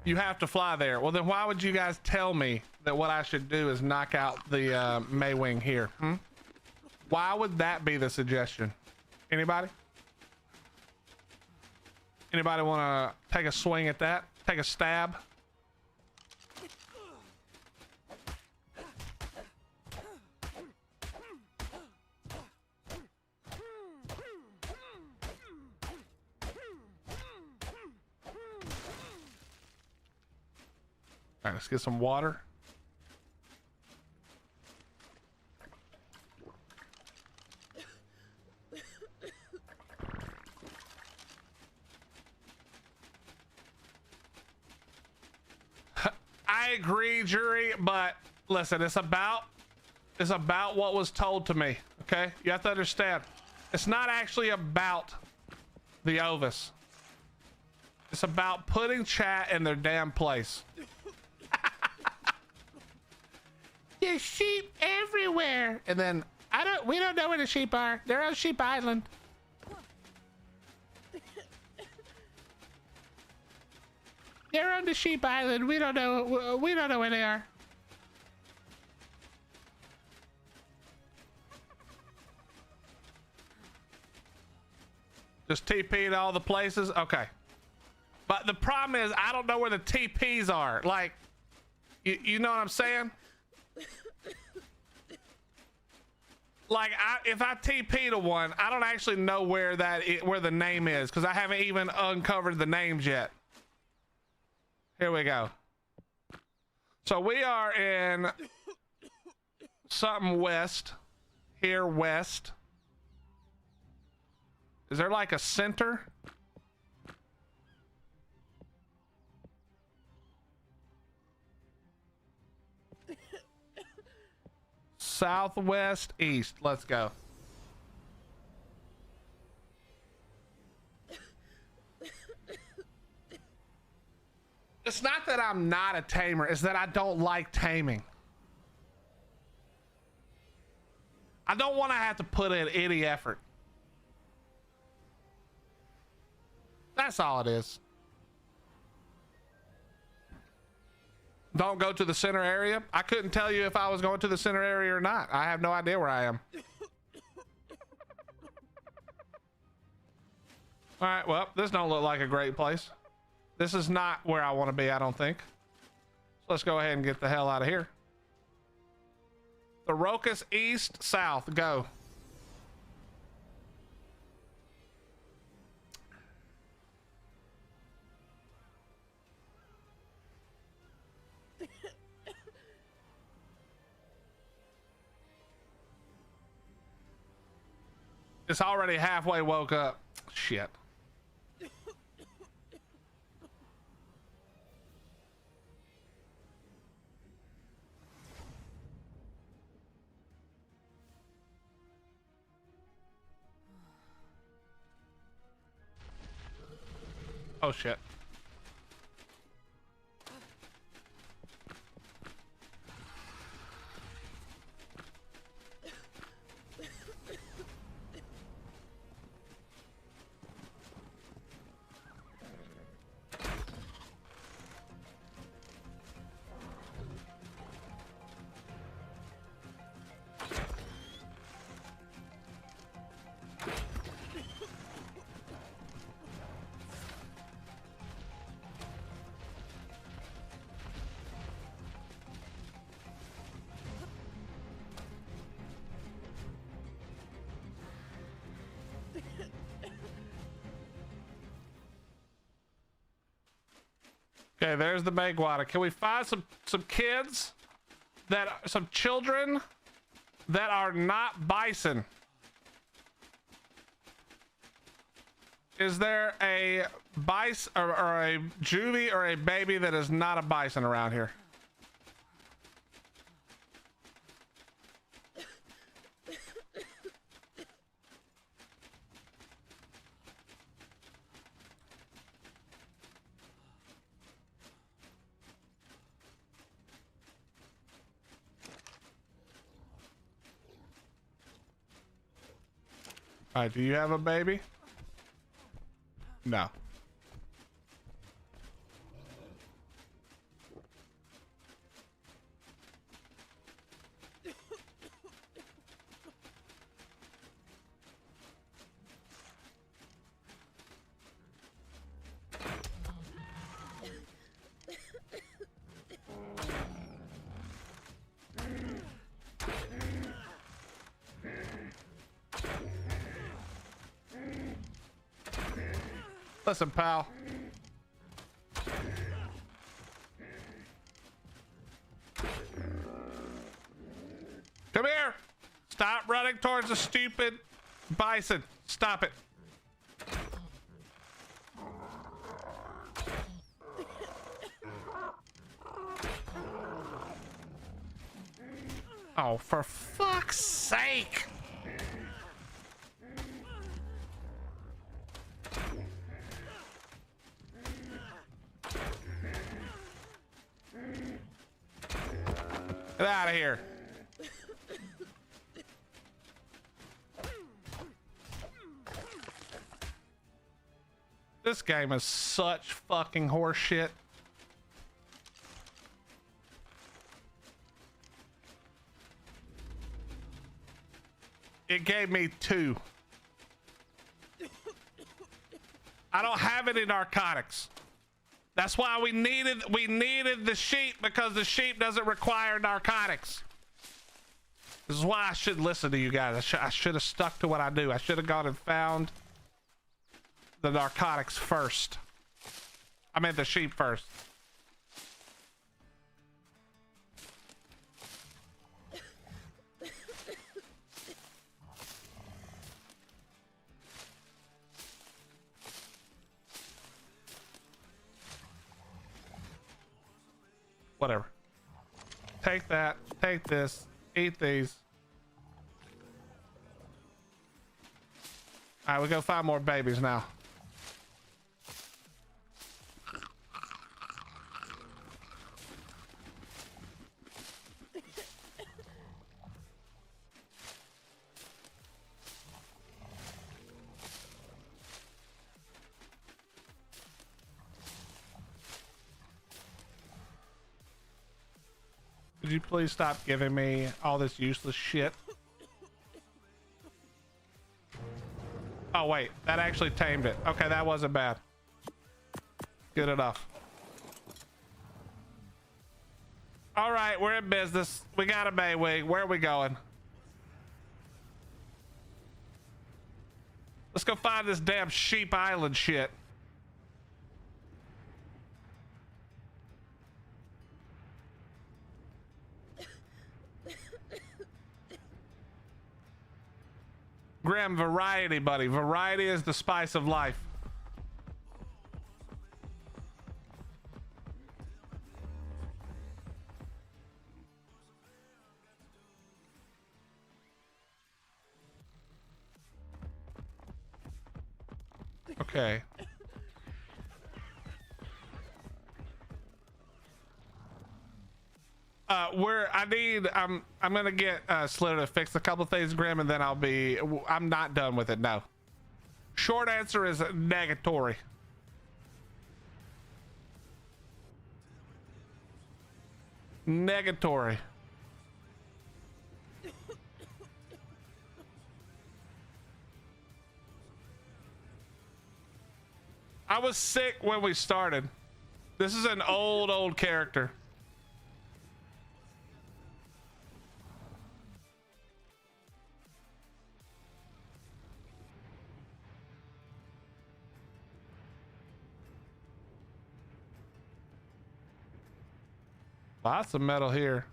You have to fly there. Well, then why would you guys tell me that what I should do is knock out the Maewing here? Why would that be the suggestion? Anybody? Anybody want to take a swing at that? Take a stab? All right, let's get some water. I agree, jury, but listen, it's about what was told to me. Okay, you have to understand, it's not actually about the Ovis. It's about putting chat in their damn place. There's sheep everywhere, and then we don't know where the sheep are. They're on Sheep Island. They're on the Sheep Island. We don't know where they are. Just TP to all the places? Okay. But the problem is, I don't know where the TPs are. Like, you know what I'm saying? Like, if I TP to one, I don't actually know where the name is, because I haven't even uncovered the names yet. Here we go. So we are in something west. Here, west. Is there like a center? Southwest, east. Let's go. It's not that I'm not a tamer, it's that I don't like taming. I don't want to have to put in any effort. That's all it is. Don't go to the center area. I couldn't tell you if I was going to the center area or not. I have no idea where I am. All right, well, this don't look like a great place. This is not where I want to be, I don't think. So let's go ahead and get the hell out of here. The Rocus east, south, go. It's already halfway woke up. Shit. Oh shit. Okay, there's the Megwater. Can we find some kids some children that are not bison? Is there a bison or a juvie or a baby that is not a bison around here? All right, do you have a baby? No. Listen, pal. Come here. Stop running towards the stupid bison. Stop it. Oh, for fuck's sake. Get out of here. This game is such fucking horseshit. It gave me 2. I don't have any narcotics. That's why we needed the sheep, because the sheep doesn't require narcotics. This is why I should listen to you guys. I should have stuck to what I do. I should have gone and found the narcotics first. I meant the sheep first. Whatever. Take that. Take this. Eat these. All right, we go find more babies now. Could you please stop giving me all this useless shit? Oh wait, that actually tamed it. Okay, that wasn't bad. Good enough. All right, we're in business. We got a Maewing. Where are we going? Let's go find this damn sheep island shit. Graham, variety, buddy. Variety is the spice of life. Okay. I'm gonna get Slitter to fix a couple things, Grim, and then I'm not done with it. No. Short answer is negatory. Negatory. I was sick when we started. This is an old character. Lots of metal here.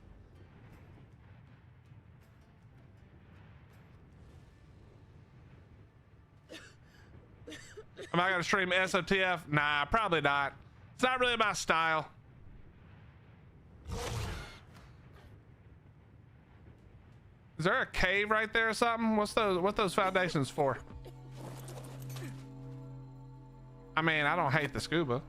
Am I gonna stream SOTF? Nah, probably not. It's not really my style. Is there a cave right there or something? What's those foundations for? I mean, I don't hate the scuba.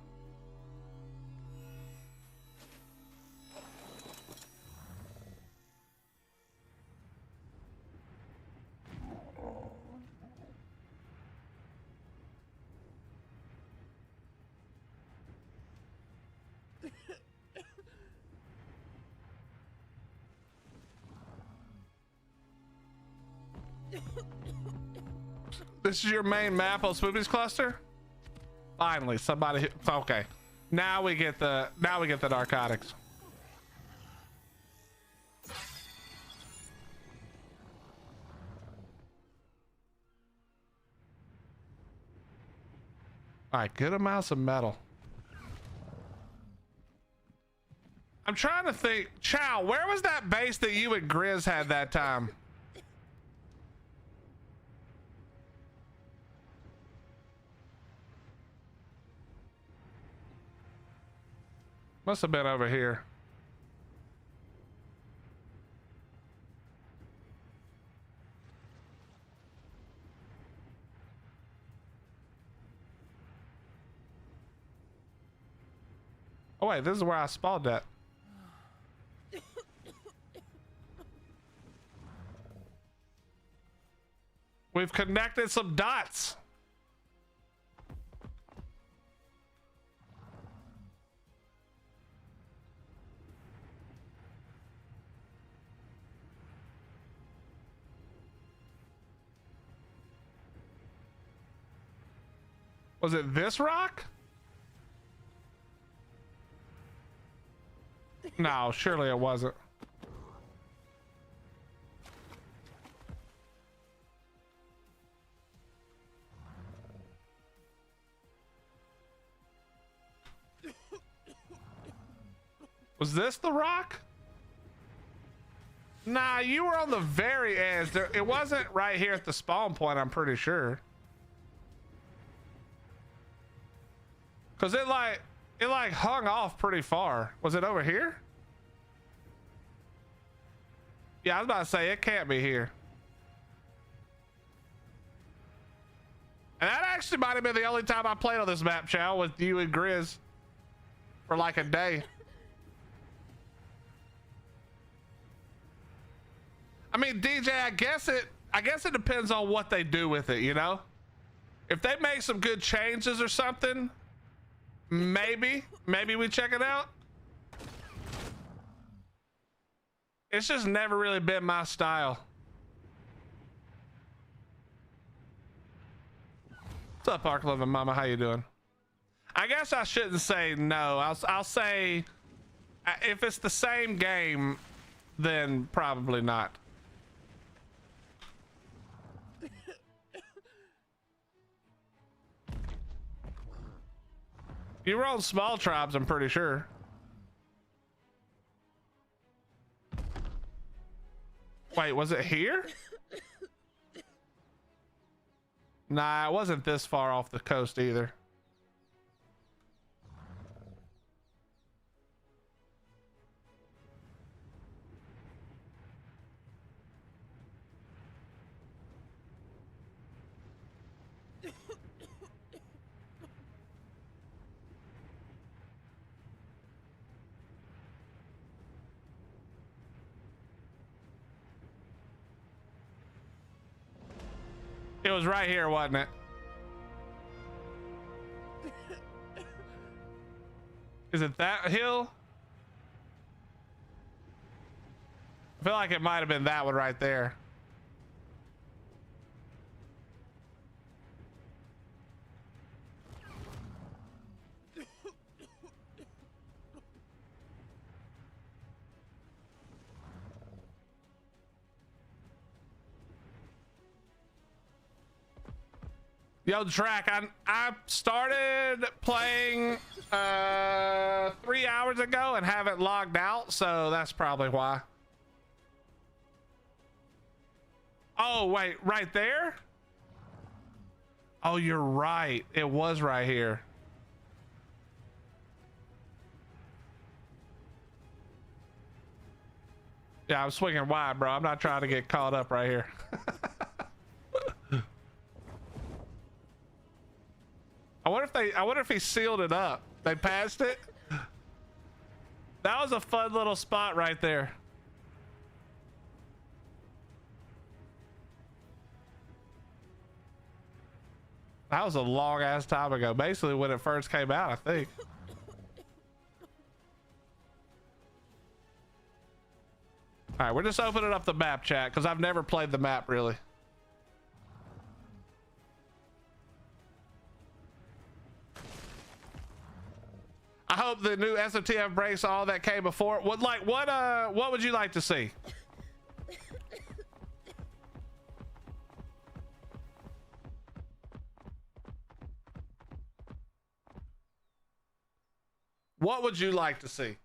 This is your main map on Spoopy's cluster? Finally, somebody. Okay, now we get the narcotics. All right, good amounts of metal. I'm trying to think. Chow, where was that base that you and Grizz had that time? Must have been over here. Oh wait, this is where I spawned at. We've connected some dots. Was it this rock? No, surely it wasn't. Was this the rock? Nah, you were on the very edge. It wasn't right here at the spawn point, I'm pretty sure. Cause it like hung off pretty far. Was it over here? Yeah, I was about to say it can't be here. And that actually might have been the only time I played on this map, Chow, with you and Grizz for like a day. I mean, DJ, I guess it depends on what they do with it, you know? If they make some good changes or something, maybe we check it out. It's just never really been my style. What's up, Ark Loving Mama? How you doing? I guess I shouldn't say no. I'll say if it's the same game, then probably not. You were on small tribes, I'm pretty sure. Wait, was it here? Nah, it wasn't this far off the coast either. It was right here, wasn't it? Is it that hill? I feel like it might have been that one right there. Yo, Track, I started playing 3 hours ago and haven't logged out, so that's probably why. Oh, wait, right there? Oh, you're right. It was right here. Yeah, I'm swinging wide, bro. I'm not trying to get caught up right here. I wonder if he sealed it up. They passed it. That was a fun little spot right there. That was a long ass time ago. Basically when it first came out, I think. All right, we're just opening up the map, chat, because I've never played the map really. I hope the new SOTF breaks all that came before. What would you like to see? What would you like to see?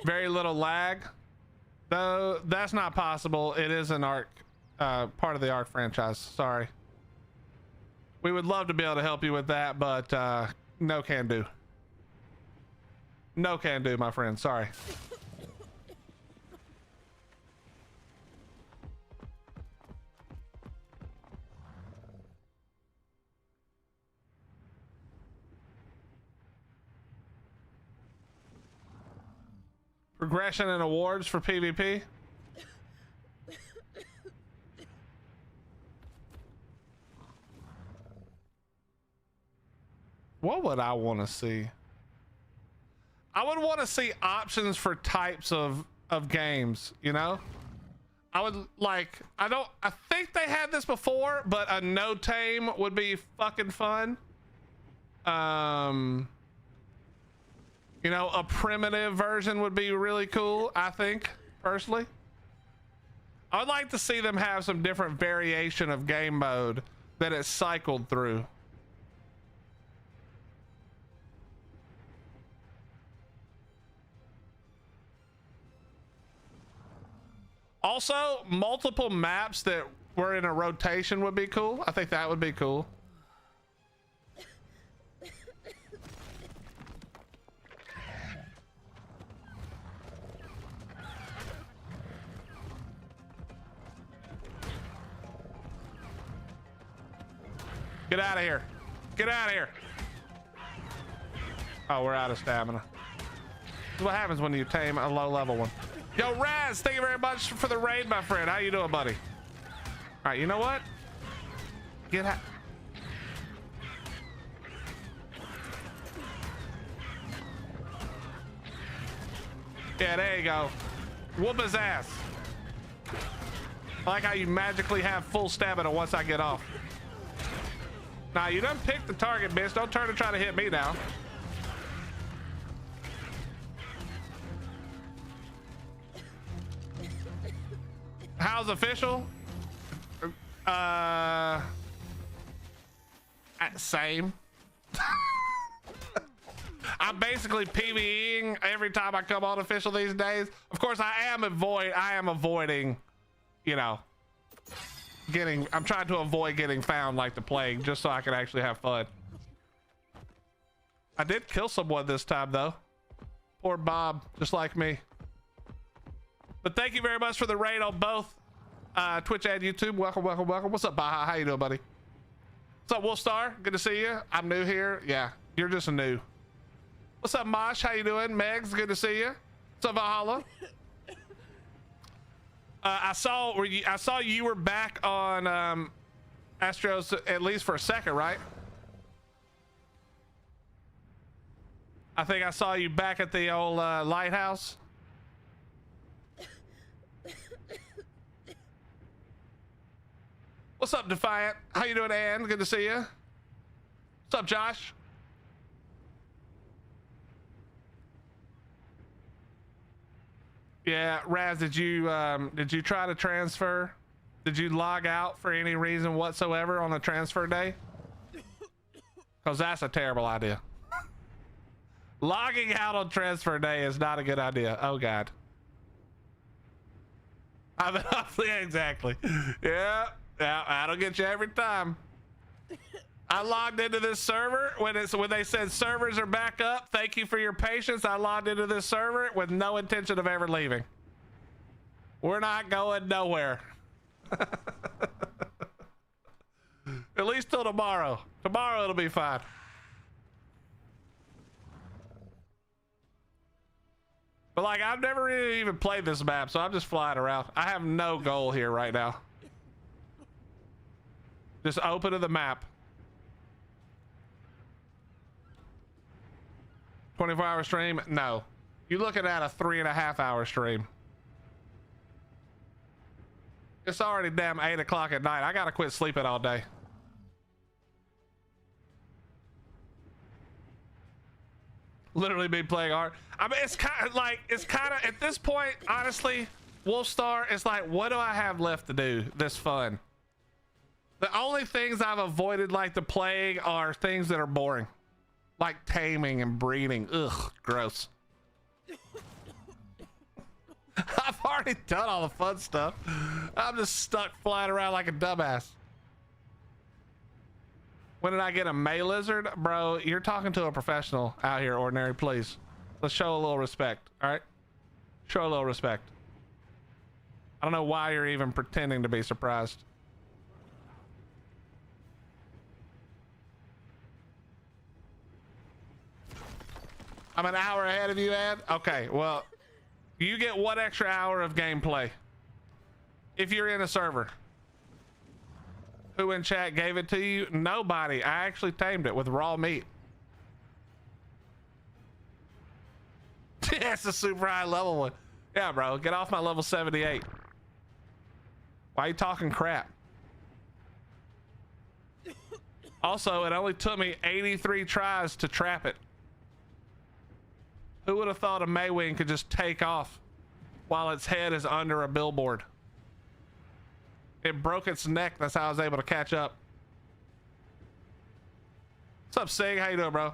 Very little lag. No, that's not possible. It is an Ark, part of the Ark franchise. Sorry. We would love to be able to help you with that, but no can do. No can do, my friend. Sorry. Progression and awards for PvP. What would I want to see? I would want to see options for types of games, you know? I would like, I think they had this before, but a no tame would be fucking fun. You know, a primitive version would be really cool, I think, personally. I would like to see them have some different variation of game mode that it's cycled through. Also, multiple maps that were in a rotation would be cool. I think that would be cool. Get out of here. Get out of here. Oh, we're out of stamina. This is what happens when you tame a low level one. Yo, Raz, thank you very much for the raid, my friend. How you doing, buddy? All right, you know what? Get out. Yeah, there you go. Whoop his ass. I like how you magically have full stamina once I get off. Nah, you done picked the target, bitch. Don't turn and try to hit me now. How's official? Same. I'm basically PvEing every time I come on official these days. Of course, I am avoiding, you know, I'm trying to avoid getting found like the plague, just so I can actually have fun. I did kill someone this time though. Poor Bob, just like me. But thank you very much for the raid on both Twitch and YouTube. Welcome, welcome, welcome. What's up, Baja? How you doing, buddy? What's up, Wolfstar? Good to see you. I'm new here. Yeah, you're just a new. What's up, Mosh? How you doing? Megs, good to see you. What's up, Valhalla? I saw you were back on Astraeos at least for a second, right? I think I saw you back at the old lighthouse. What's up, Defiant? How you doing, Ann? Good to see you. What's up, Josh? Yeah, Raz, did you try to transfer? Did you log out for any reason whatsoever on the transfer day? Because that's a terrible idea. Logging out on transfer day is not a good idea. Oh God. I mean, yeah, exactly. Yeah, that'll get you every time. I logged into this server when they said servers are back up. Thank you for your patience. I logged into this server with no intention of ever leaving. We're not going nowhere. At least till tomorrow. Tomorrow it'll be fine. But like, I've never really even played this map, so I'm just flying around. I have no goal here right now. Just open to the map. 24-hour stream? No. You're looking at a 3.5-hour stream. It's already damn 8 o'clock at night. I gotta quit sleeping all day. Literally been playing hard. I mean, it's kind of at this point, honestly, Wolfstar, it's like, what do I have left to do this fun? The only things I've avoided like the plague are things that are boring. Like taming and breeding. Ugh, gross. I've already done all the fun stuff. I'm just stuck flying around like a dumbass. When did I get a May lizard? Bro, you're talking to a professional out here, Ordinary, please. Let's show a little respect. All right, show a little respect. I don't know why you're even pretending to be surprised. I'm an hour ahead of you, Ed. Okay, well, you get 1 extra hour of gameplay if you're in a server. Who in chat gave it to you? Nobody. I actually tamed it with raw meat. Yeah, it's a super high level one. Yeah, bro, get off my level 78. Why are you talking crap? Also, it only took me 83 tries to trap it. Who would have thought a Maewing could just take off while its head is under a billboard? It broke its neck. That's how I was able to catch up. What's up, Sig? How you doing, bro?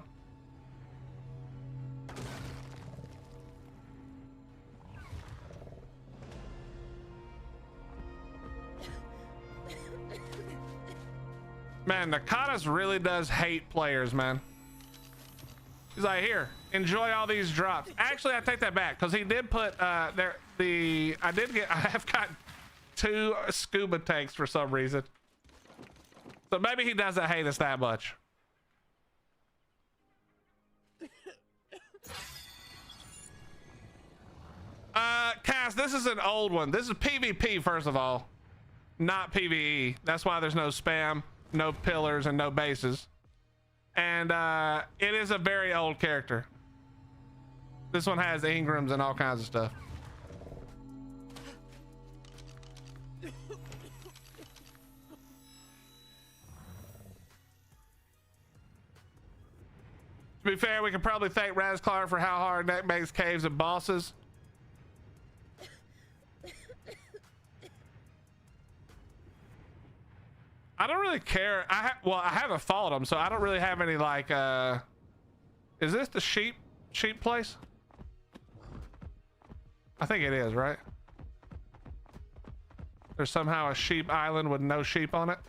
Man, Nakatas really does hate players, man. He's like, here, enjoy all these drops. Actually, I take that back, because he did put I have got 2 scuba tanks for some reason. So maybe he doesn't hate us that much. Cass, this is an old one. This is PvP, first of all, not PvE. That's why there's no spam, no pillars, and no bases. And it is a very old character. This one has Ingrams and all kinds of stuff. To be fair, we can probably thank Razclar for how hard that makes caves and bosses. I don't really care. Well, I haven't followed them, so I don't really have any like is this the sheep place? I think it is, right? There's somehow a sheep island with no sheep on it.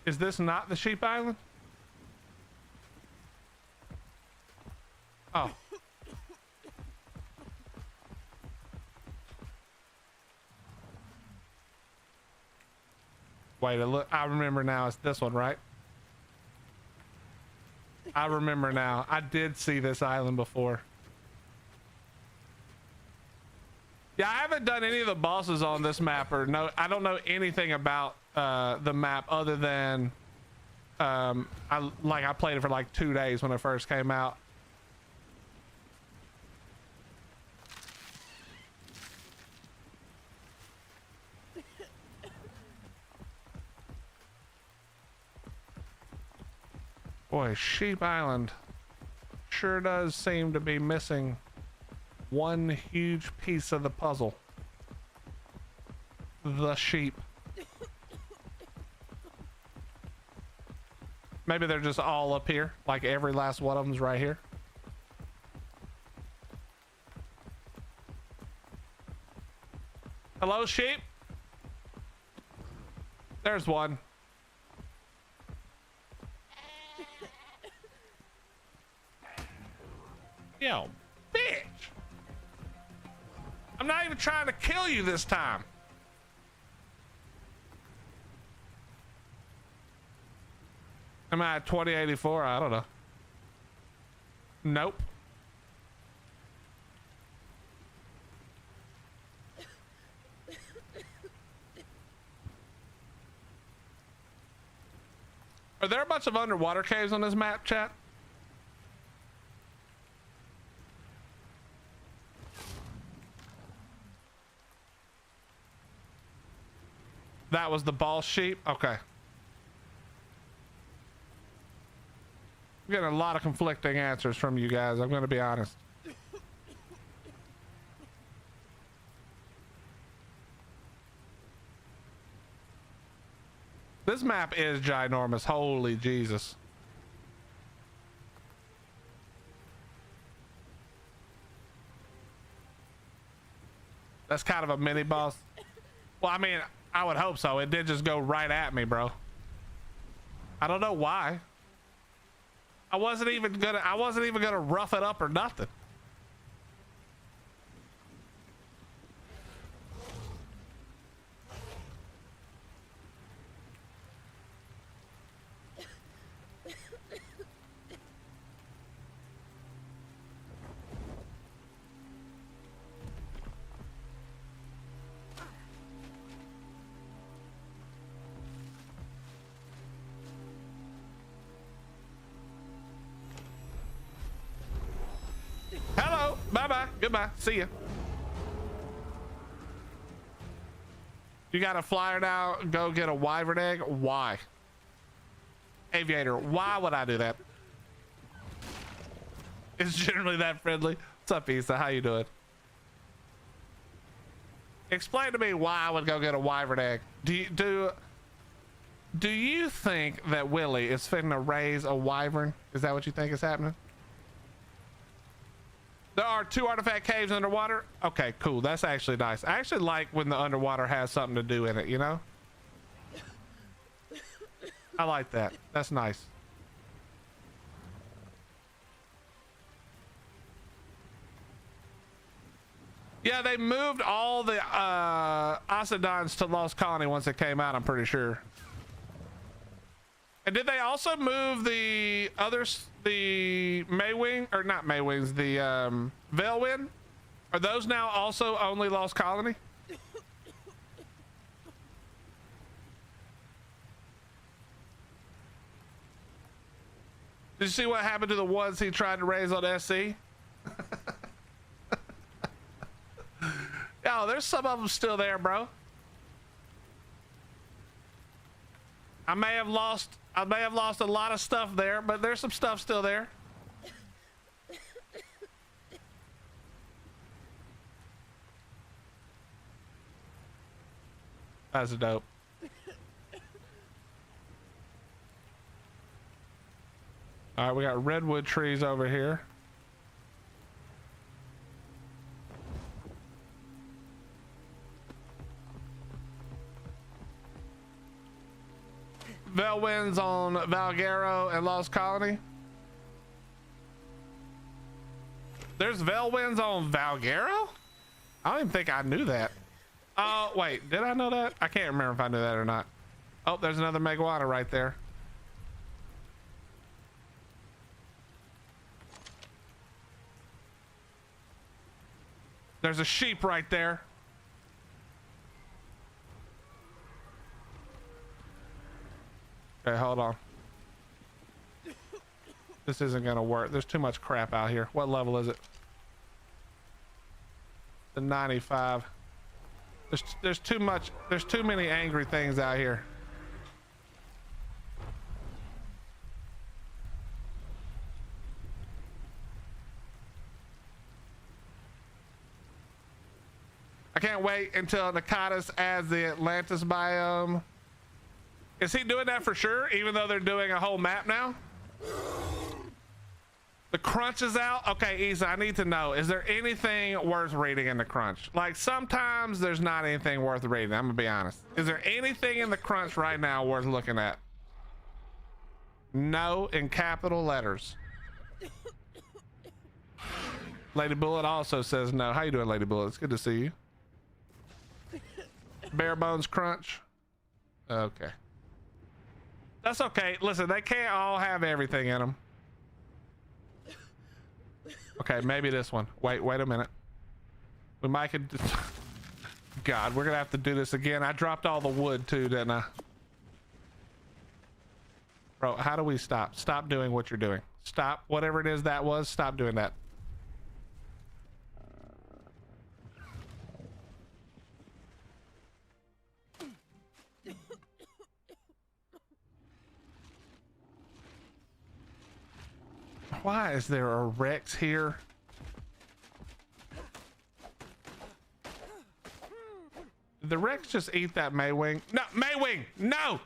Is this not the sheep island? Oh. Wait, look, I remember now. It's this one, right? I remember now. I did see this island before. Yeah, I haven't done any of the bosses on this map, or no, I don't know anything about the map other than I played it for like 2 days when it first came out. Boy, Sheep Island sure does seem to be missing one huge piece of the puzzle. The sheep. Maybe they're just all up here, like every last one of them's right here. Hello, sheep? There's one. Yo, bitch! I'm not even trying to kill you this time. Am I at 2084? I don't know. Nope. Are there a bunch of underwater caves on this map, chat? That was the ball sheep? Okay. I'm getting a lot of conflicting answers from you guys, I'm gonna be honest. This map is ginormous, holy Jesus. That's kind of a mini boss. Well, I mean, I would hope so. It did just go right at me, bro. I don't know why. I wasn't even gonna rough it up or nothing. Hello, bye-bye, goodbye, see ya. You got a flyer now, go get a wyvern egg. Why? Aviator, why would I do that? It's generally that friendly. What's up, Issa, how you doing? Explain to me why I would go get a wyvern egg. Do you think that Willie is finna raise a wyvern? Is that what you think is happening? There are 2 artifact caves underwater. Okay, cool. That's actually nice. I actually like when the underwater has something to do in it, you know? I like that. That's nice. Yeah, they moved all the Astraeos to Lost Colony once it came out, I'm pretty sure. And did they also move the others, the Maewing, or not Maewings, the Velwyn? Are those now also only Lost Colony? Did you see what happened to the ones he tried to raise on SC? Yo, there's some of them still there, bro. I may have lost a lot of stuff there, but there's some stuff still there. That's dope. All right, we got redwood trees over here. Velwyn's on Valguero and Lost Colony. There's Velwyn's on Valguero? I don't even think I knew that. Oh, wait, did I know that? I can't remember if I knew that or not. Oh, there's another Megawana right there. There's a sheep right there. Okay, hold on. This isn't gonna work. There's too much crap out here. What level is it? The 95. There's too much. There's too many angry things out here. I can't wait until Nakatis adds the Atlantis biome. Is he doing that for sure, even though they're doing a whole map now? The crunch is out. Okay, Isa, I need to know, is there anything worth reading in the crunch? Like, sometimes there's not anything worth reading, I'm gonna be honest. Is there anything in the crunch right now worth looking at? No, in capital letters. Lady Bullet also says no. How you doing, Lady Bullet? It's good to see you. Bare bones crunch. Okay. That's okay. Listen, they can't all have everything in them. Okay, maybe this one. Wait a minute. We might could. God, we're gonna have to do this again. I dropped all the wood too, didn't I? Bro, how do we stop? Stop doing what you're doing. Stop. Whatever it is that was, stop doing that. Why is there a Rex here? Did the Rex just eat that Maewing? No, Maewing, no!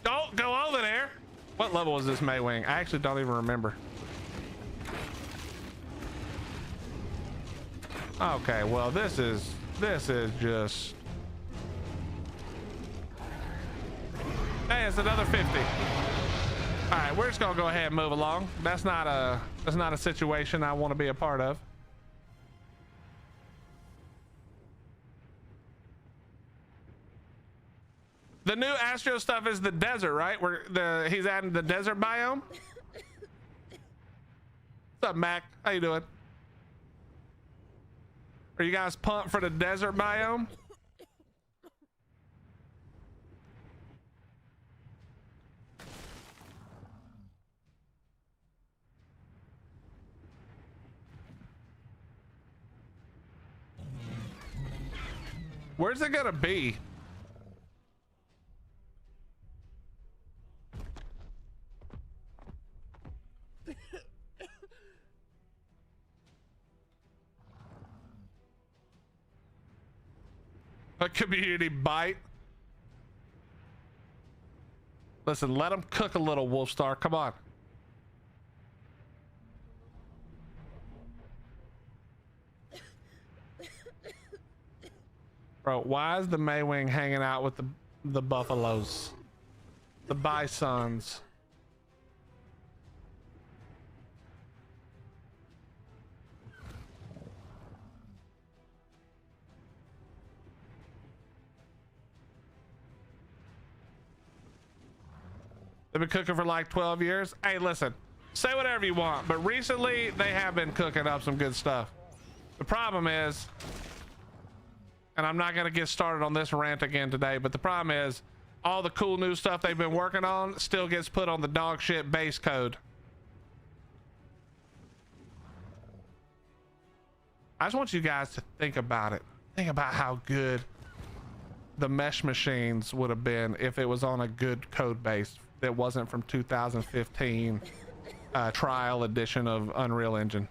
Don't go over there. What level was this Maewing? I actually don't even remember. Okay, well, this is just... Hey, it's another 50. All right, we're just gonna go ahead and move along. That's not a situation I want to be a part of. The new Astraeos stuff is the desert, right? Where he's adding the desert biome. What's up, Mac? How you doing? Are you guys pumped for the desert biome? Where's it gonna be? A community bite. Listen, let them cook a little, Wolfstar. Come on. Bro, why is the Maewing hanging out with the buffaloes? The bisons. They've been cooking for like 12 years. Hey, listen, say whatever you want, but recently they have been cooking up some good stuff. The problem is, and I'm not going to get started on this rant again today, but the problem is all the cool new stuff they've been working on still gets put on the dog shit base code. I just want you guys to think about it. Think about how good the mesh machines would have been if it was on a good code base that wasn't from 2015 trial edition of Unreal Engine.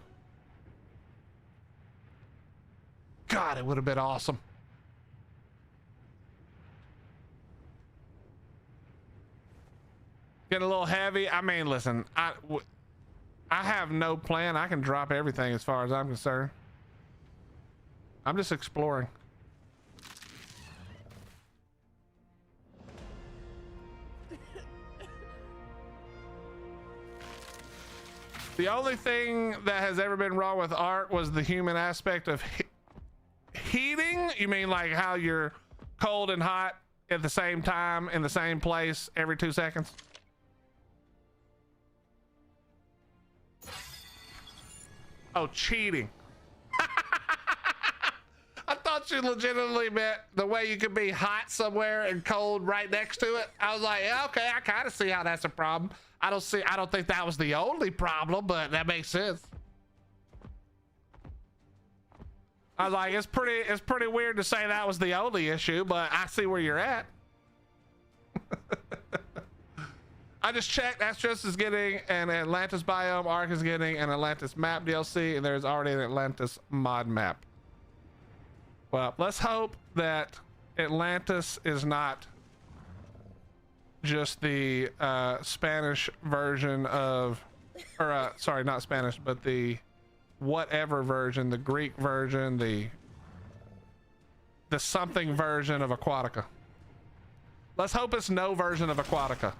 God, it would have been awesome. Getting a little heavy. I mean, listen, I have no plan. I can drop everything as far as I'm concerned. I'm just exploring. The only thing that has ever been wrong with art was the human aspect of heating. You mean like how you're cold and hot at the same time in the same place every 2 seconds? Oh, cheating. I thought you legitimately meant the way you could be hot somewhere and cold right next to it. I was like, yeah, okay, I kind of see how that's a problem. I don't think that was the only problem, but that makes sense. I was like, it's pretty weird to say that was the only issue, but I see where you're at. I just checked. Astraeos is getting an Atlantis biome. Ark is getting an Atlantis map DLC, and there's already an Atlantis mod map. Well, let's hope that Atlantis is not just the Spanish version of, or sorry, not Spanish, but the whatever version, the Greek version, the something version of Aquatica. Let's hope it's no version of Aquatica.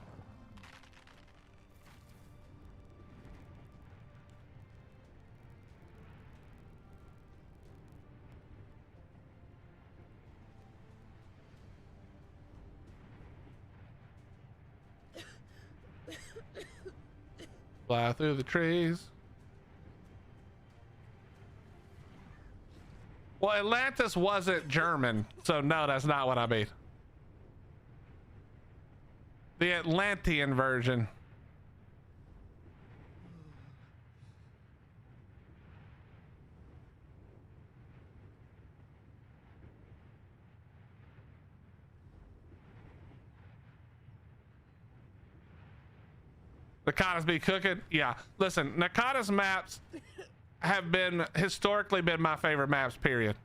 Fly through the trees. Well, Atlantis wasn't German, so no, that's not what I mean. The Atlantean version. Nakata's be cooking. Yeah, listen, Nakata's maps have historically been my favorite maps, period.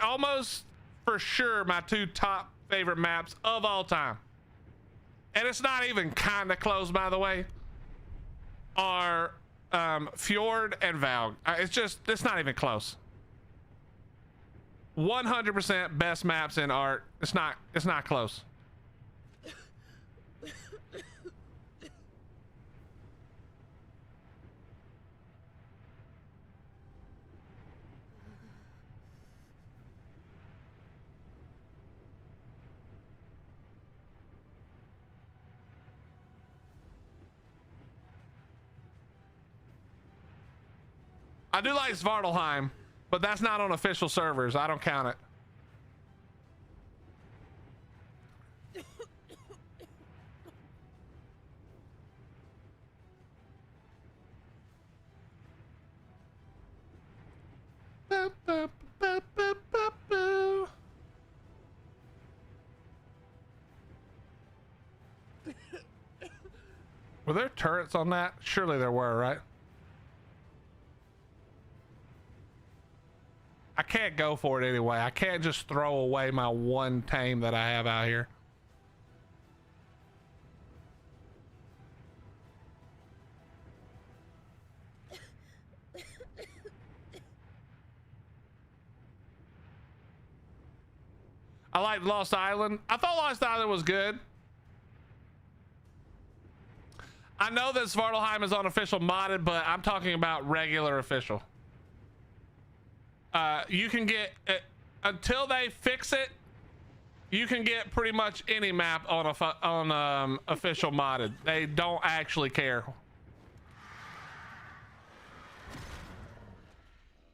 Almost for sure my 2 top favorite maps of all time, and it's not even kind of close, by the way, are Fjord and Valg. It's not even close. 100% best maps in art. It's not close. I do like Svartalheim, but that's not on official servers. I don't count it. Were there turrets on that? Surely there were, right? I can't go for it anyway. I can't just throw away my one tame that I have out here. I like Lost Island. I thought Lost Island was good. I know that Svartalheim is on official modded, but I'm talking about regular official. You can get until they fix it, you can get pretty much any map on official modded. They don't actually care.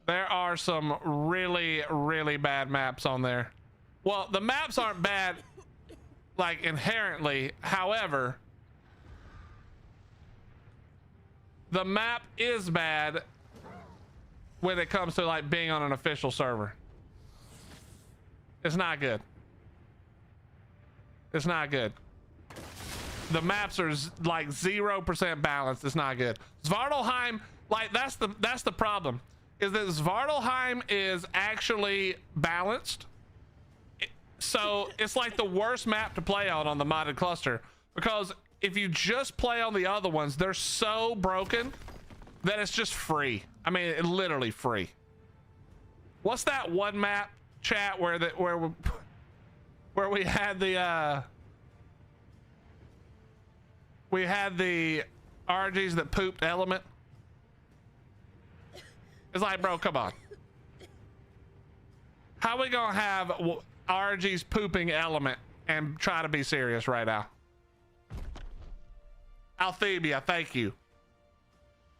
There are some really, really bad maps on there. Well, the maps aren't bad like inherently. However, the map is bad when it comes to like being on an official server. It's not good. It's not good. The maps are like 0% balanced. It's not good. Svartalheim, like that's the problem, is that Svartalheim is actually balanced. So it's like the worst map to play on the modded cluster, because if you just play on the other ones, they're so broken that it's just free. I mean, literally free. What's that one map, chat, where we had the RGs that pooped element? It's like, bro, come on. How we gonna have RG's pooping element and try to be serious right now? Althemia, thank you.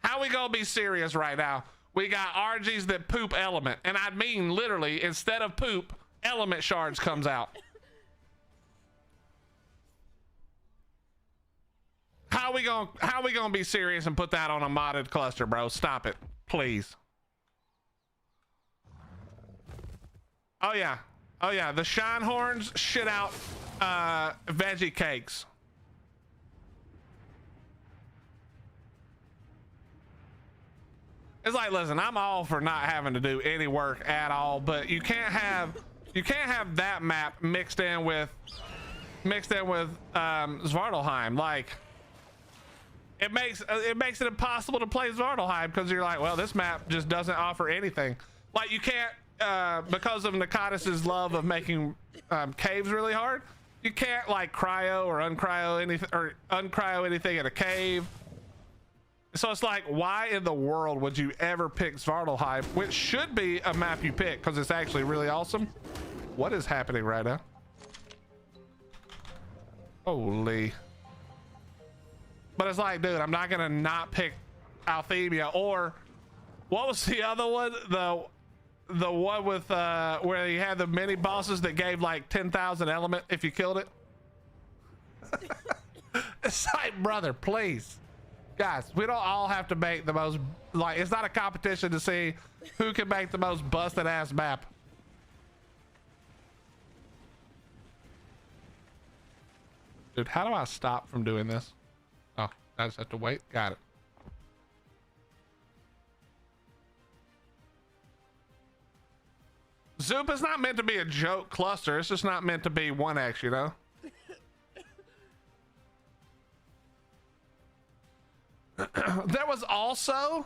How we gonna be serious right now? We got RGs that poop element, and I mean literally, instead of poop, element shards comes out. How we gonna be serious and put that on a modded cluster, bro? Stop it, please. Oh yeah, the shine horns shit out veggie cakes. It's like, listen, I'm all for not having to do any work at all, but you can't have that map mixed in with Svartalheim. Like, it makes it impossible to play Svartalheim, because you're like, well, this map just doesn't offer anything. Like, you can't because of Nakatis's love of making caves really hard, you can't like cryo or uncryo anything in a cave. So it's like, why in the world would you ever pick Svartalheim, which should be a map you pick because it's actually really awesome? What is happening right now? Holy. But it's like, dude, I'm not gonna not pick Althemia. Or what was the other one? The one with where you had the mini bosses that gave like 10,000 element if you killed it. It's like, brother, please. Guys, we don't all have to make the most, like, it's not a competition to see who can make the most busted ass map. Dude, how do I stop from doing this? Oh, I just have to wait. Got it. Zoop is not meant to be a joke cluster. It's just not meant to be 1x, you know? There was also,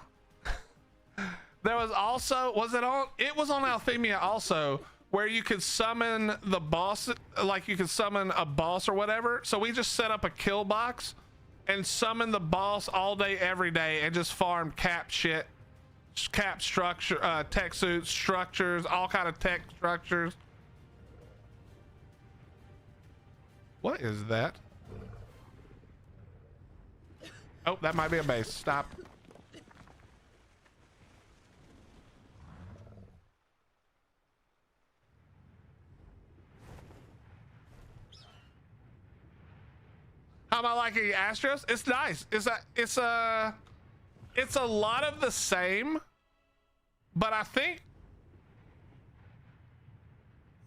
was it on? It was on Althemia also, where you could summon the boss, like you could summon a boss or whatever. So we just set up a kill box and summon the boss all day, every day, and just farm cap shit, cap structure, tech suits, structures, all kind of tech structures. What is that? Oh, that might be a base. Stop. How am I liking Astraeos? It's nice. It's a lot of the same, but I think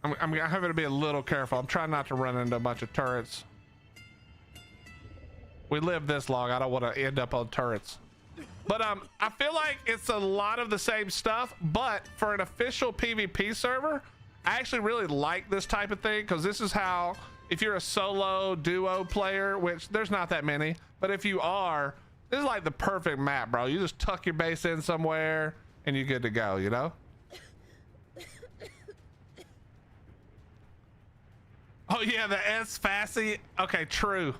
I'm having to be a little careful. I'm trying not to run into a bunch of turrets. We live this long. I don't want to end up on turrets. But I feel like it's a lot of the same stuff, but for an official PvP server, I actually really like this type of thing, because this is how, if you're a solo duo player, which there's not that many, but if you are, this is like the perfect map, bro. You just tuck your base in somewhere and you're good to go, you know? Oh yeah, the S Fassy. Okay, true.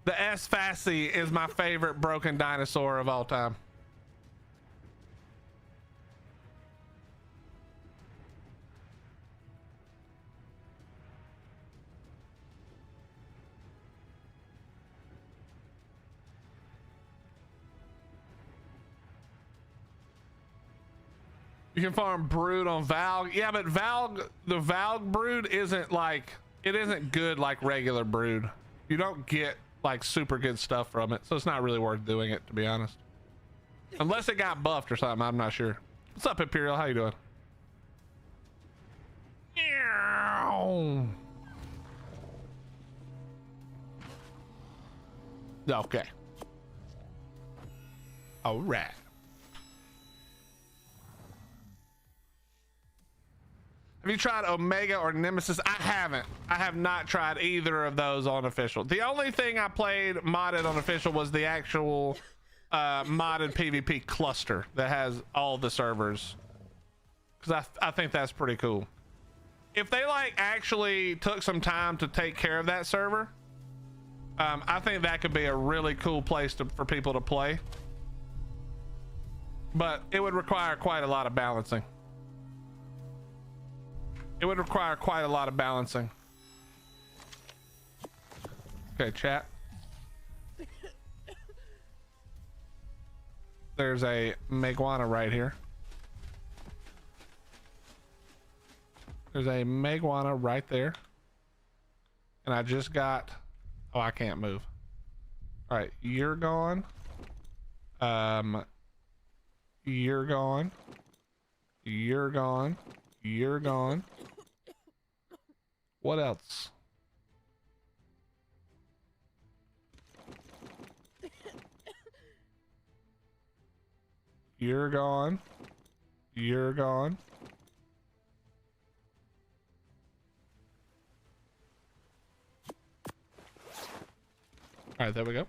The S Fassy is my favorite broken dinosaur of all time. You can farm brood on Valg. Yeah, but Valg, the Valg brood isn't like, it isn't good like regular brood. You don't get like super good stuff from it, so it's not really worth doing it, to be honest. Unless it got buffed or something, I'm not sure. What's up, Imperial? How you doing? Okay. All right. Have you tried Omega or Nemesis? I haven't. I have not tried either of those on official. The only thing I played modded on official was the actual modded PvP cluster that has all the servers, because I think that's pretty cool. If they like actually took some time to take care of that server, I think that could be a really cool place for people to play, but it would require quite a lot of balancing. It would require quite a lot of balancing. Okay, chat. There's a Meguana right here. There's a Meguana right there. And I just got... Oh, I can't move. All right, you're gone. You're gone. You're gone. You're gone. What else? You're gone. You're gone. All right, there we go.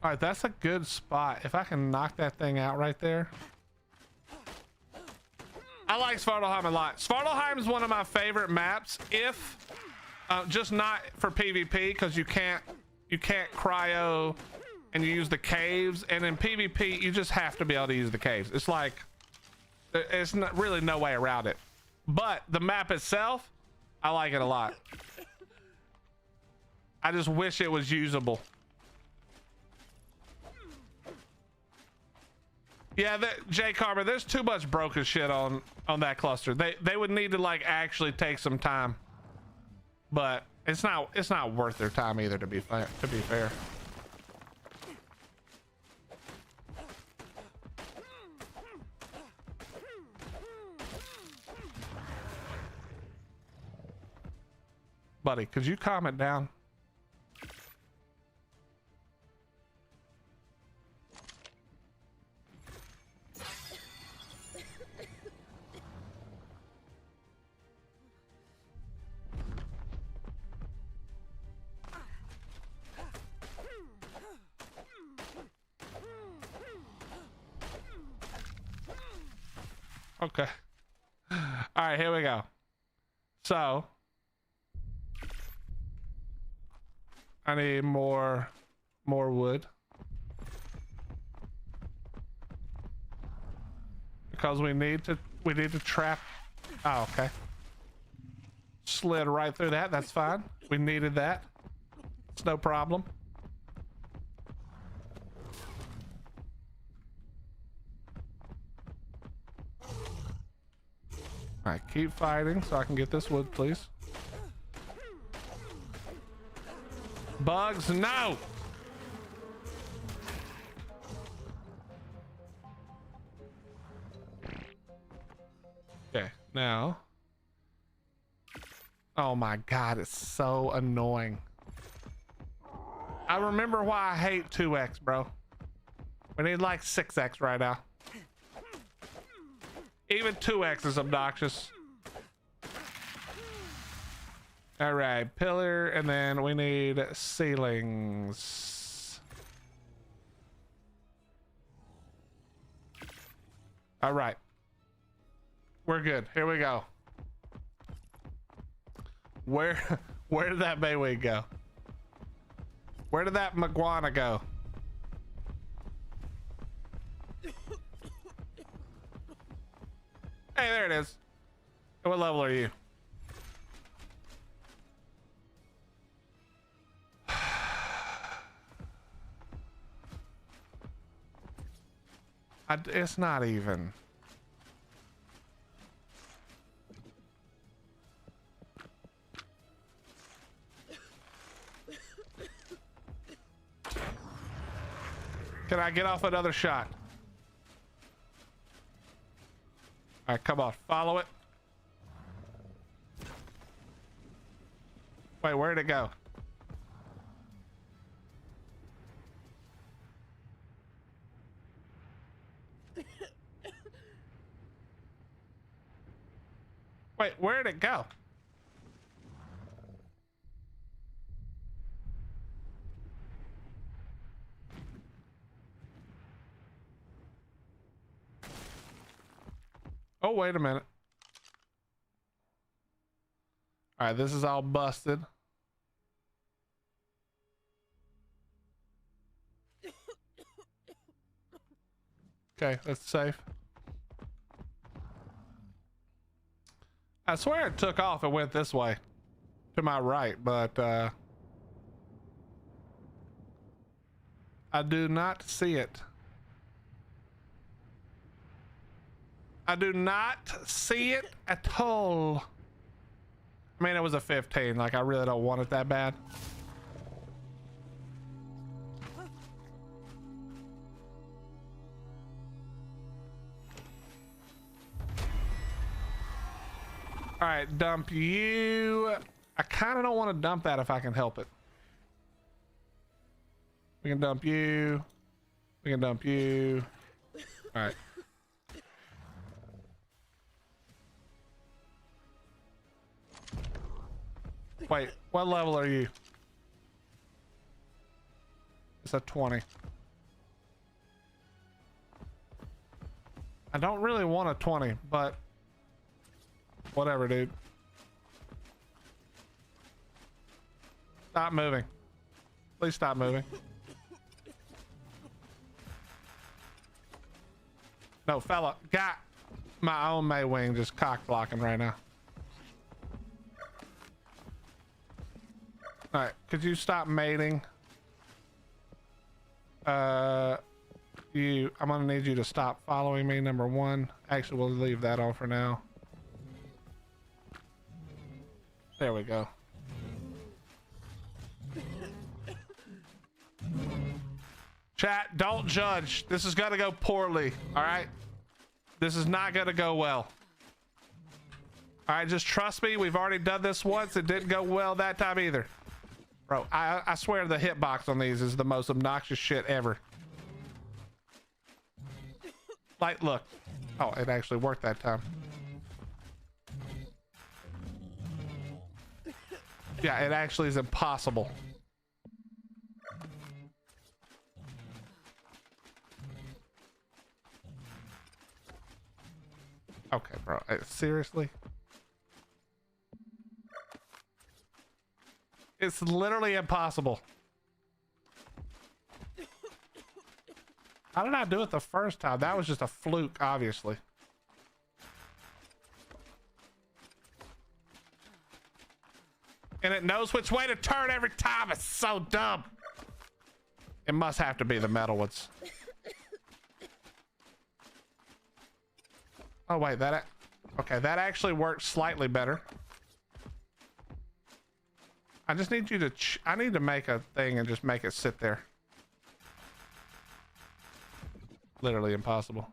All right, that's a good spot. If I can knock that thing out right there. I like Svartalheim a lot. Svartalheim is one of my favorite maps, if just not for PvP, because you can't cryo and you use the caves, and in PvP you just have to be able to use the caves. It's like it's not really no way around it. But the map itself, I like it a lot. I just wish it was usable. Yeah, Jay Carver, there's too much broken shit on that cluster. They would need to like actually take some time, but it's not worth their time either, to be fair. Buddy, could you calm it down? Okay. All right, here we go. So I need more wood because we need to trap. Oh, okay. Slid right through that. That's fine. We needed that. It's no problem. All right, keep fighting so I can get this wood, please. Bugs, no! Okay, now. Oh my God, it's so annoying. I remember why I hate 2x, bro. We need like 6x right now. Even 2x is obnoxious. All right, pillar, and then we need ceilings. All right. We're good. Here we go. Where did that Maewing go? Where did that Maguana go? Hey, there it is. What level are you? It's not even. Can I get off another shot? All right, come on, follow it. Wait, where'd it go? Wait, where'd it go? Oh, wait a minute. All right, this is all busted. Okay, that's safe. I swear it took off and went this way to my right, but I do not see it. I do not see it at all. I mean, it was a 15. Like, I really don't want it that bad. All right, dump you. I kind of don't want to dump that if I can help it. We can dump you. We can dump you. All right. Wait, what level are you? It's a 20. I don't really want a 20, but whatever, dude. Stop moving. Please stop moving. No, fella, got my own Maewing just cock blocking right now. All right, could you stop mating? I'm gonna need you to stop following me, number one. Actually, we'll leave that on for now. There we go. Chat, don't judge. This is gonna go poorly, all right? This is not gonna go well. All right, just trust me. We've already done this once. It didn't go well that time either. Bro, I swear the hitbox on these is the most obnoxious shit ever. Like, look. Oh, it actually worked that time. Yeah, it actually is impossible. Okay, bro. Seriously? It's literally impossible. How did I do it the first time? That was just a fluke, obviously. And it knows which way to turn every time. It's so dumb. It must have to be the metal ones. Oh, wait, okay, that actually works slightly better. I just need you to, I need to make a thing and just make it sit there. Literally impossible.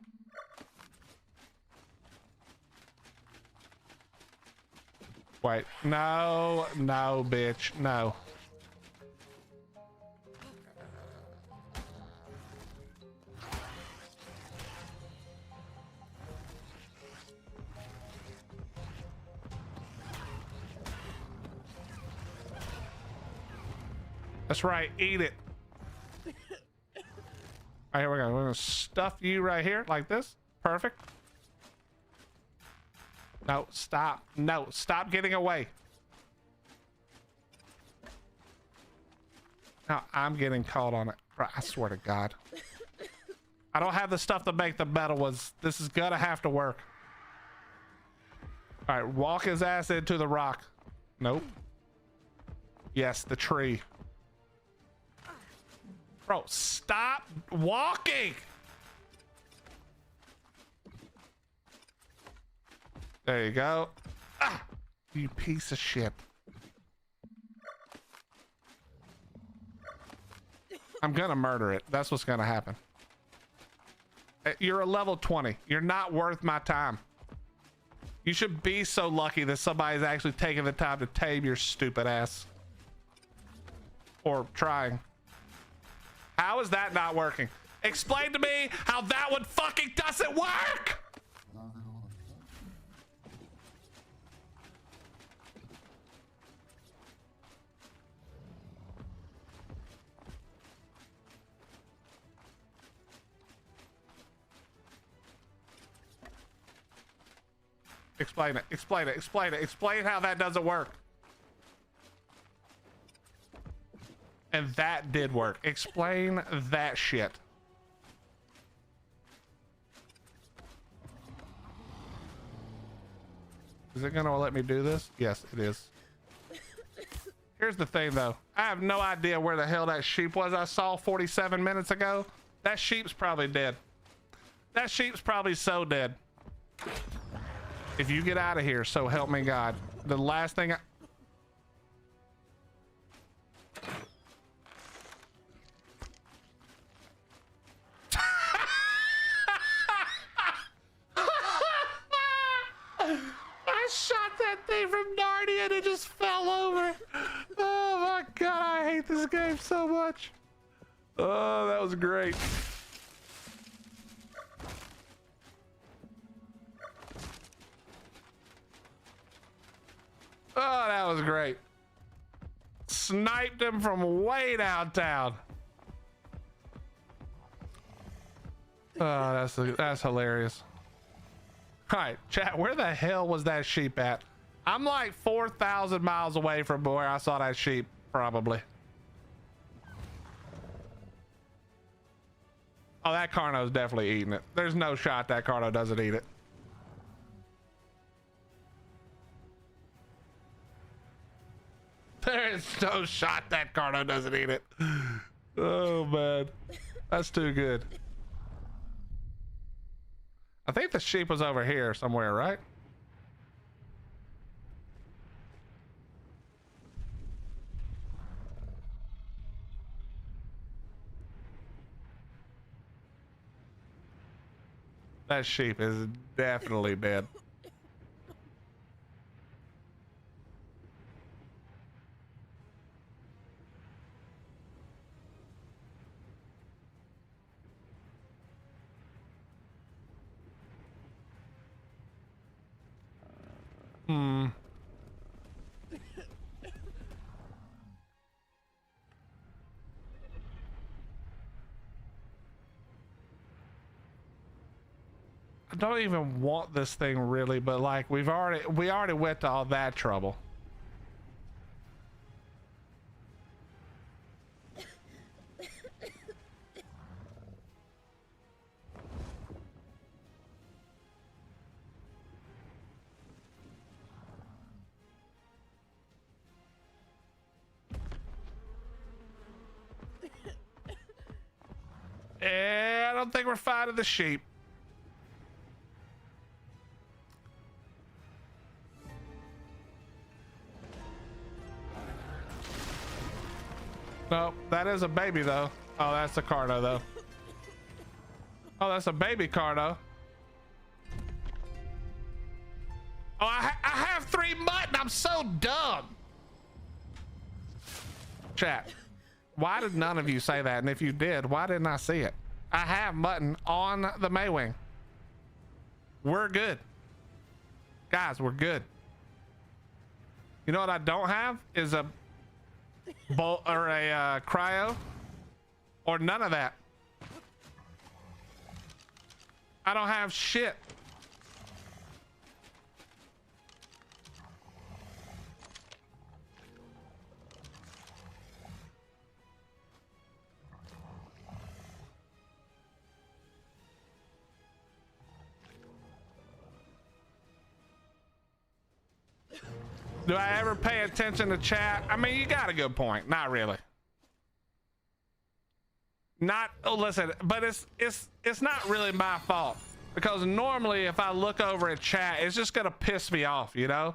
Wait, no, bitch, no. That's right, eat it. All right, here we go. We're gonna stuff you right here like this. Perfect. No, stop. No, stop getting away. Now I'm getting caught on it. I swear to God. I don't have the stuff to make the metal ones. This is gonna have to work. All right, walk his ass into the rock. Nope. Yes, the tree. Bro, stop walking. There you go. Ah, you piece of shit. I'm gonna murder it. That's what's gonna happen. You're a level 20. You're not worth my time. You should be so lucky that somebody's actually taking the time to tame your stupid ass. Or trying. How is that not working? Explain to me how that one fucking doesn't work! Explain it, explain it, explain it, explain how that doesn't work. And that did work. Explain that shit. Is it gonna let me do this? Yes, it is. Here's the thing though. I have no idea where the hell that sheep was I saw 47 minutes ago. That sheep's probably dead. That sheep's probably so dead. If you get out of here, so help me God. The last thing I shot that thing from Narnia and it just fell over. Oh my God, I hate this game so much. Oh, that was great. Oh, that was great. Sniped him from way downtown. Oh, that's hilarious. All right, chat, where the hell was that sheep at? I'm like 4,000 miles away from where I saw that sheep, probably. Oh, that Carno's definitely eating it. There's no shot that Carno doesn't eat it. There is no shot that Carno doesn't eat it. Oh, man. That's too good. I think the sheep was over here somewhere, right? That sheep is definitely dead. Hmm. I don't even want this thing really, but like we already went to all that trouble. I don't think we're finding the sheep. No, that is a baby though. Oh, that's a Carno though. Oh, that's a baby Carno. Oh, I have 3 mutton. I'm so dumb. Chat. Why did none of you say that? And if you did, why didn't I see it? I have mutton on the Maewing. We're good. Guys, we're good. You know what I don't have is a bolt or a cryo or none of that. I don't have shit. Do I ever pay attention to chat? I mean, you got a good point. Not really. Not, oh, listen, but it's not really my fault, because normally if I look over at chat, it's just gonna piss me off, you know?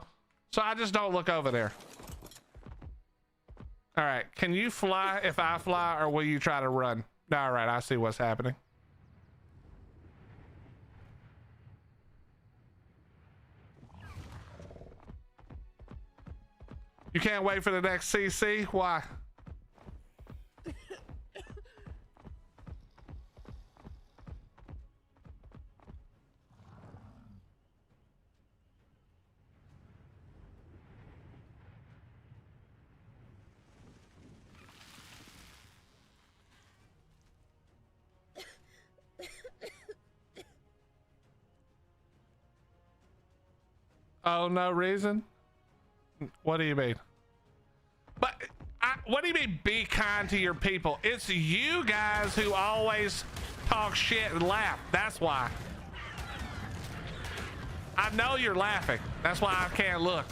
So I just don't look over there. All right, can you fly if I fly, or will you try to run? All right, I see what's happening. You can't wait for the next CC? Why? Oh, no reason? What do you mean? But what do you mean be kind to your people? It's you guys who always talk shit and laugh. That's why. I know you're laughing. That's why I can't look.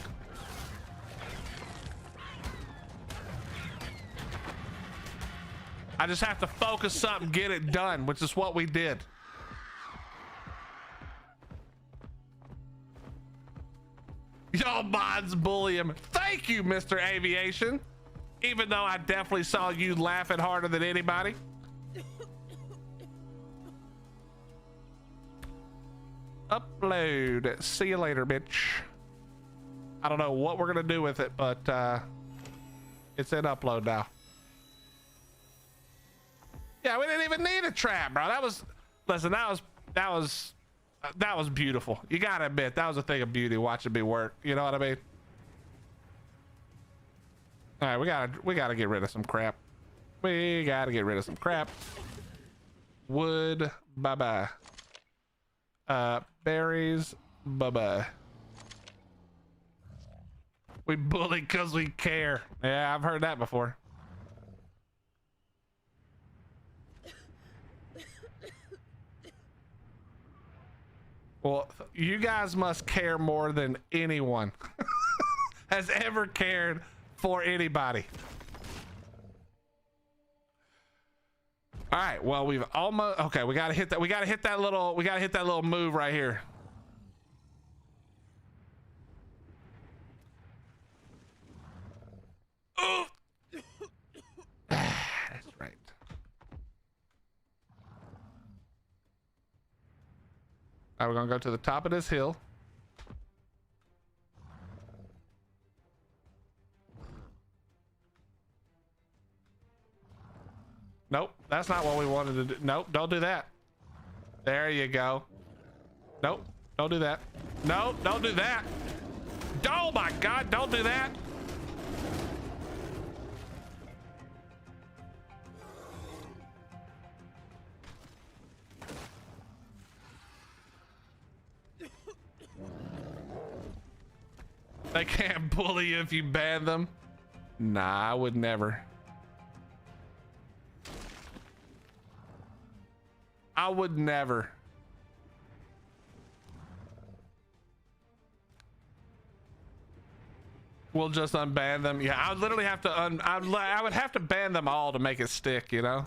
I just have to focus up and get it done, which is what we did. Y'all mods bully him. Thank you, Mr. Aviation. Even though I definitely saw you laughing harder than anybody. Upload. See you later, bitch. I don't know what we're gonna do with it, but it's in upload now. Yeah, we didn't even need a trap, bro. That was, listen, that was beautiful. You gotta admit, that was a thing of beauty watching me work. You know what I mean? All right, we gotta get rid of some crap. We gotta get rid of some crap. Wood, bye-bye. Berries, bye-bye. We bully because we care. Yeah, I've heard that before. Well, you guys must care more than anyone has ever cared for anybody. All right, well, we've almost, okay, we gotta hit that, we gotta hit that little move right here. Oh. That's right. Now we're gonna go to the top of this hill. Nope, that's not what we wanted to do. Nope, don't do that. There you go. Nope, don't do that. Nope, don't do that. Oh my God, don't do that. They can't bully you if you ban them. Nah, I would never. I would never. We'll just unban them. Yeah, I would literally have to I would have to ban them all to make it stick, you know?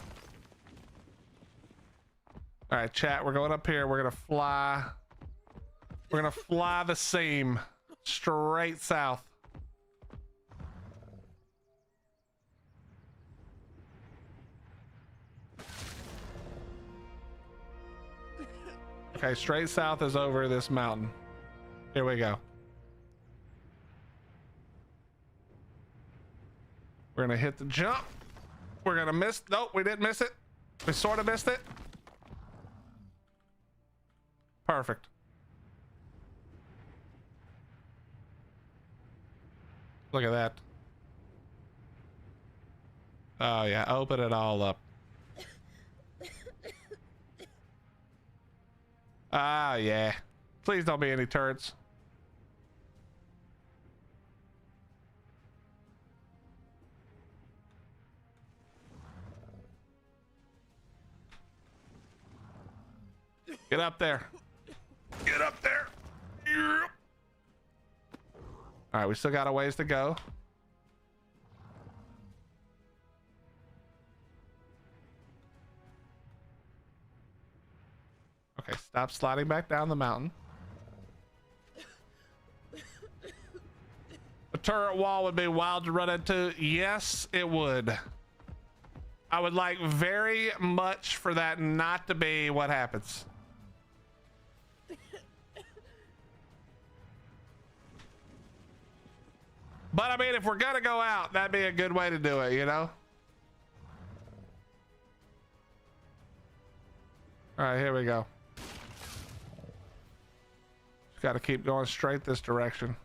All right, chat, we're going up here. We're gonna fly. We're gonna fly the seam straight south. Okay, straight south is over this mountain. Here we go. We're gonna hit the jump. We're gonna miss. Nope, we didn't miss it. We sort of missed it. Perfect. Look at that. Oh yeah, open it all up. Ah yeah. Please don't be any turrets. Get up there. Get up there. Yep. All right, we still got a ways to go. Okay, stop sliding back down the mountain. A turret wall would be wild to run into. Yes, it would. I would like very much for that not to be what happens. But I mean, if we're gonna go out, that'd be a good way to do it, you know? All right, here we go. Just got to keep going straight this direction.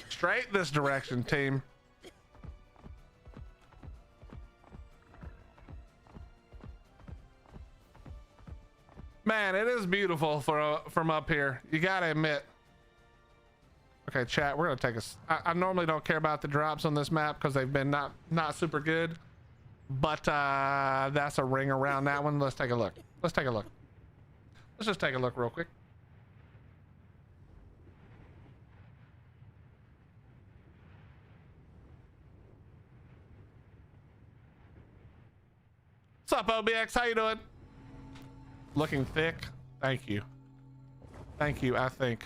Straight this direction, team. Man, it is beautiful from up here. You gotta admit. Okay, chat, we're gonna take I normally don't care about the drops on this map because they've been not super good. But that's a ring around that one. Let's take a look. Let's take a look. Let's just take a look real quick. What's up, OBX? How you doing? Looking thick. Thank you. Thank you, I think.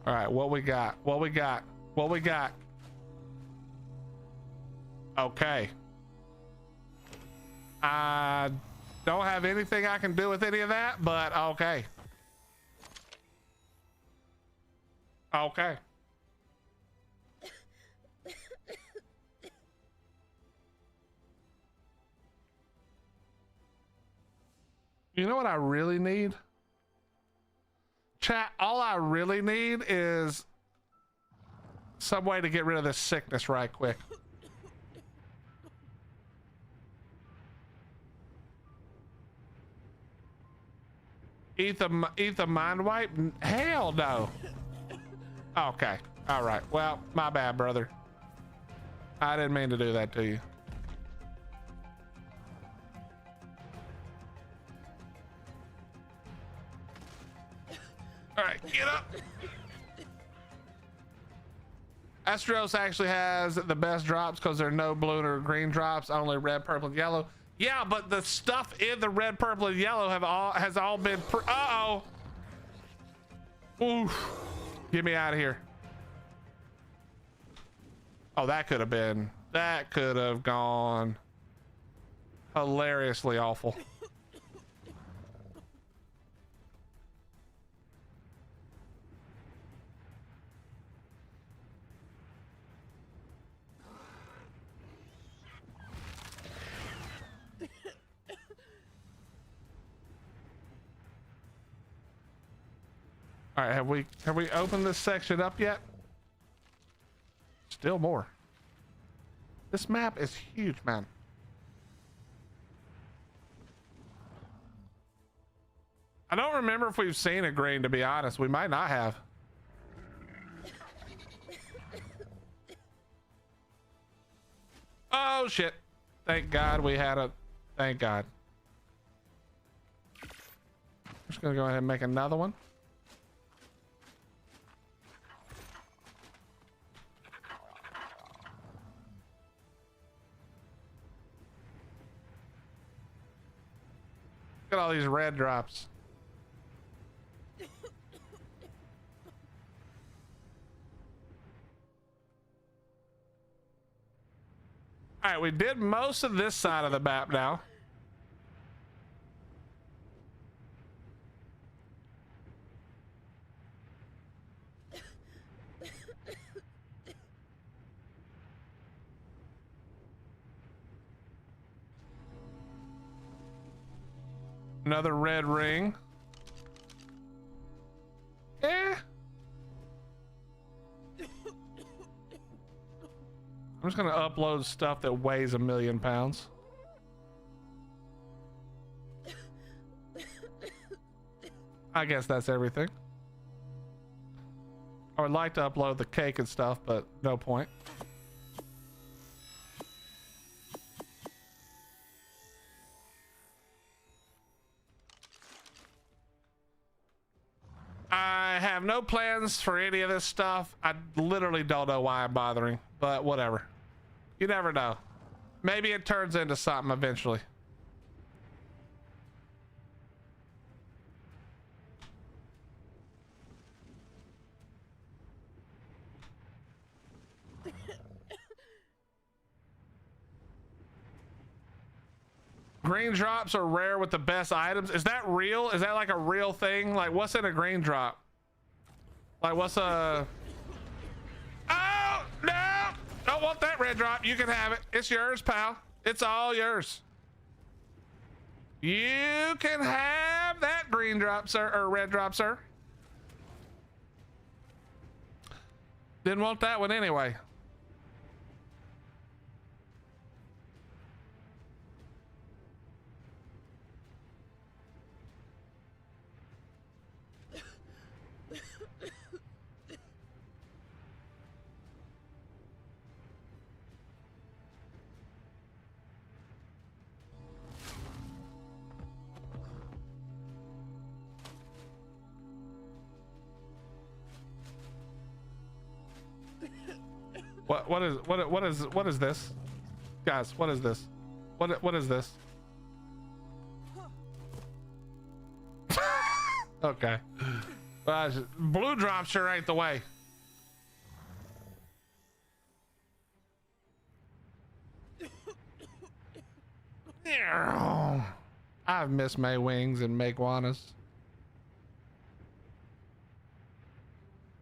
All right, what we got? What we got? What we got? Okay. I don't have anything I can do with any of that, but okay. Okay. You know what I really need? Chat, all I really need is some way to get rid of this sickness right quick. Eat the mind wipe? Hell no. Okay. All right. Well, my bad, brother. I didn't mean to do that to you. All right, get up. Astraeos actually has the best drops because there are no blue or green drops, only red, purple, and yellow. Yeah, but the stuff in the red, purple, and yellow has all been uh-oh. Oof. Get me out of here. Oh, that could have gone hilariously awful. All right, have we opened this section up yet? Still more. This map is huge, man. I don't remember if we've seen a green, to be honest. We might not have. Oh shit. Thank God we had a, thank God. I'm just gonna go ahead and make another one. Look at all these red drops. All right, we did most of this side of the map now. Another red ring. Eh. I'm just gonna upload stuff that weighs 1,000,000 pounds. I guess that's everything. I would like to upload the cake and stuff, but no point. I have no plans for any of this stuff. I literally don't know why I'm bothering, but whatever. You never know. Maybe it turns into something eventually. Green drops are rare with the best items. Is that real? Is that like a real thing? Like, what's in a green drop? Like, what's a... Oh, no! Don't want that red drop. You can have it. It's yours, pal. It's all yours. You can have that green drop, sir, or red drop, sir. Didn't want that one anyway. What is this? Guys, what is this? What is this? Okay. Blue drop sure ain't the way. I've missed Maewings and Maewings.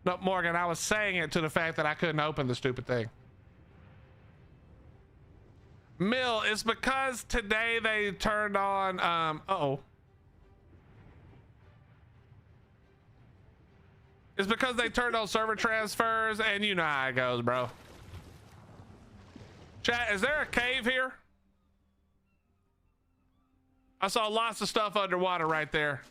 No, Morgan, I was saying it to the fact that I couldn't open the stupid thing. Mill, it's because today they turned on, uh-oh. It's because they turned on server transfers, and you know how it goes, bro. Chat, is there a cave here? I saw lots of stuff underwater right there.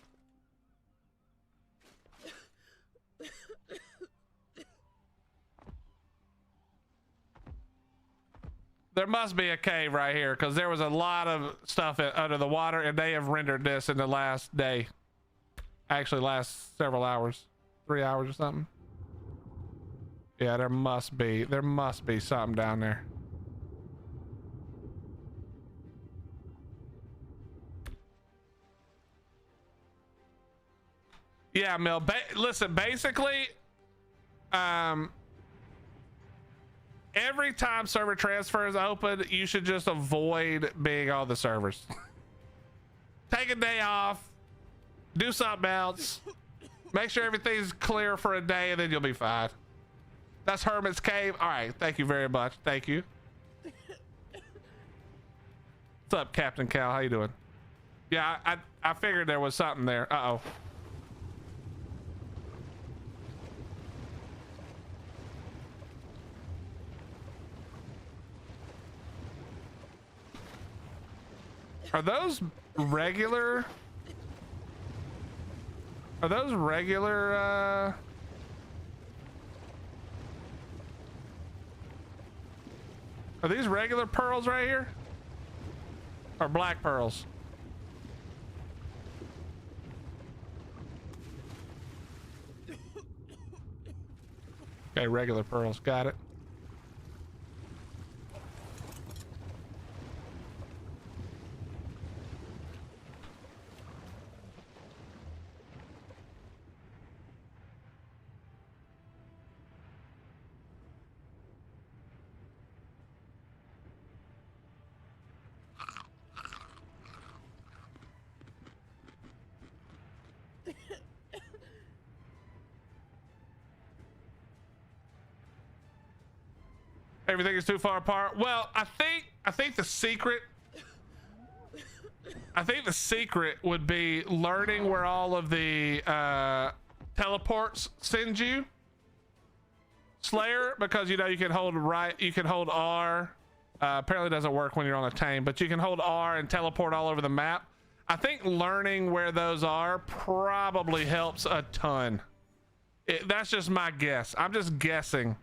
There must be a cave right here because there was a lot of stuff under the water, and they have rendered this in the last day. Actually, last several hours, 3 hours or something. Yeah, there must be something down there. Yeah, Mill. Listen, basically, every time server transfer is open, you should just avoid being on the servers. Take a day off, do something else, make sure everything's clear for a day, and then you'll be fine. That's Hermit's Cave. All right, thank you very much. Thank you. What's up, Captain Cal? How you doing? Yeah, I figured there was something there. Uh-oh. Are those regular? Are those regular, are these regular pearls right here? Or black pearls? Okay, regular pearls, got it. Everything is too far apart. Well, I think the secret would be learning where all of the teleports send you, Slayer, because you know you can hold R. Apparently doesn't work when you're on a tame, but you can hold R and teleport all over the map. I think learning where those are probably helps a ton. That's just my guess. I'm just guessing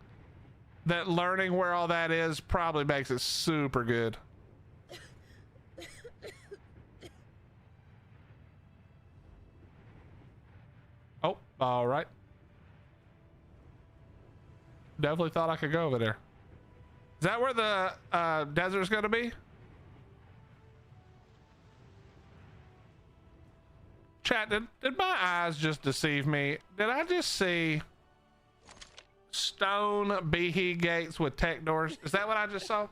that learning where all that is probably makes it super good. Oh, all right. Definitely thought I could go over there. Is that where the desert's gonna be? Chat, did my eyes just deceive me? Did I just see stone behe gates with tech doors? Is that what I just saw?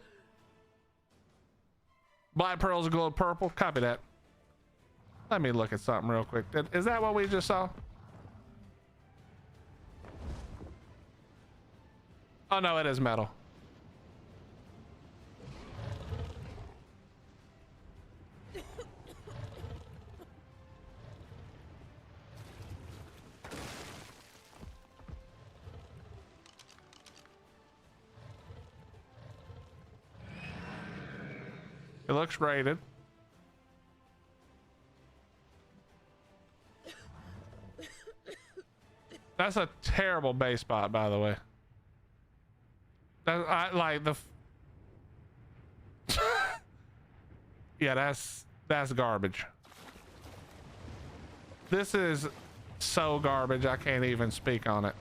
Black pearls glow purple. Copy that. Let me look at something real quick. Is that what we just saw? Oh no, it is metal. It looks rated. That's a terrible base spot, by the way. I like the yeah, that's garbage. This is so garbage I can't even speak on it.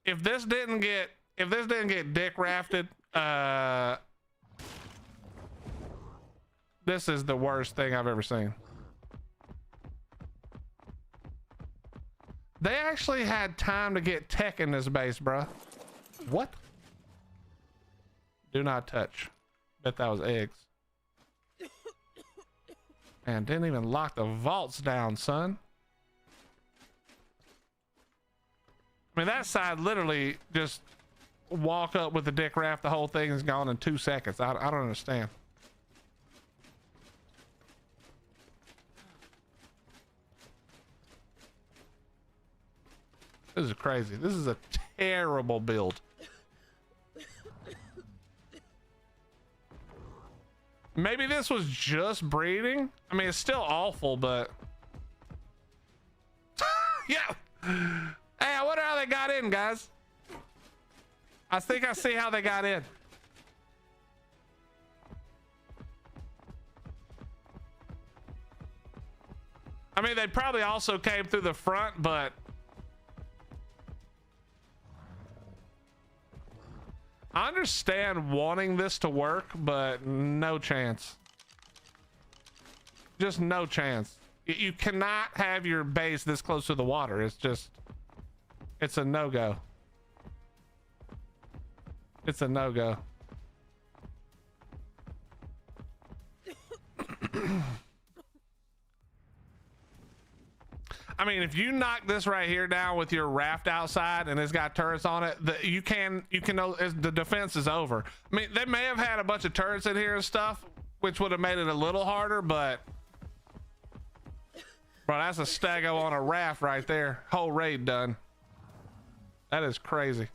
If this didn't get dick rafted, this is the worst thing I've ever seen. They actually had time to get tech in this base, bruh. What? Do not touch. Bet that was eggs. Man, didn't even lock the vaults down, son. I mean, that side literally just walk up with the dick raft, the whole thing is gone in 2 seconds. I don't understand. This is crazy. This is a terrible build. Maybe this was just breeding. I mean, it's still awful, but yeah. Hey, I wonder how they got in, guys. I think I see how they got in. I mean, they probably also came through the front, but I understand wanting this to work, but no chance. Just no chance. You cannot have your base this close to the water. It's just, it's a no-go. It's a no-go. I mean, if you knock this right here down with your raft outside and it's got turrets on it, you can the defense is over. I mean, they may have had a bunch of turrets in here and stuff, which would have made it a little harder, but bro, that's a stego on a raft right there. Whole raid done. That is crazy.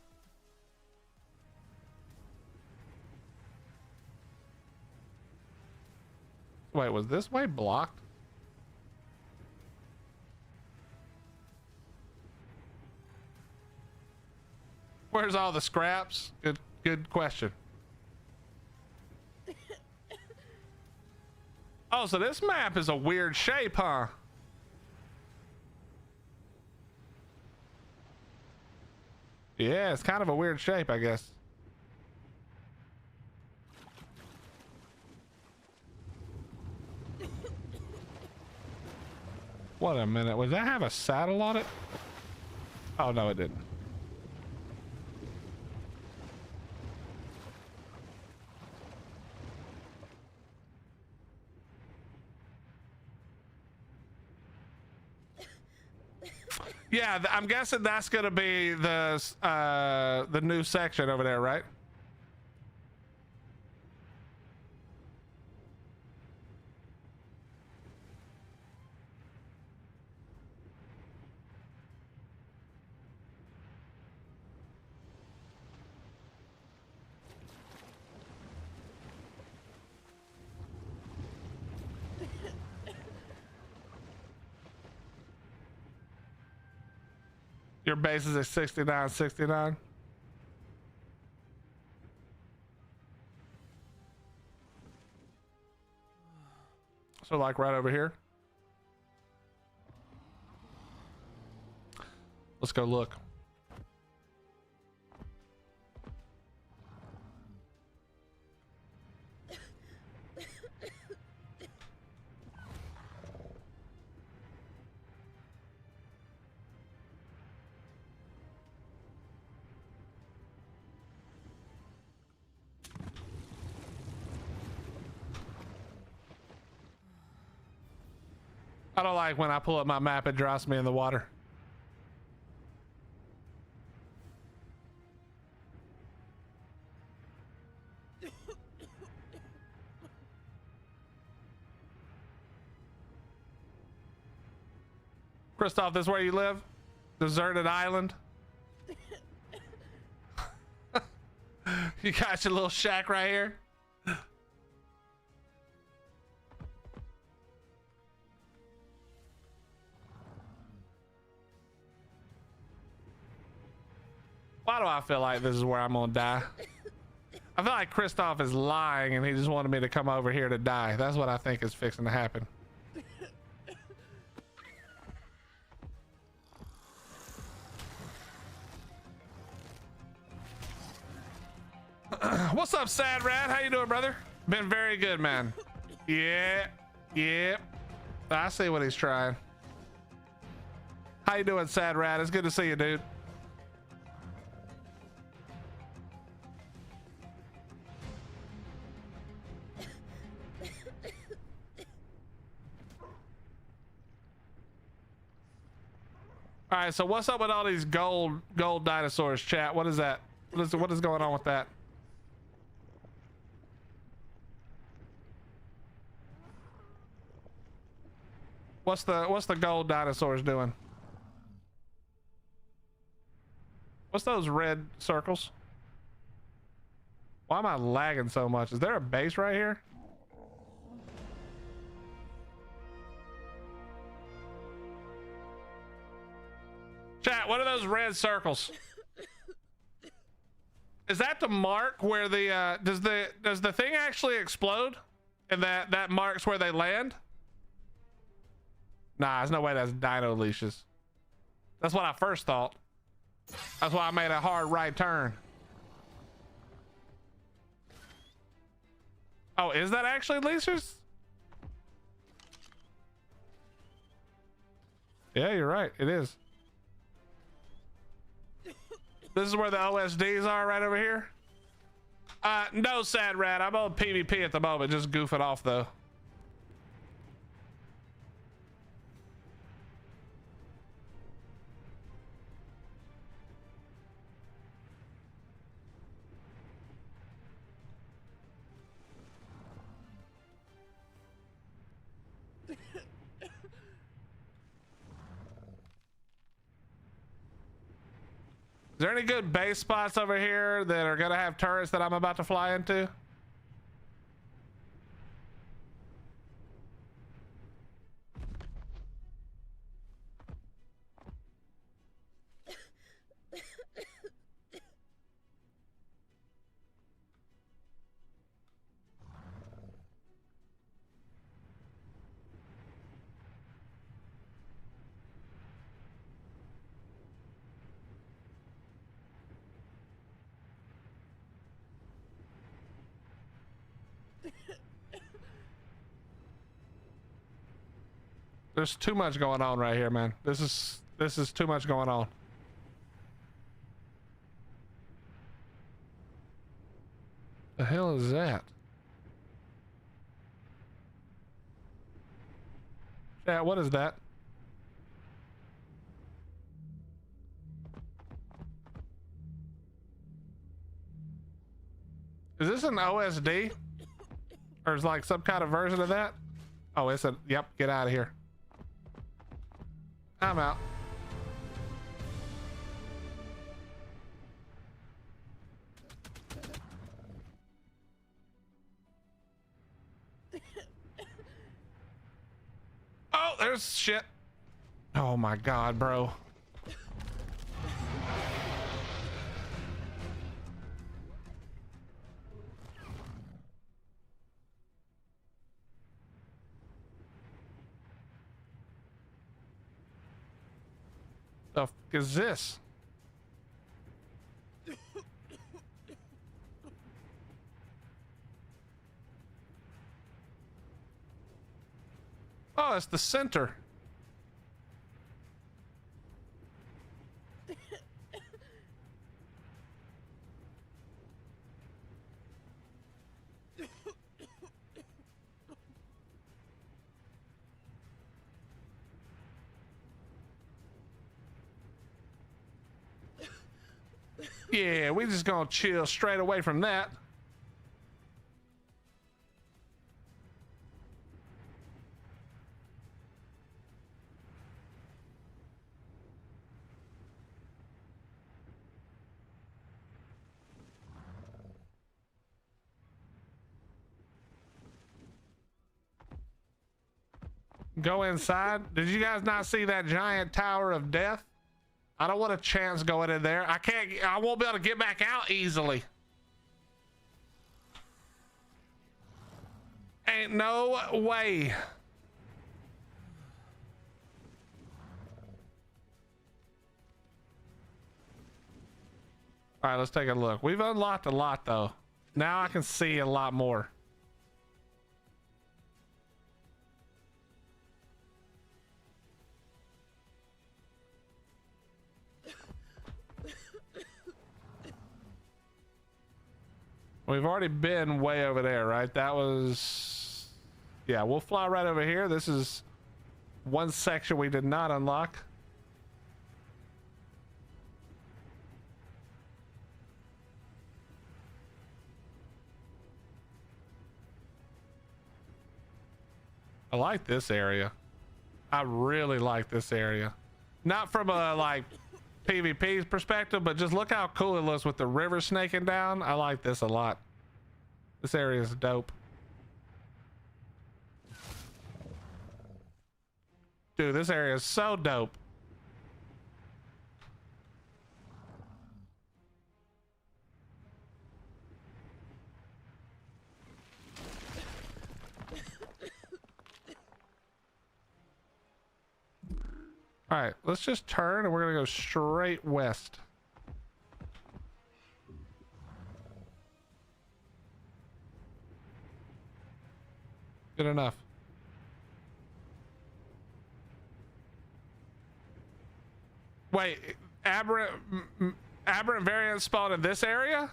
Wait, was this way blocked? Where's all the scraps? Good question. Oh, so this map is a weird shape, huh? Yeah, it's kind of a weird shape, I guess. What a minute. Would that have a saddle on it? Oh, no, it didn't. Yeah, I'm guessing that's gonna be the new section over there, right? Your base is at 69. So like right over here. Let's go look. I don't like when I pull up my map, it drops me in the water. Christoph, this is where you live? Deserted island? You got your little shack right here? Why do I feel like this is where I'm gonna die? I feel like Christoph is lying and he just wanted me to come over here to die. That's what I think is fixing to happen. What's up, Sad Rat? How you doing, brother? Been very good, man. Yeah. I see what he's trying. How you doing, Sad Rat? It's good to see you, dude. All right, so what's up with all these gold dinosaurs, chat? What is that? What is going on with that? What's the gold dinosaurs doing? What's those red circles? Why am I lagging so much? Is there a base right here? Chat, what are those red circles? Is that the mark where the does the thing actually explode? And that marks where they land? Nah, there's no way that's dino leashes. That's what I first thought. That's why I made a hard right turn. Oh, is that actually leashes? Yeah, you're right. It is. This is where the OSDs are, right over here. No, Sad Rat. I'm on PvP at the moment, just goofing off though. Is there any good base spots over here that are gonna have turrets that I'm about to fly into? There's too much going on right here, man. This is too much going on. The hell is that? Yeah, what is that? Is this an OSD? Or is like some kind of version of that? Oh, it's a, yep, get out of here. I'm out. Oh, there's shit. Oh my God, bro. The f is this? Oh, it's the center. Yeah, we just gonna chill straight away from that. Go inside. Did you guys not see that giant tower of death? I don't want a chance going in there. I won't be able to get back out easily. Ain't no way. All right, let's take a look. We've unlocked a lot though. Now I can see a lot more. We've already been way over there, right? That was... Yeah, we'll fly right over here. This is one section we did not unlock. I like this area. I really like this area. Not from a like PvP's perspective, but just look how cool it looks with the river snaking down. I like this a lot. This area is dope. Dude, this area is so dope. All right, let's just turn and we're gonna go straight west. Good enough. Wait, aberrant variants spawned in this area?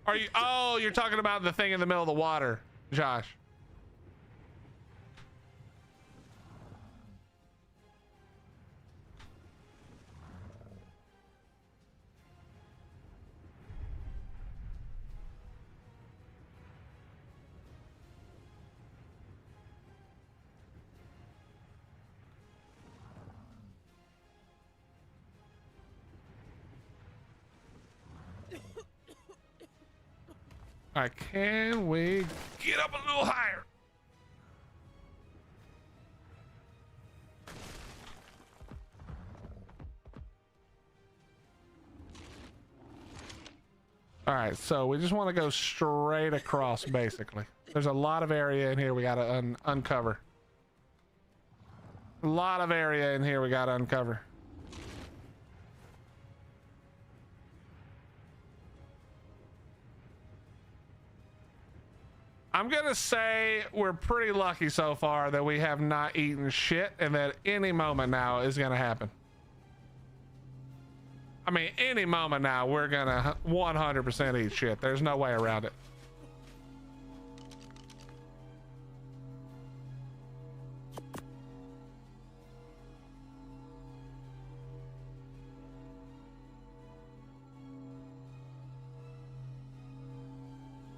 Are you? Oh, you're talking about the thing in the middle of the water, Josh. All right, can we get up a little higher? All right, so we just want to go straight across, basically. There's a lot of area in here we got to uncover. A lot of area in here we got to uncover. I'm gonna say we're pretty lucky so far that we have not eaten shit, and that any moment now is gonna happen. I mean, any moment now we're gonna 100% eat shit. There's no way around it.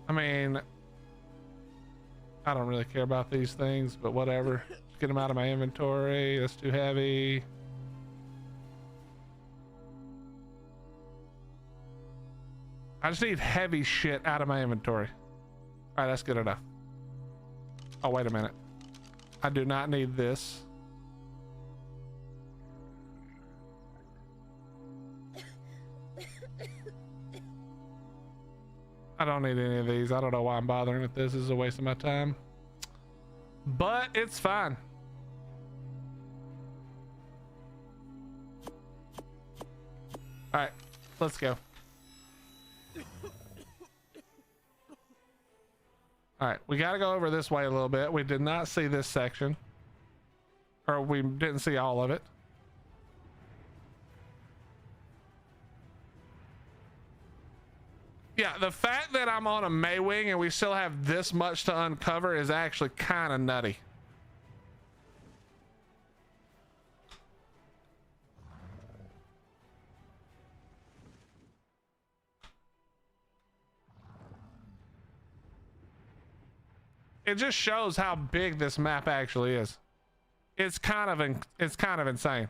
I mean, I don't really care about these things, but whatever. Get them out of my inventory. That's too heavy. I just need heavy shit out of my inventory. All right, that's good enough. Oh, wait a minute. I do not need this. I don't need any of these. I don't know why I'm bothering with this. This is a waste of my time. But it's fine. All right, let's go. All right, we got to go over this way a little bit. We did not see this section. Or we didn't see all of it. Yeah, the fact that I'm on a Maewing and we still have this much to uncover is actually kind of nutty. It just shows how big this map actually is. It's kind of insane.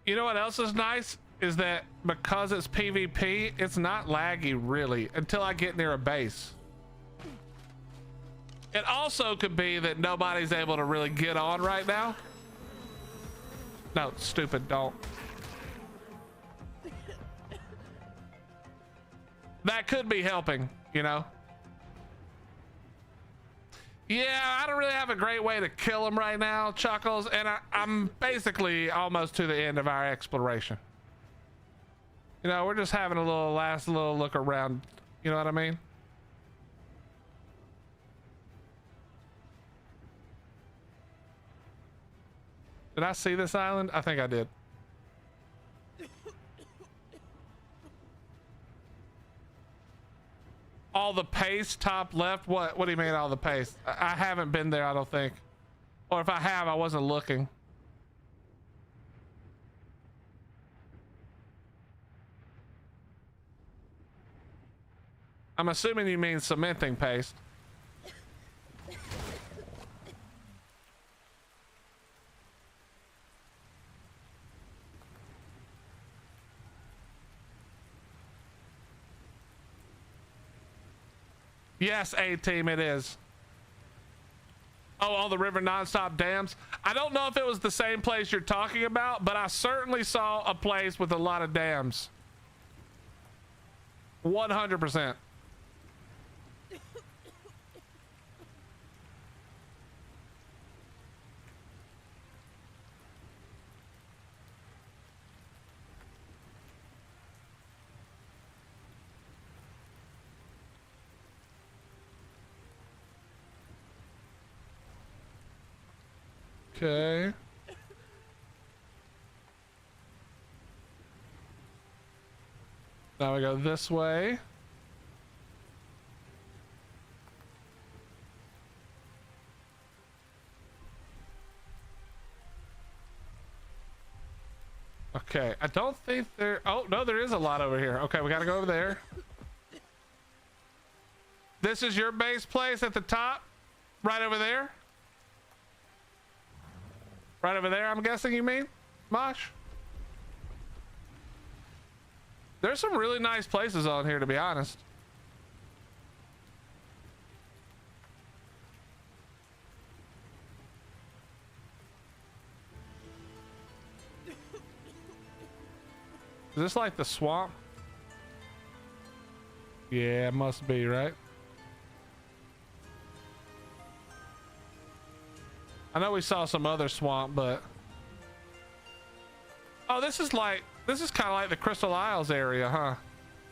You know what else is nice? Is that because it's PvP, it's not laggy really until I get near a base. It also could be that nobody's able to really get on right now. No, stupid, don't. That could be helping, you know? Yeah, I don't really have a great way to kill him right now, Chuckles, and I'm basically almost to the end of our exploration. You know, we're just having a last little look around, you know what I mean? Did I see this island? I think I did. All the paste, top left? What do you mean all the paste? I haven't been there, I don't think. Or if I have, I wasn't looking. I'm assuming you mean cementing paste. Yes, A-Team, it is. Oh, all the river nonstop dams. I don't know if it was the same place you're talking about, but I certainly saw a place with a lot of dams. 100%. Okay. Now we go this way. Okay, I don't think there... Oh, no, there is a lot over here. Okay, we gotta go over there. This is your base place at the top? Right over there? Right over there, I'm guessing you mean, Mosh? There's some really nice places on here, to be honest. Is this like the swamp? Yeah, it must be, right? I know we saw some other swamp, but... Oh, this is kind of like the Crystal Isles area, huh?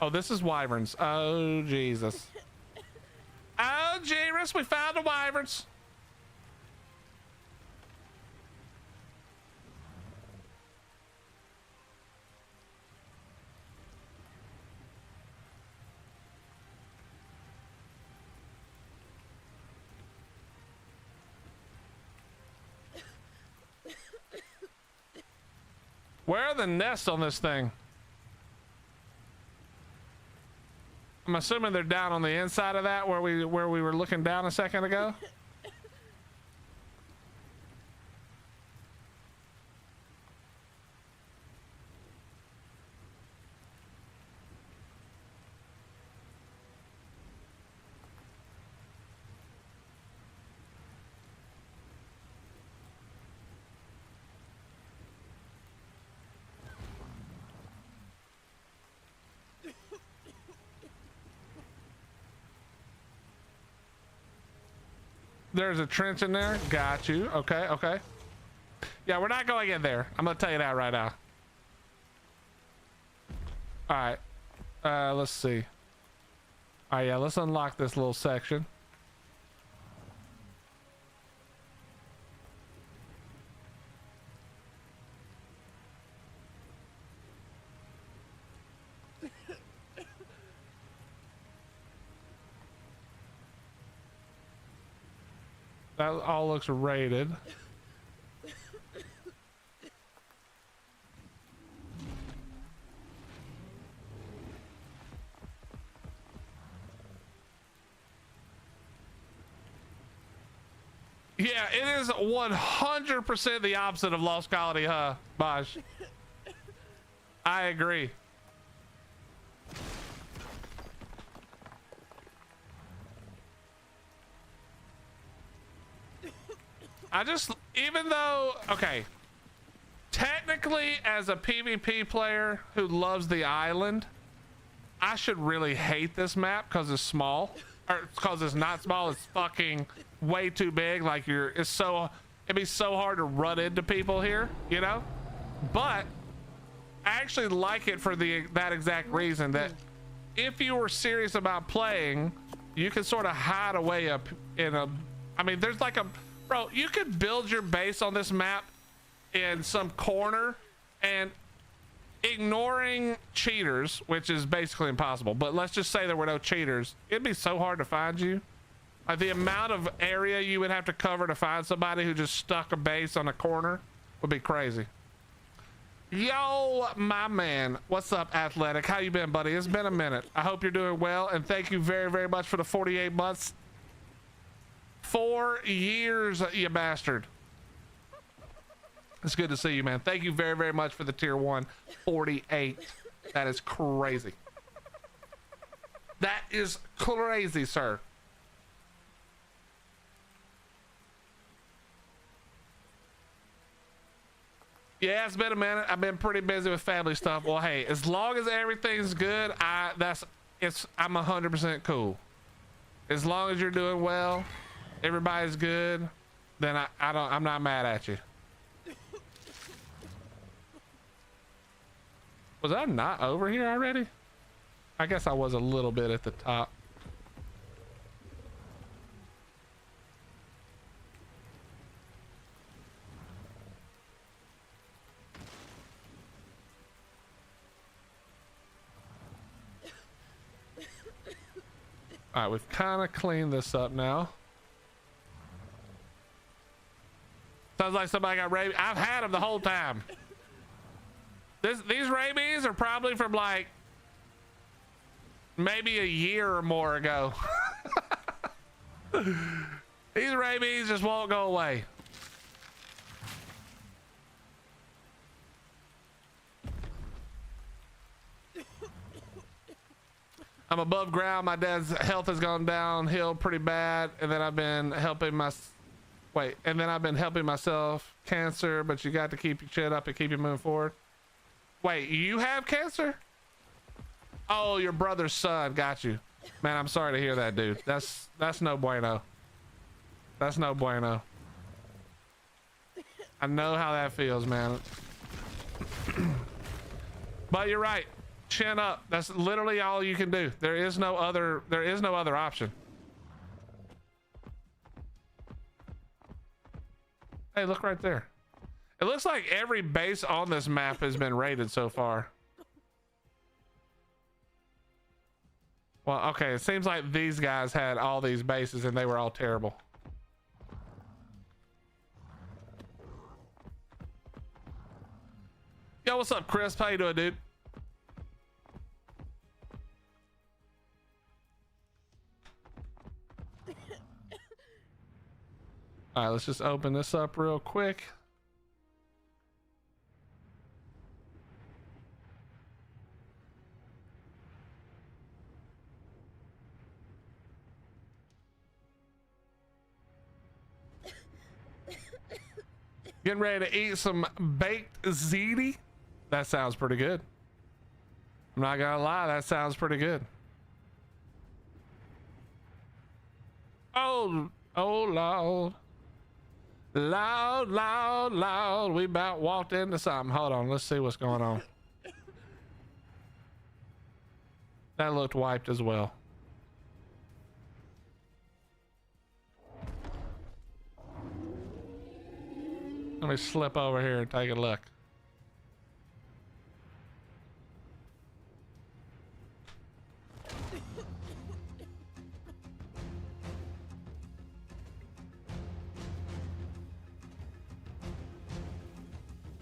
Oh, this is wyverns. Oh, Jesus. Oh, Jesus, we found the wyverns. Where are the nests on this thing? I'm assuming they're down on the inside of that where we were looking down a second ago. There's a trench in there. Got you. Okay, okay. Yeah, we're not going in there. I'm gonna tell you that right now. All right. Let's see. All right, yeah, let's unlock this little section. That all looks rated. Yeah, it is 100% the opposite of Lost Colony, huh, Bosh? I agree. Even though, okay, technically as a PvP player who loves the island, I should really hate this map because it's small, or because it's not small, it's fucking way too big. Like it'd be so hard to run into people here, you know? But I actually like it for that exact reason, that if you were serious about playing, you can sort of hide away up in I mean, there's like bro, you could build your base on this map in some corner and ignoring cheaters, which is basically impossible, but let's just say there were no cheaters, it'd be so hard to find you. Like the amount of area you would have to cover to find somebody who just stuck a base on a corner would be crazy. Yo, my man, what's up, Athletic? How you been, buddy? It's been a minute. I hope you're doing well, and thank you very, very much for the 48 months. 4 years, you bastard. It's good to see you, man. Thank you very, very much for the tier 1 48. That is crazy. That is crazy, sir. Yeah, it's been a minute. I've been pretty busy with family stuff. Well, hey, as long as everything's good, I'm 100% cool. As long as you're doing well, everybody's good, then I'm not mad at you. Was I not over here already? I guess I was a little bit at the top. All right, we've kind of cleaned this up now. Sounds like somebody got rabies. I've had them the whole time. These rabies are probably from like maybe a year or more ago. These rabies just won't go away. I'm above ground. My dad's health has gone downhill pretty bad, and then I've been helping myself. Cancer, but you got to keep your chin up and keep you moving forward. Wait, you have cancer? Oh, your brother's son. Got you. Man, I'm sorry to hear that, dude. That's no bueno. That's no bueno. I know how that feels, man. But you're right. Chin up. That's literally all you can do. There is no other option. Hey, look right there. It looks like every base on this map has been raided so far. Well, okay, it seems like these guys had all these bases and they were all terrible. Yo, what's up, Chris? How you doing, dude? All right, let's just open this up real quick. Getting ready to eat some baked ziti. That sounds pretty good. I'm not gonna lie, that sounds pretty good. Oh, oh Lord. Loud, loud, loud. We about walked into something. Hold on, let's see what's going on. That looked wiped as well. Let me slip over here and take a look.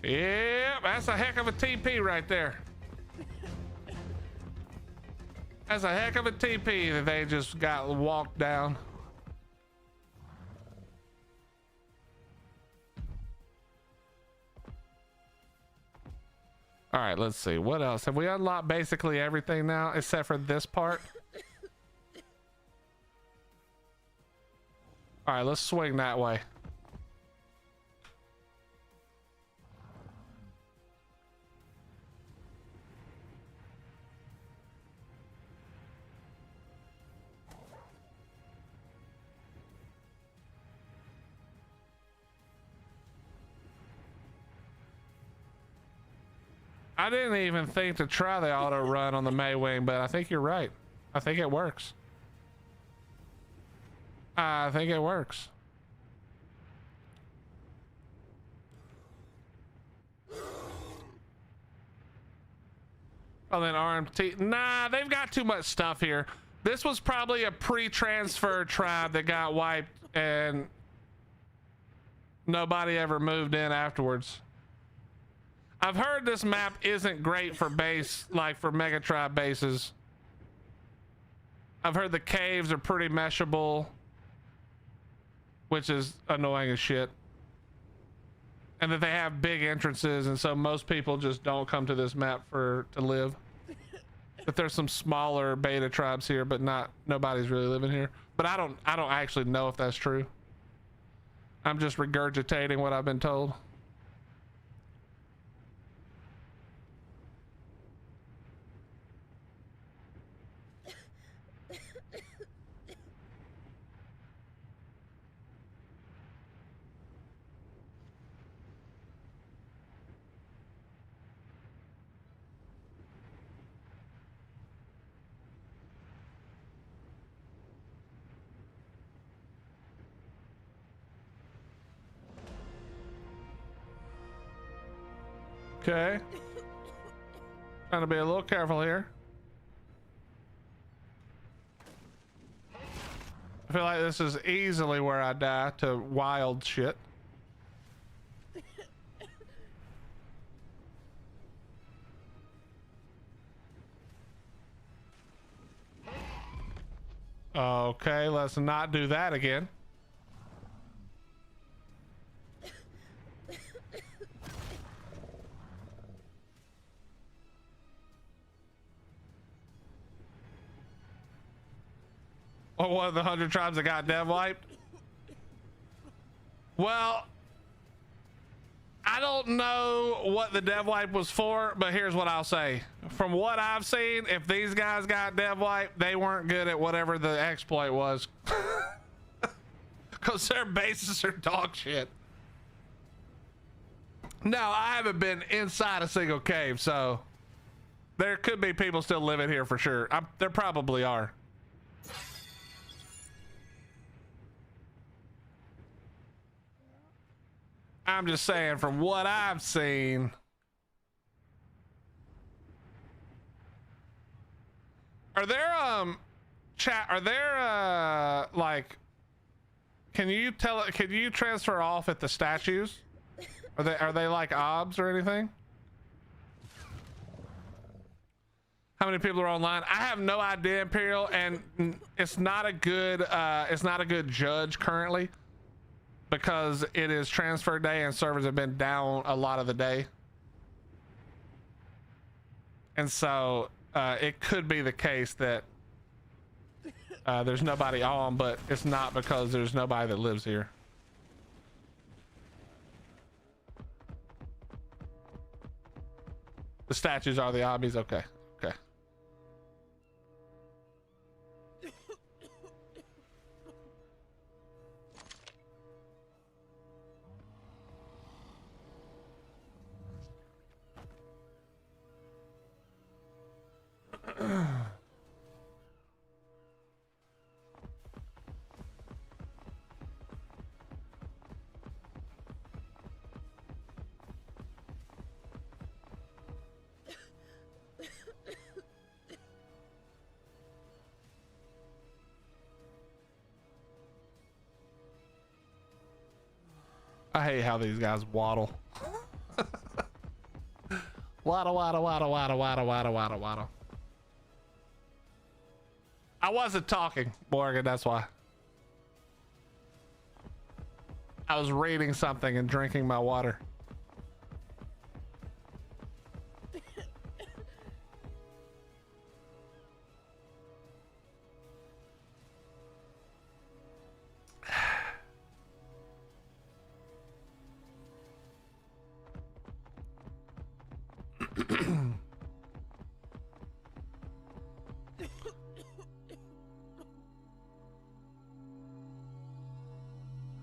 Yeah, that's a heck of a TP right there. That's a heck of a TP that they just got walked down. All right, let's see. What else? Have we unlocked basically everything now except for this part? All right, let's swing that way. I didn't even think to try the auto run on the Maewing, but I think you're right. I think it works. I think it works. Oh, then RMT. Nah, they've got too much stuff here. This was probably a pre-transfer tribe that got wiped and nobody ever moved in afterwards. I've heard this map isn't great for base, like for mega tribe bases. I've heard the caves are pretty meshable, which is annoying as shit. And that they have big entrances, and so most people just don't come to this map to live. That there's some smaller beta tribes here, but nobody's really living here. But I don't actually know if that's true. I'm just regurgitating what I've been told. Okay. Trying to be a little careful here. I feel like this is easily where I die to wild shit. Okay, let's not do that again. Or one of the 100 tribes that got dev wiped? Well, I don't know what the dev wipe was for, but here's what I'll say. From what I've seen, if these guys got dev wipe, they weren't good at whatever the exploit was. Because their bases are dog shit. Now, I haven't been inside a single cave, so there could be people still living here for sure. There probably are. I'm just saying, from what I've seen, are there chat? Are there like? Can you transfer off at the statues? Are they like obs or anything? How many people are online? I have no idea, Imperial, and it's not a good judge currently because it is transfer day and servers have been down a lot of the day, and so it could be the case that there's nobody on, but it's not because there's nobody that lives here. The statues are the obbies. Okay. Okay. I hate how these guys waddle. Waddle, waddle, waddle, waddle, waddle, waddle, waddle, waddle. I wasn't talking, Morgan, that's why. I was reading something and drinking my water.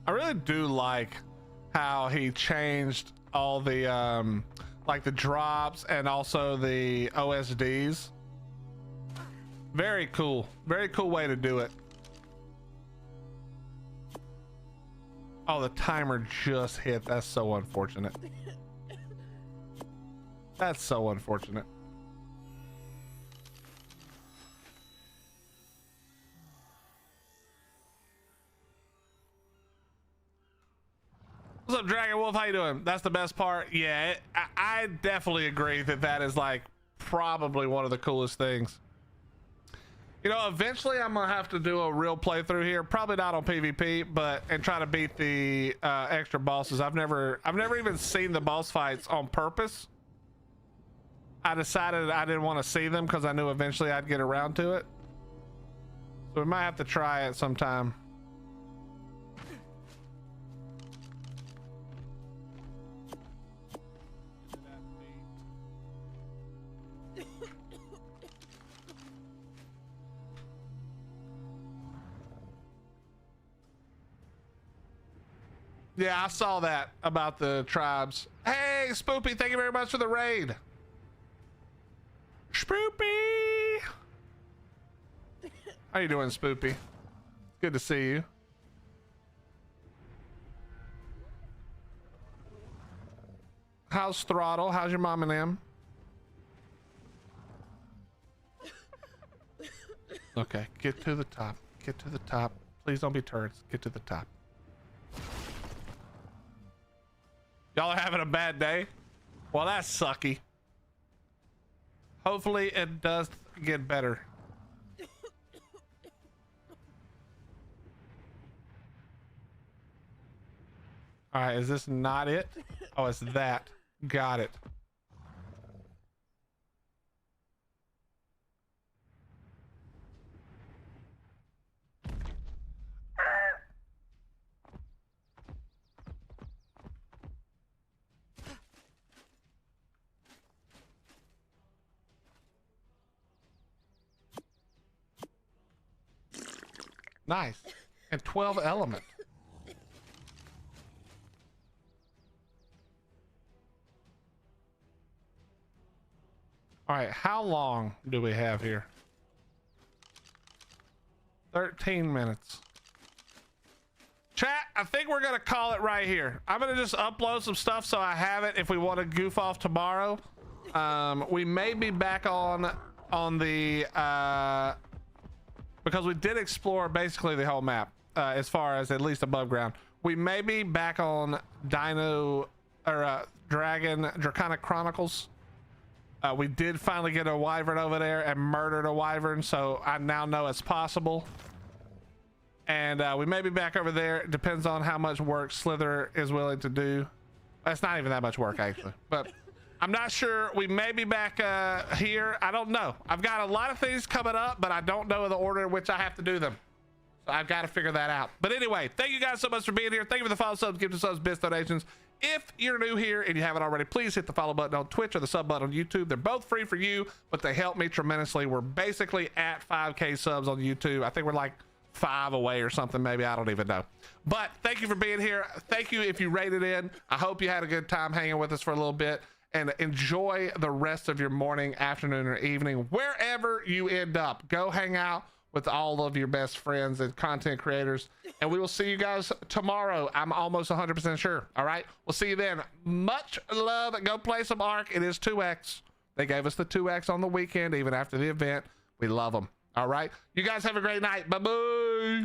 I really do like how he changed all the like the drops and also the OSDs. Very cool way to do it. Oh, the timer just hit. That's so unfortunate. That's so unfortunate. What's up, Dragon Wolf? How you doing? That's the best part. Yeah, I definitely agree that is like probably one of the coolest things. You know, eventually I'm gonna have to do a real playthrough here, probably not on PvP, but and try to beat the extra bosses. I've never even seen the boss fights on purpose. I decided I didn't want to see them because I knew eventually I'd get around to it. So we might have to try it sometime. Yeah, I saw that about the tribes. Hey, Spoopy, thank you very much for the raid. Spoopy! How you doing, Spoopy? Good to see you. How's Throttle? How's your mom and them? Okay, get to the top. Get to the top. Please don't be turrets. Get to the top. Y'all are having a bad day? Well, that's sucky. Hopefully it does get better. All right, is this not it? Oh, it's that. Got it. Nice. And 12 element. All right, how long do we have here? 13 minutes. Chat, I think we're gonna call it right here. I'm gonna just upload some stuff so I have it if we want to goof off tomorrow. We may be back on the because we did explore basically the whole map as far as at least above ground. We may be back on Dino or Draconic Chronicles. We did finally get a Wyvern over there and murdered a Wyvern, so I now know it's possible. And we may be back over there. It depends on how much work Slither is willing to do. That's not even that much work, actually. But I'm not sure. We may be back here. I don't know. I've got a lot of things coming up, but I don't know the order in which I have to do them. So I've got to figure that out. But anyway, thank you guys so much for being here. Thank you for the follow, subs, gift, subs, bits, donations. If you're new here and you haven't already, please hit the follow button on Twitch or the sub button on YouTube. They're both free for you, but they help me tremendously. We're basically at 5K subs on YouTube. I think we're like 5 away or something, maybe. I don't even know. But thank you for being here. Thank you if you rated in. I hope you had a good time hanging with us for a little bit, and enjoy the rest of your morning, afternoon, or evening, wherever you end up. Go hang out with all of your best friends and content creators, and we will see you guys tomorrow. I'm almost 100% sure. All right, we'll see you then. Much love. Go play some Ark. It is 2x. They gave us the 2x on the weekend, even after the event. We love them. All right, you guys have a great night. Bye bye.